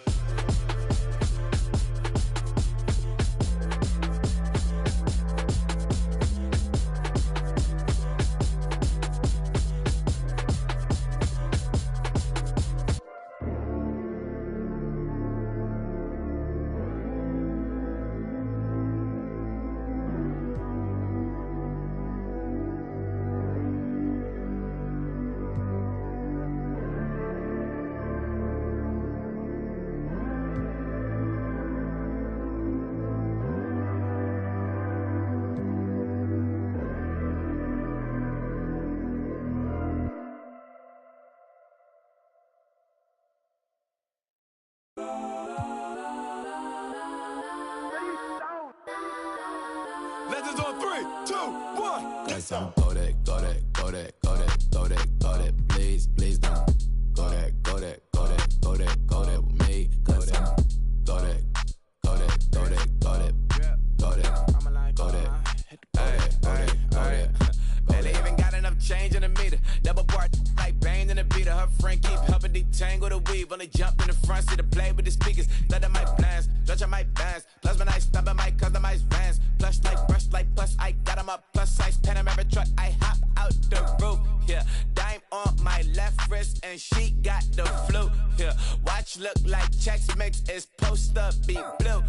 Legends on 3, 2, 1. Got some Kodak, Kodak, Kodak, Kodak, Kodak, Kodak. Please, please don't. Kodak, Kodak, Kodak, Kodak, Kodak with me. Kodak, Kodak, Kodak, Kodak, Kodak, Kodak, Kodak. Hey, barely even got enough change in the meter. Double part like Bane in the beater. Her friend keep helping detangle the weave. Only jump in the front seat to play with the speakers. Let them my plans, stretch my bands. Plus when I stop at my customized vans. Plush like brush like plus I got them up plus size Panamera truck. I hop out the roof. Yeah, dime on my left wrist and she got the flu. Yeah, watch look like Chex Mix is supposed to be blue.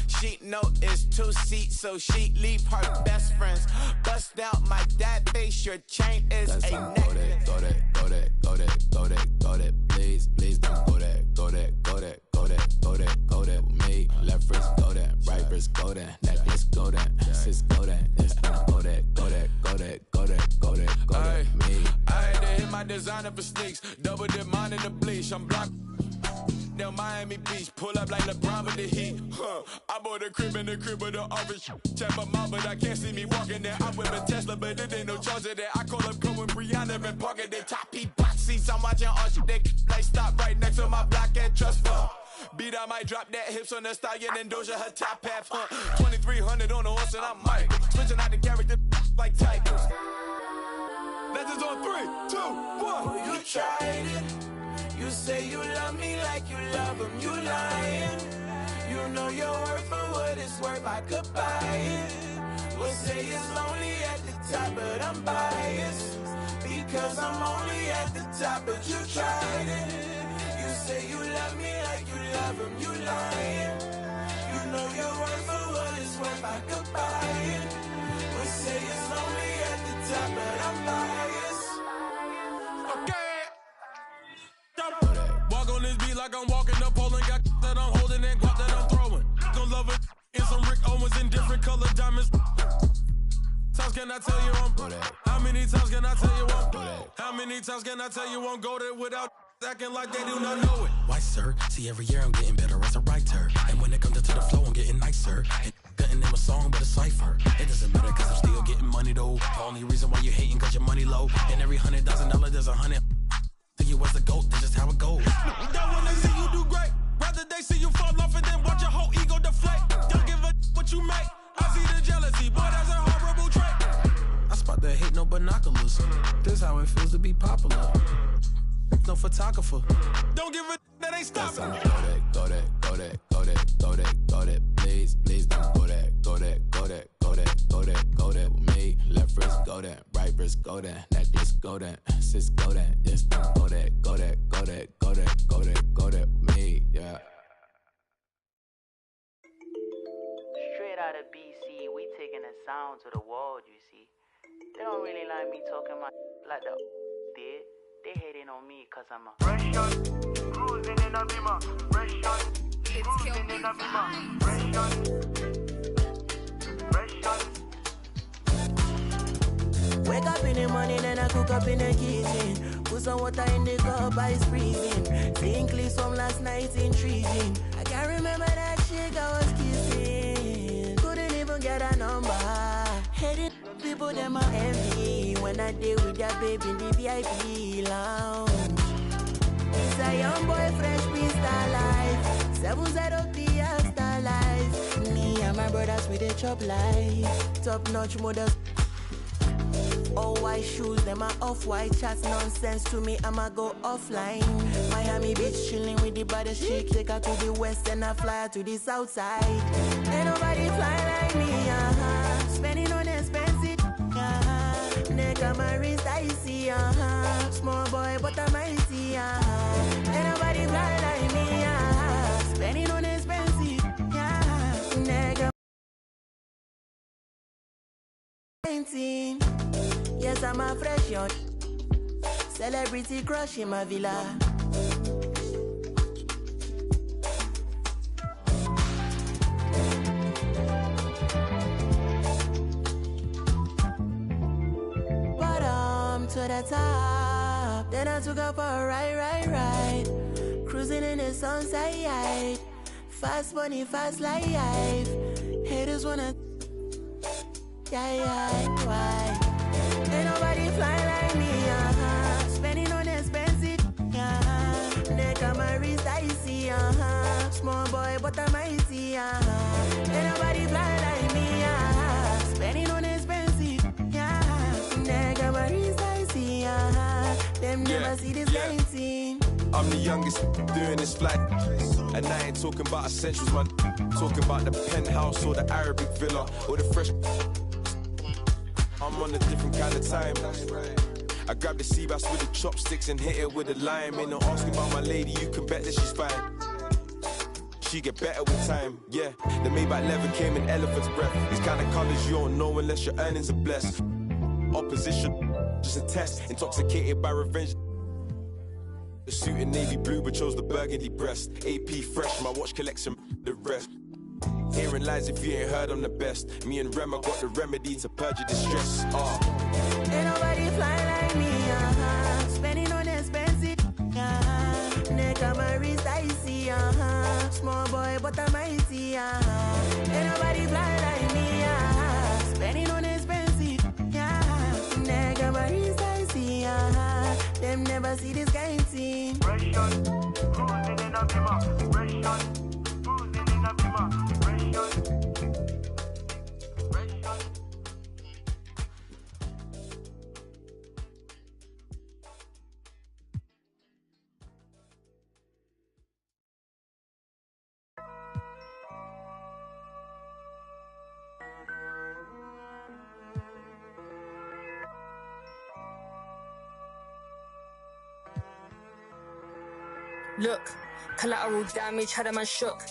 She know it's 2 seats, so she leave her best friends. Bust out my dad face. Your chain is Got a some necklace. Kodak, Kodak, Kodak, Kodak, Kodak. Please, please don't. Kodak, Kodak, Kodak, Kodak, Kodak, Kodak with me. Left wrist Kodak, right wrist Kodak, necklace Kodak, sis Kodak, this one Kodak, Kodak, Kodak, Kodak, Kodak, Kodak, me. I had to hit my designer for sneaks. Double dip mine in the bleach. I'm blocked down Miami Beach. Pull up like LeBron with the heat. I bought a crib in the crib with the orange. Check my mom, but I can't see me walking there. I'm with a Tesla, but it ain't no charger there. I call up Cohen, Brianna, and Parker. They top P box seats, I'm watching all shit. They like stop right next to my block and trust fund. Beat, I might drop that hips on the stallion and Doja her top half, 2300 on the horse and I'm Mike. Switching out the character like Tigers. Legends on 3, 2, 1. Oh, you tried it. You say you love me like you love him. You lying. You know your worth for what it's worth. I could buy it. We'll say it's lonely at the top, but I'm biased. Because I'm only at the top, but you tried it. You say you love me like you love him. You lying. You know your worth for what it's worth. I could buy it. We'll say it's lonely at the top, but I'm biased. Walk on this beat like I'm walking the pole and got that I'm holding and guap that I'm throwing. Gon' love it in some Rick Owens in different colored diamonds. Times can I tell you I'm How many times can I tell you I'm How many times can I tell you I'm go there without acting like they do not know it? Why, sir? See, every year I'm getting better as a writer. And when it comes to the flow, I'm getting nicer. And cutting in a song, but a cipher. It doesn't matter cause I'm still getting money though. The only reason why you hating cause your money low. And every $100,000 there's 100. You was the GOAT, that's just how it goes. Don't wanna see you do great. Rather they see you fall off and then watch your whole ego deflate. Don't give a what you make. I see the jealousy, boy, that's a horrible trait. I spot the hate, no binoculars. This how it feels to be popular. No photographer. Don't give a that ain't stopping. Go that, please, don't go that, go that with me. Left wrist, go that, right wrist, go that, necklace, go that, sis, go that, yes, go that with me, yeah. Straight out of BC, we taking the sound to the world, you see. They don't really like me talking like the did. They hating on me cause I'm a fresh shot, cruising in a beamer, fresh shot, cruising in a beamer, fresh shot, fresh shot. Wake up in the morning and I cook up in the kitchen. Put some water in the cup, ice freezing. Seeing clips from last night intriguing. I can't remember that chick I was kissing. Couldn't even get a number. Heading people them are envy when I deal with their baby in the VIP lounge. It's a young boy, fresh beast life. 703 star life. Me and my brothers with the chop life. Top notch models. All white shoes, them are off-white. Chats nonsense to me, I'ma go offline. Miami Beach chilling with the baddest chick. Take her to the west and I fly her to the south side. Ain't nobody fly like me, spending on expensive, neck on my wrist, I see, small boy, but I'm mighty, Ain't nobody fly like me, spending on expensive, neck on my 19. Yes, I'm a fresh young celebrity crush in my villa. Bottom to the top, then I took up for a ride. Cruising in the sunset, fast money, fast life. Haters wanna, why? Ain't nobody fly like me, spending on expensive, neck on my wrist, I see, small boy, but I'm mighty, Ain't nobody fly like me, spending on expensive, neck on my wrist, I see, them never see this thing. I'm the youngest doing this flight, and I ain't talking about essentials, man. Talking about the penthouse or the Arabic villa or the fresh. I'm on a different kind of time. I grab the sea bass with the chopsticks and hit it with a lime. Ain't no asking about my lady, you can bet that she's fine. She get better with time, yeah. The Maybach leather came in elephant's breath. These kind of colors you don't know unless your earnings are blessed. Opposition, just a test. Intoxicated by revenge. The suit in navy blue but chose the burgundy breast. AP fresh, my watch collection, the rest. Hearing lies if you ain't heard I'm the best. Me and Rema got the remedy to purge your distress. Ain't nobody fly like me, spending on expensive, neck on my wrist, I see, small boy, but I'm mighty, Ain't nobody fly like me, spending on expensive, neck on my wrist, I see, them never never see this kind thing. Fresh on, cruising in a bimmer. Fresh on, cruising in a bimmer. Fresh on, fresh on. Look, collateral damage had a man shook.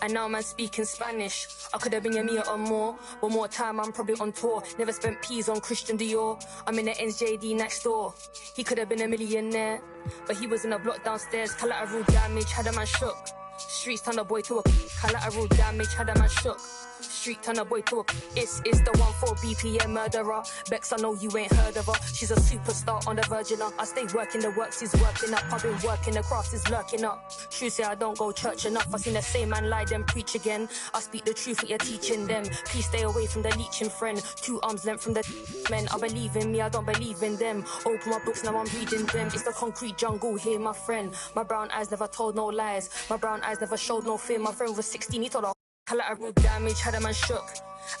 And now man speaking Spanish. I could have been Yamia or more. One more time, I'm probably on tour. Never spent peas on Christian Dior. I'm in the NJD next door. He could have been a millionaire, but he was in a block downstairs. Collateral damage had a man shook. Streets turn a boy to a collateral damage had a man shook. Street turn a boy to a it's the 1-4 BPM murderer. Bex, I know you ain't heard of her. She's a superstar on the Virgin. I stay working the works, he's working up. I've been working the crafts, is lurking up. True say I don't go church enough. I seen the same man lie, then preach again. I speak the truth, what you're teaching them. Please stay away from the leeching friend. 2 arms length from the men. I believe in me, I don't believe in them. Open my books, now I'm reading them. It's the concrete jungle here, my friend. My brown eyes never told no lies. My brown eyes never showed no fear. My friend was 16, he told her collateral damage had a man shook.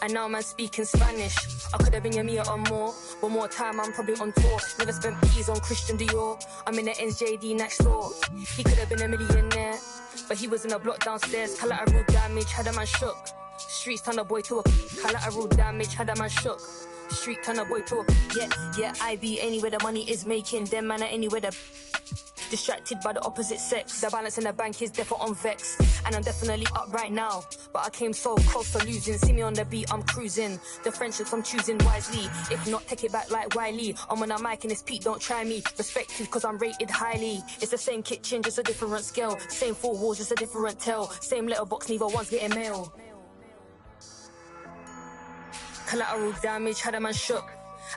And now man speaking Spanish. I could have been Yamia or more. One more time, I'm probably on tour. Never spent peas on Christian Dior. I'm in the NJD next door. He could have been a millionaire, but he was in a block downstairs. Collateral damage had a man shook. Streets turn a boy to a collateral damage had a man shook. Street turn a boy to a yeah, I be anywhere the money is making. Them man are anywhere the distracted by the opposite sex. The balance in the bank is definitely on vex. And I'm definitely up right now, but I came so close to losing. See me on the beat, I'm cruising. The friendships I'm choosing wisely. If not, take it back like Wiley. I'm on a mic and it's Pete, don't try me. Respected cause I'm rated highly. It's the same kitchen, just a different scale. Same 4 walls, just a different tell. Same letterbox, neither one's getting mail. Collateral damage had a man shook.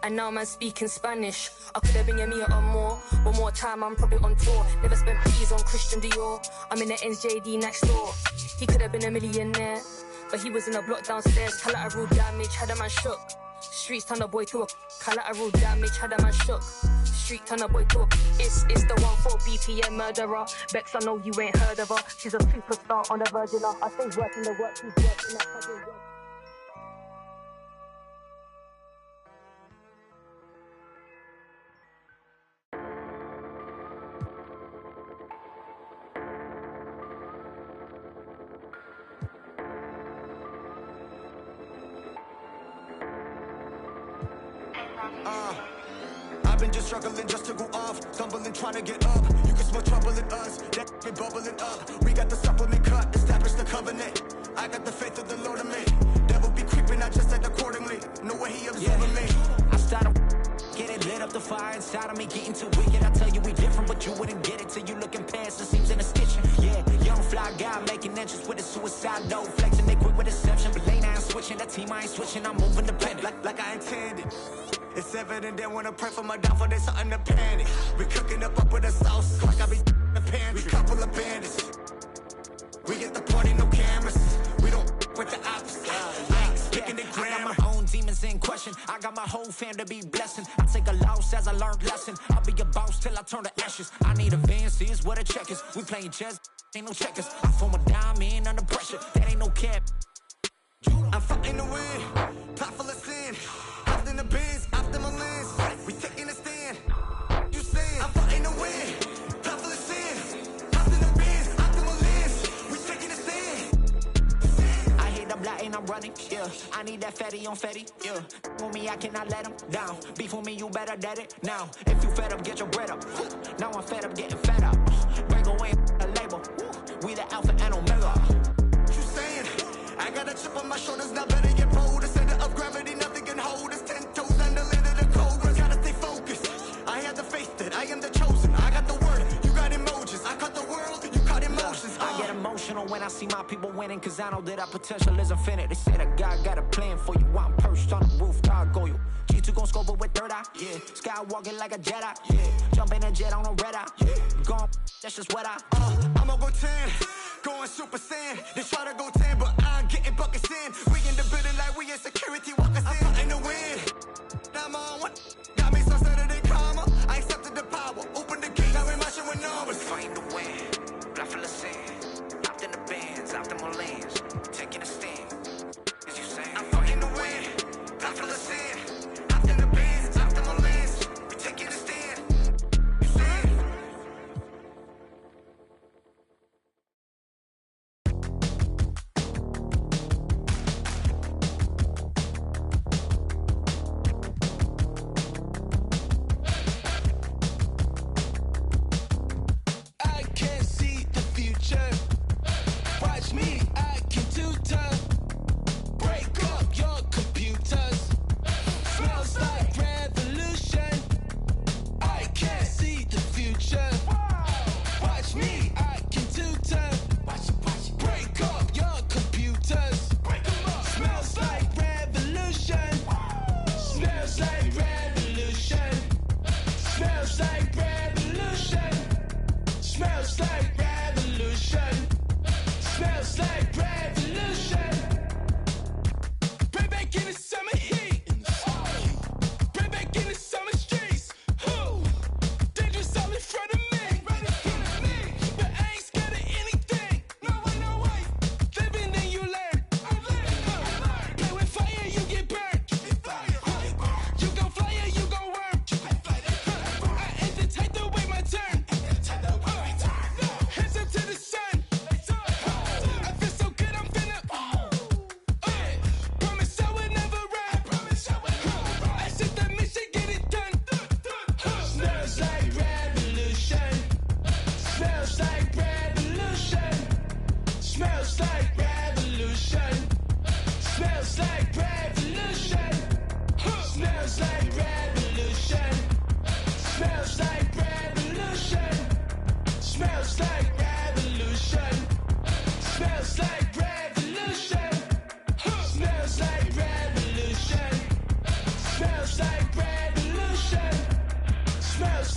And now man speaking Spanish. I could have been Yamia or more. One more time, I'm probably on tour. Never spent peas on Christian Dior. I'm in the NJD next door. He could have been a millionaire, but he was in a block downstairs. Collateral damage had a man shook. Streets turn a boy to a collateral damage had a man shook. Street turn a boy to a it's the 1-4 BPM murderer. Bex, I know you ain't heard of her. She's a superstar on the Virgin. I stay working the work, he's working that fucking work. I've been just struggling just to go off, stumbling trying to get up. You can smell trouble in us, that be bubbling up. We got the supplement cut, establish the covenant. I got the faith of the Lord in me. Devil be creeping, I just act accordingly. No way he absorbing me. I started getting lit up the fire inside of me, getting too wicked. I tell you we different, but you wouldn't get it till you looking past the seams in the stitching. Yeah, young fly guy making entrance with a suicide note, flexing they quick with deception, but late I ain't switching. That team I ain't switching, I'm moving the pen like I intended. It's evident they wanna pray for my downfall, there's something to panic. We cooking up with a sauce, like I be the pantry. We couple of bandits. We get the party, no cameras. We don't with the opposite. I ain't speaking the grammar. I got my own demons in question. I got my whole fam to be blessing. I take a loss as I learned lesson. I'll be a boss till I turn to ashes. I need advances, where the checkers. We playing chess, ain't no checkers. I form a diamond under pressure. That ain't no cap. I'm fighting the win, pot full of sin. After the biz, after my lens, we taking a stand. You saying I'm fighting the win, pot full of sin. After the biz, after my lens, we taking a stand. I hit the block and I'm running, yeah. I need that fatty on fatty, yeah. On me, I cannot let him down. Beef on me, you better dead it now. If you fed up, get your bread up. Now I'm fed up, getting fed up. Break away a label. We the alpha and omega. You saying I got a chip on my shoulders, now better get bold. The center of gravity, nothing can hold us. 10 toes under the cobra. Gotta stay focused. I have the faith that I am the chosen. I got the word, you got emojis. I caught the world, you caught emotions. I get emotional when I see my people winning, cause I know that our potential is infinite. They say that God got a plan for you. I'm perched on the roof, God go you. G2 gon' scope it with third eye, yeah. Skywalking like a Jedi, yeah. Jump in a jet on a red eye, yeah. Gone, that's just what I'ma go 10, going super saiyan. They try to go 10, but I'm getting buckets in. We in the building like we in security, walk us in. I'm fighting the win, now I'm on one. Got me so Saturday karma, I accepted the power. Open the gate,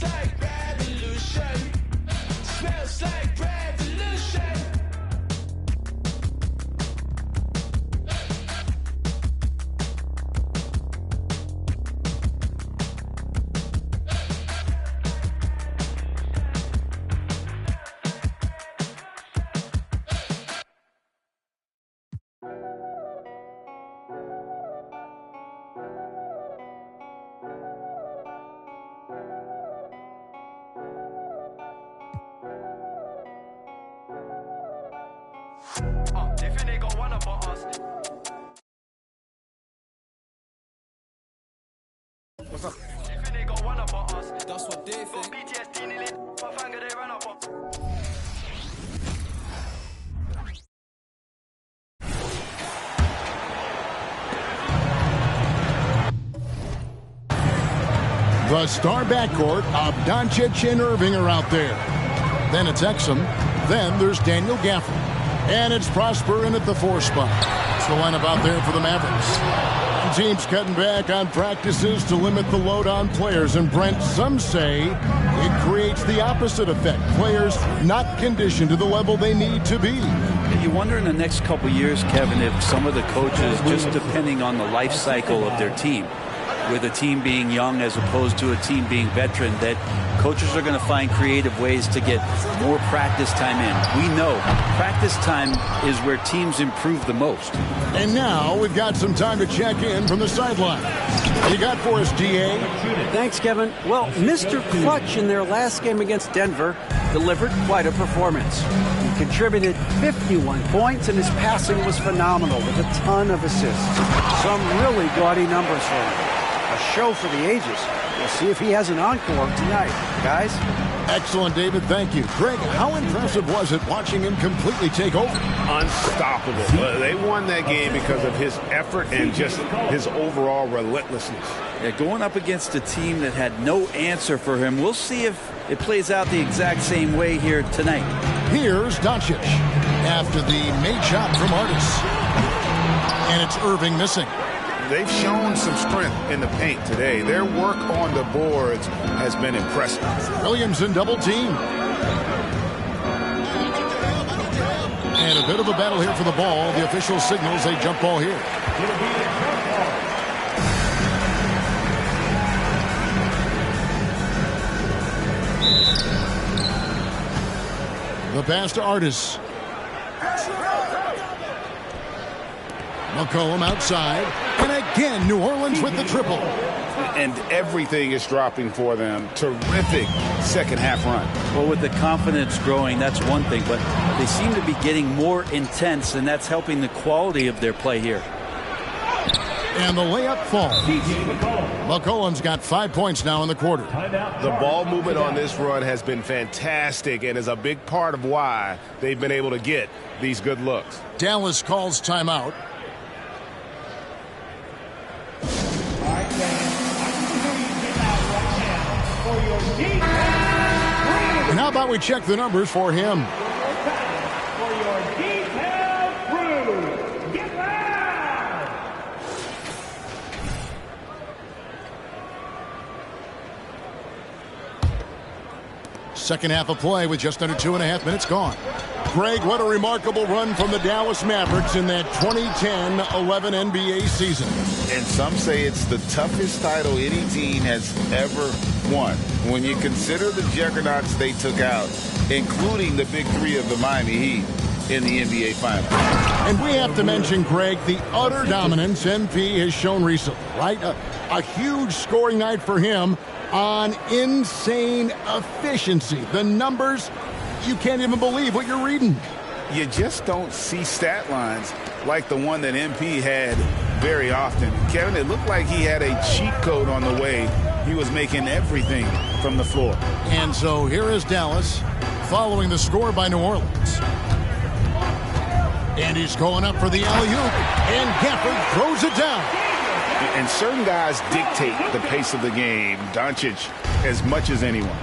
Smells like revolution. Smells like revolution. They think they got one up on us. What's up? They think they got one up on us. That's what they think. PTSD nearly, but finger they run up on. The star backcourt of Doncic and Irving are out there. Then it's Exum. Then there's Daniel Gafford. And it's Prosper in at the 4 spot. It's the lineup out there for the Mavericks. Teams cutting back on practices to limit the load on players. And Brent, some say it creates the opposite effect. Players not conditioned to the level they need to be. You wonder in the next couple years, Kevin, if some of the coaches, just depending on the life cycle of their team, with a team being young as opposed to a team being veteran, that coaches are going to find creative ways to get more practice time in. We know practice time is where teams improve the most. And now we've got some time to check in from the sideline. What you got for us, DA? Thanks, Kevin. Well, Mr. Clutch in their last game against Denver delivered quite a performance. He contributed 51 points, and his passing was phenomenal with a ton of assists. Some really gaudy numbers for him. A show for the ages. We'll see if he has an encore tonight, guys. Excellent, David. Thank you. Greg, how impressive was it watching him completely take over? Unstoppable. They won that game because of his effort and just his overall relentlessness. Yeah, going up against a team that had no answer for him. We'll see if it plays out the exact same way here tonight. Here's Doncic after the made shot from Artis. And it's Irving missing. They've shown some strength in the paint today. Their work on the boards has been impressive. Williams in double team. And a bit of a battle here for the ball. The official signals a jump ball here. The pass to Artis. McCollum outside. And again, New Orleans with the triple. And everything is dropping for them. Terrific second half run. Well, with the confidence growing, that's one thing. But they seem to be getting more intense, and that's helping the quality of their play here. And the layup falls. McCollum's got 5 points now in the quarter. The ball movement on this run has been fantastic and is a big part of why they've been able to get these good looks. Dallas calls timeout. And how about we check the numbers for him? For your detailed crew, get loud! Second half of play with just under 2.5 minutes gone. Greg, what a remarkable run from the Dallas Mavericks in that 2010-11 NBA season. And some say it's the toughest title any team has ever won. When you consider the juggernauts they took out, including the big three of the Miami Heat in the NBA Finals. And we have to mention, Greg, the utter dominance MP has shown recently, right? A huge scoring night for him on insane efficiency. The numbers, you can't even believe what you're reading. You just don't see stat lines like the one that MP had very often. Kevin, it looked like he had a cheat code on the way. He was making everything from the floor. And so here is Dallas following the score by New Orleans. And he's going up for the alley-oop. And Gafford throws it down. And certain guys dictate the pace of the game. Doncic as much as anyone.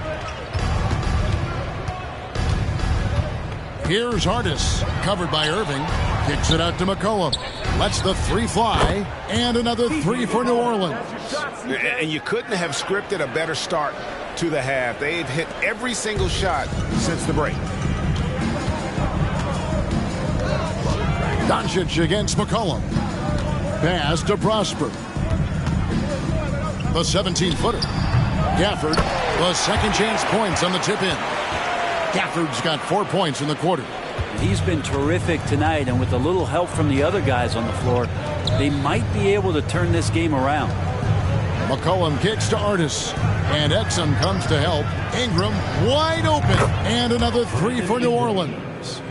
Here's Artis, covered by Irving. Kicks it out to McCollum. Lets the three fly, and another three for New Orleans. And you couldn't have scripted a better start to the half. They've hit every single shot since the break. Doncic against McCollum. Pass to Prosper. The 17-footer. Gafford, the second chance points on the tip-in. Gafford's got 4 points in the quarter. He's been terrific tonight, and with a little help from the other guys on the floor, they might be able to turn this game around. McCollum kicks to Artis, and Exum comes to help. Ingram wide open, and another three for New Orleans.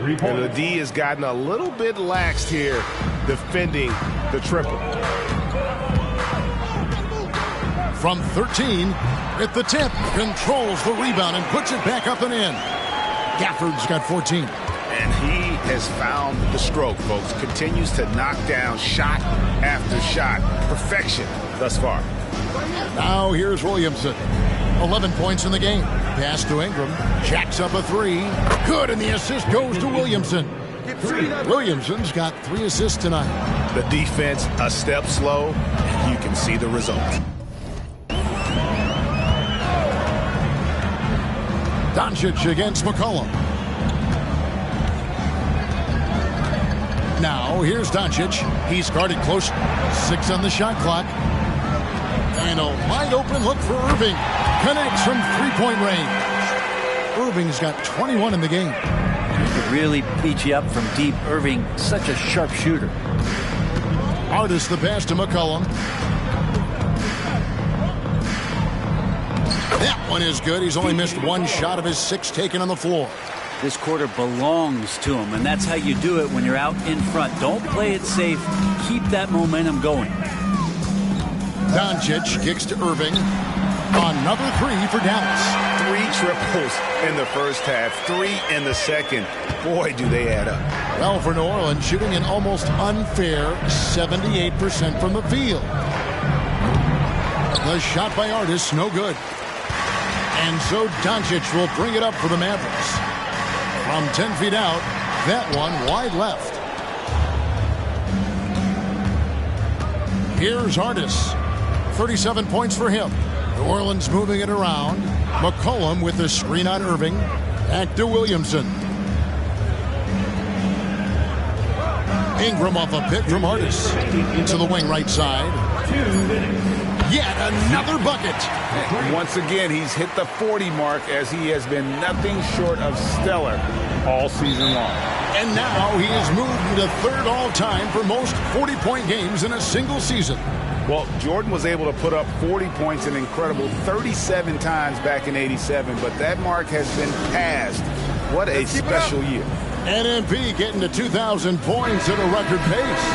And the D has gotten a little bit laxed here defending the triple. From 13, at the tip, controls the rebound and puts it back up and in. Gafford's got 14. And he has found the stroke, folks. Continues to knock down shot after shot. Perfection thus far. Now here's Williamson. 11 points in the game. Pass to Ingram. Jacks up a three. Good, and the assist goes to Williamson. Williamson's got 3 assists tonight. The defense a step slow, and you can see the result. Doncic against McCollum. Now here's Doncic. He's guarded close. 6 on the shot clock. And a wide open look for Irving. Connects from three-point range. Irving's got 21 in the game. He could really beat you up from deep. Irving, such a sharp shooter. Artis the pass to McCollum. That one is good. He's only missed 1 shot of his 6 taken on the floor. This quarter belongs to him, and that's how you do it when you're out in front. Don't play it safe. Keep that momentum going. Doncic kicks to Irving. Another 3 for Dallas. 3 triples in the first half, 3 in the second. Boy, do they add up. Well, for New Orleans, shooting an almost unfair 78% from the field. The shot by Artis, no good. And so Doncic will bring it up for the Mavericks. From 10 feet out, that one wide left. Here's Artis. 37 points for him. New Orleans moving it around. McCollum with the screen on Irving. Back to Williamson. Ingram off a pick from Artis. To the wing right side. Yet another bucket. Once again, he's hit the 40 mark as he has been nothing short of stellar all season long. And now he has moved to 3rd all-time for most 40-point games in a single season. Well, Jordan was able to put up 40 points an incredible 37 times back in '87, but that mark has been passed. What a special year. NMP getting to 2,000 points at a record pace.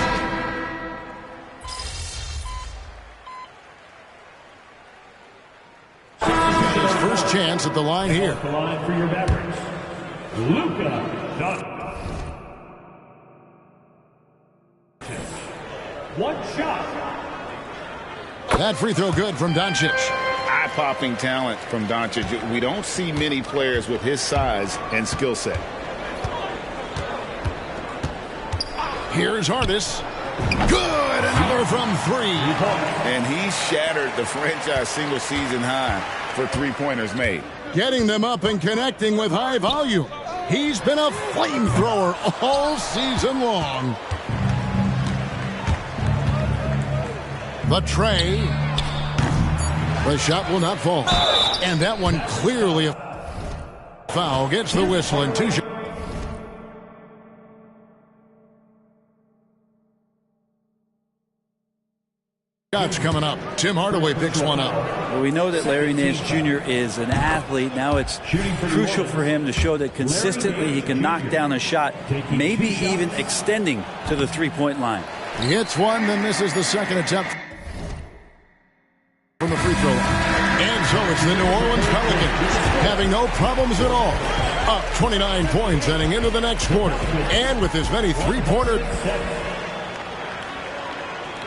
His first chance at the line here. The line for your Mavericks, Luka Doncic. 1 shot. That free throw good from Doncic. Eye-popping talent from Doncic. We don't see many players with his size and skill set. Here's Artis. Good! Another from 3. And he shattered the franchise single-season high for three-pointers made. Getting them up and connecting with high volume. He's been a flamethrower all season long. The tray. The shot will not fall. And that one clearly a foul. Gets the whistle and 2 shots. Shots coming up. Tim Hardaway picks one up. Well, we know that Larry Nance Jr. is an athlete. Now it's crucial for him to show that consistently he can knock down a shot, maybe even extending to the three-point line. He hits one, then misses the second attempt from the free throw line. And so it's the New Orleans Pelicans having no problems at all. Up 29 points heading into the next quarter. And with as many three-pointer.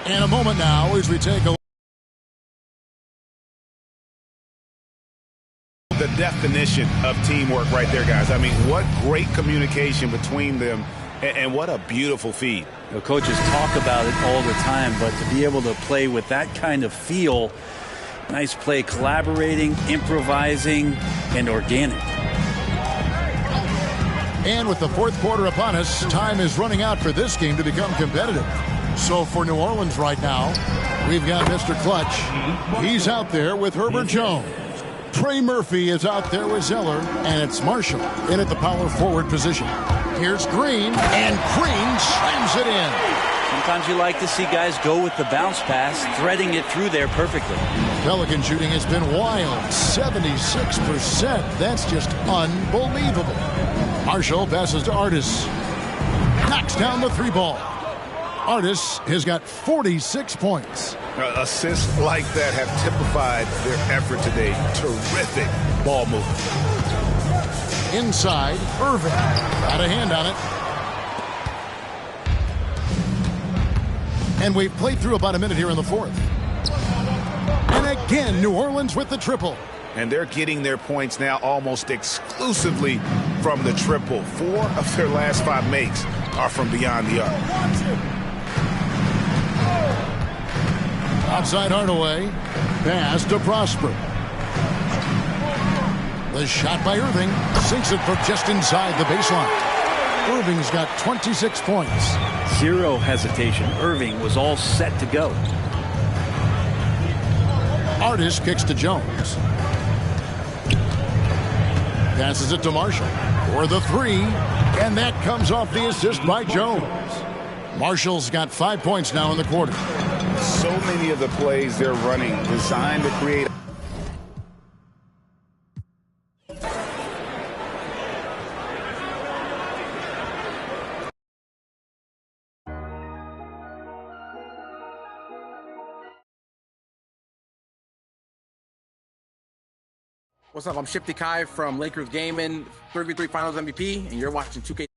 In a moment now as we take a look. The definition of teamwork right there, guys. I mean, what great communication between them And what a beautiful feed. The coaches talk about it all the time, but to be able to play with that kind of feel, nice play, collaborating, improvising, and organic. And with the fourth quarter upon us, time is running out for this game to become competitive. So for New Orleans right now, we've got Mr. Clutch. He's out there with Herbert Jones. Trey Murphy is out there with Zeller, and it's Marshall in at the power forward position. Here's Green, and Green slams it in. Sometimes you like to see guys go with the bounce pass, threading it through there perfectly. Pelican shooting has been wild, 76%. That's just unbelievable. Marshall passes to Artis. Knocks down the three ball. Artis has got 46 points. Assists like that have typified their effort today. Terrific ball movement. Inside, Irving. Got a hand on it. And we've played through about a minute here in the fourth. And again, New Orleans with the triple. And they're getting their points now almost exclusively from the triple. 4 of their last 5 makes are from beyond the arc. Outside Hardaway. Pass to Prosper. The shot by Irving. Sinks it from just inside the baseline. Irving's got 26 points. Zero hesitation. Irving was all set to go. Artis kicks to Jones. Passes it to Marshall for the three. And that comes off the assist by Jones. Marshall's got 5 points now in the quarter. So many of the plays they're running designed to create. What's up? I'm Shifty Kai from Lakers Gaming, 3v3 Finals MVP, and you're watching 2K.